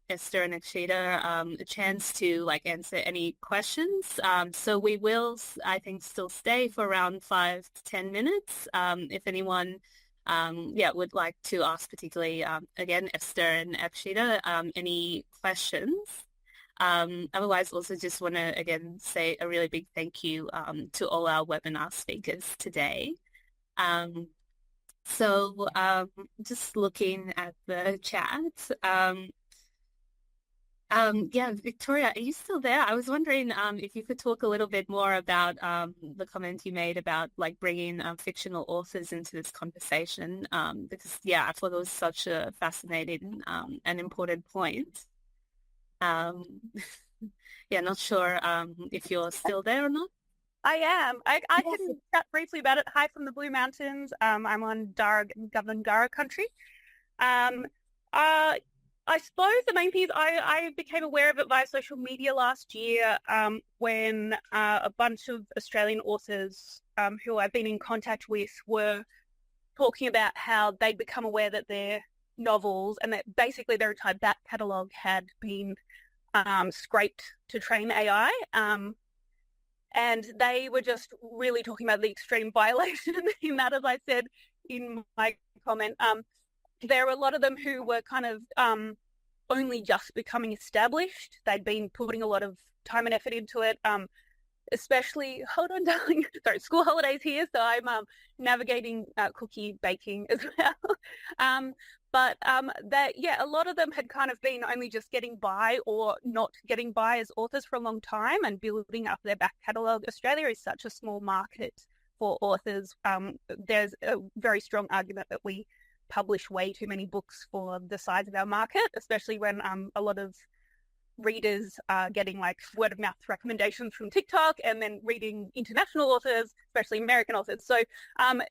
Esther and Akshita a chance to answer any questions. So we will, I think, still stay for around 5 to 10 minutes. If anyone would like to ask particularly, again, Esther and Akshita, any questions? Otherwise, also just want to, again, say a really big thank you to all our webinar speakers today. Just looking at the chat, Victoria, are you still there? I was wondering if you could talk a little bit more about the comment you made about like bringing fictional authors into this conversation, because I thought it was such a fascinating and important point. Not sure if you're still there or not. I am. I can chat briefly about it. Hi from the Blue Mountains. I'm on Gundungurra country. I suppose the main thing is I became aware of it via social media last year when a bunch of Australian authors who I've been in contact with were talking about how they'd become aware that their novels and that basically their entire back catalogue had been scraped to train AI. And they were just really talking about the extreme violation in that, as I said in my comment. There were a lot of them who were kind of only just becoming established. They'd been putting a lot of time and effort into it, especially, hold on, darling, sorry, school holidays here, so I'm navigating cookie baking as well. But a lot of them had kind of been only just getting by or not getting by as authors for a long time and building up their back catalogue. Australia is such a small market for authors. There's a very strong argument that we publish way too many books for the size of our market, especially when a lot of readers are getting like word of mouth recommendations from TikTok and then reading international authors, especially American authors. So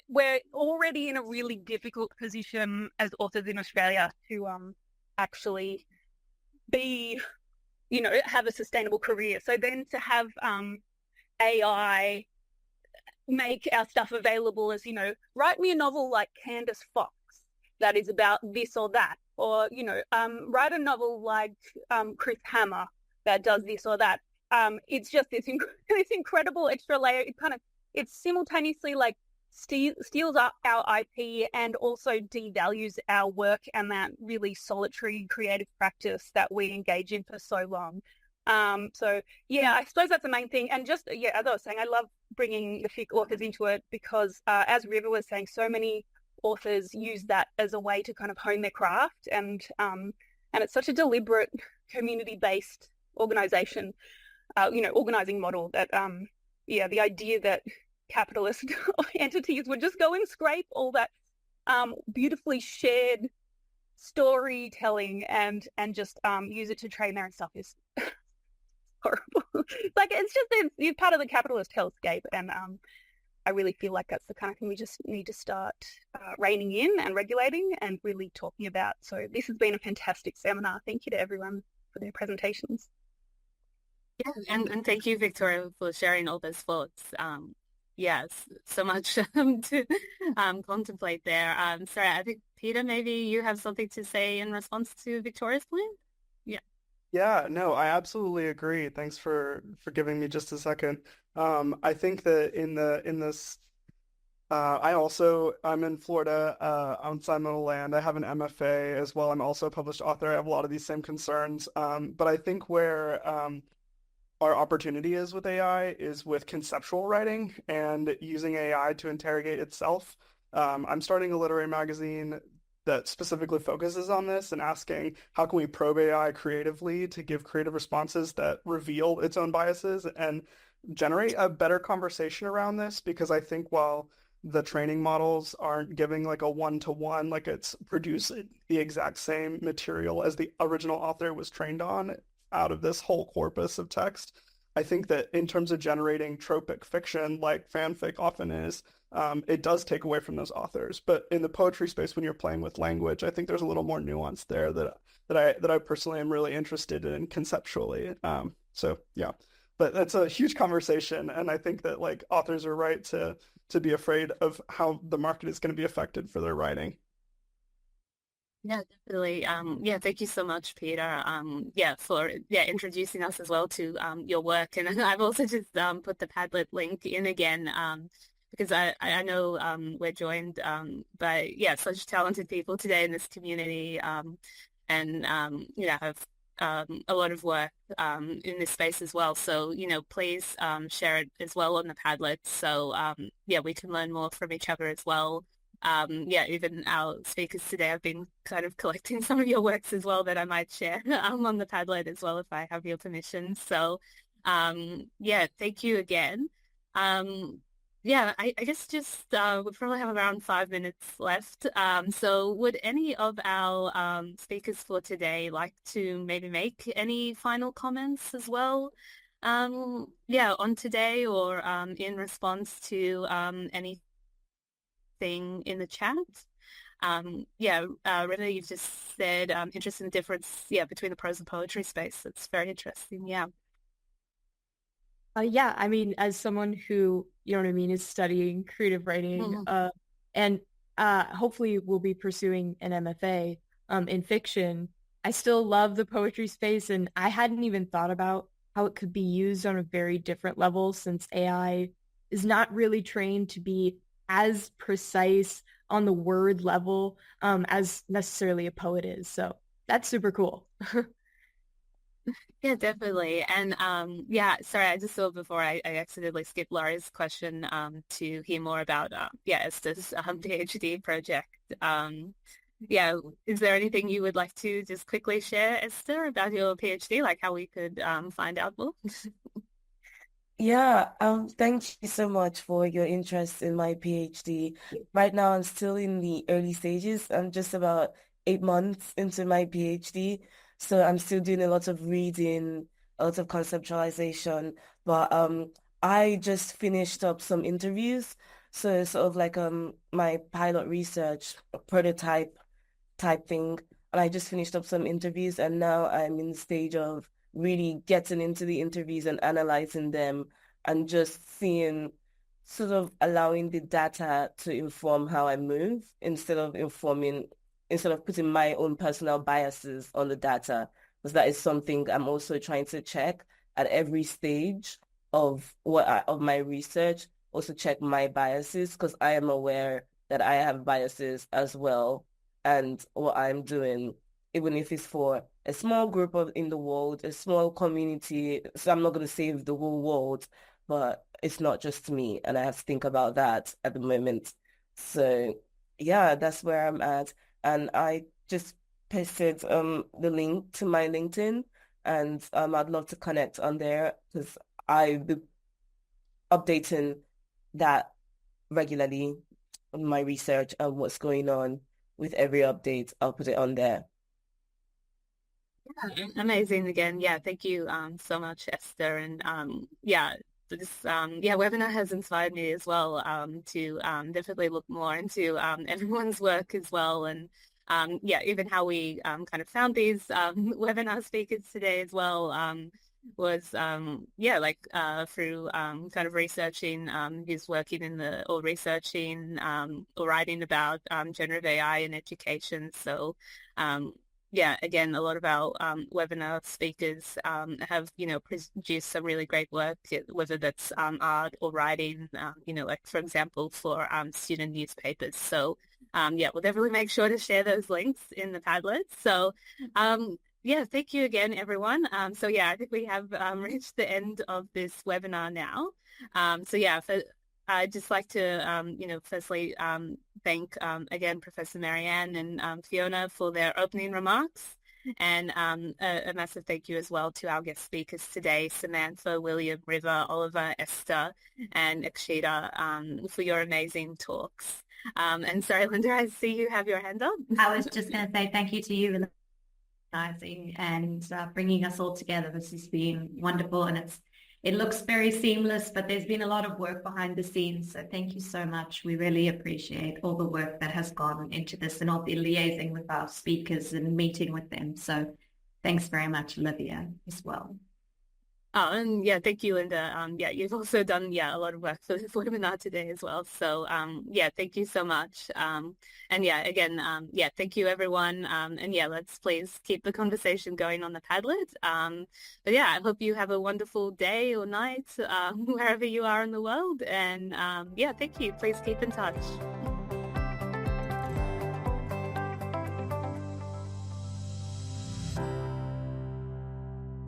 we're already in a really difficult position as authors in Australia to actually be, have a sustainable career. So then to have AI make our stuff available as, write me a novel like Candace Fox that is about this or that, or, write a novel like Chris Hammer that does this or that. It's just this incredible extra layer. It simultaneously like steals up our IP and also devalues our work and that really solitary creative practice that we engage in for so long. I suppose that's the main thing. And just, as I was saying, I love bringing the fic authors into it because as River was saying, so many authors use that as a way to kind of hone their craft, and it's such a deliberate community-based organizing model that the idea that capitalist entities would just go and scrape all that beautifully shared storytelling and just use it to train their own stuff is horrible. It's part of the capitalist hellscape, and I really feel like that's the kind of thing we just need to start reining in and regulating and really talking about. So this has been a fantastic seminar. Thank you to everyone for their presentations. Yeah, and thank you, Victoria, for sharing all those thoughts. Yes, so much to contemplate there. Sorry, I think, Peter, maybe you have something to say in response to Victoria's point? Yeah. Yeah, no, I absolutely agree. Thanks for giving me just a second. I think that in this, I'm in Florida, on Seminole land. I have an MFA as well. I'm also a published author. I have a lot of these same concerns. But I think where our opportunity is with AI is with conceptual writing and using AI to interrogate itself. I'm starting a literary magazine that specifically focuses on this and asking how can we probe AI creatively to give creative responses that reveal its own biases and generate a better conversation around this, because I think while the training models aren't giving like a one-to-one, like it's producing the exact same material as the original author was trained on out of this whole corpus of text, I think that in terms of generating tropic fiction like fanfic often is, it does take away from those authors. But in the poetry space, when you're playing with language, I think there's a little more nuance there that I personally am really interested in conceptually. But that's a huge conversation, and I think that like authors are right to be afraid of how the market is going to be affected for their writing. Yeah, definitely. Thank you so much, Peter. For introducing us as well to your work. And I've also just put the Padlet link in again. because I know we're joined by, yeah, such talented people today in this community, and have a lot of work in this space as well. So, please share it as well on the Padlet. So, we can learn more from each other as well. Even our speakers today, I've been kind of collecting some of your works as well that I might share on the Padlet as well if I have your permission. So, thank you again. I guess just we probably have around 5 minutes left. So would any of our speakers for today like to maybe make any final comments as well? On today, or in response to anything in the chat? Rena, you've just said interest in the difference, between the prose and poetry space. That's very interesting. Yeah. I mean, as someone who, is studying creative writing, and hopefully will be pursuing an MFA in fiction, I still love the poetry space, and I hadn't even thought about how it could be used on a very different level, since AI is not really trained to be as precise on the word level as necessarily a poet is. So that's super cool. Yeah, definitely. And sorry, I just saw before I accidentally skipped Laura's question to hear more about Esther's PhD project. Is there anything you would like to just quickly share, Esther, about your PhD, like how we could find out more? Thank you so much for your interest in my PhD. Right now, I'm still in the early stages. I'm just about 8 months into my PhD. So I'm still doing a lot of reading, a lot of conceptualization, but I just finished up some interviews. So it's sort of like my pilot research prototype type thing. And I just finished up some interviews, and now I'm in the stage of really getting into the interviews and analyzing them and just seeing, sort of allowing the data to inform how I move instead of putting my own personal biases on the data, because that is something I'm also trying to check at every stage of my research. Also check my biases, because I am aware that I have biases as well, and what I'm doing, even if it's for a small group in the world, a small community. So I'm not going to save the whole world, but it's not just me, and I have to think about that at the moment. So that's where I'm at. And I just pasted the link to my LinkedIn, and I'd love to connect on there, because I'll be updating that regularly on my research and what's going on with every update. I'll put it on there. Yeah, amazing again. Yeah, thank you so much, Esther. And this webinar has inspired me as well to definitely look more into everyone's work as well, and even how we kind of found these webinar speakers today as well was through kind of researching who's working or researching or writing about generative AI in education. So again, a lot of our webinar speakers have, produced some really great work, whether that's art or writing, like, for example, for student newspapers. So, we'll definitely make sure to share those links in the Padlet. So, thank you again, everyone. I think we have reached the end of this webinar now. I'd just like to, firstly, thank again Professor Maryanne and Fiona for their opening remarks, and a massive thank you as well to our guest speakers today, Samantha, William, River, Oliver, Esther, and Akshita, for your amazing talks. And sorry, Linda, I see you have your hand up. I was just going to say thank you to you for organizing and bringing us all together. This has been wonderful, and it looks very seamless, but there's been a lot of work behind the scenes. So thank you so much. We really appreciate all the work that has gone into this, and all the liaising with our speakers and meeting with them. So thanks very much, Olivia, as well. Oh, and yeah, thank you, Linda. Yeah, you've also done, a lot of work for this webinar today as well. So, yeah, thank you so much. And yeah, again, yeah, thank you, everyone. And yeah, let's please keep the conversation going on the Padlet. But yeah, I hope you have a wonderful day or night, wherever you are in the world. And yeah, thank you. Please keep in touch.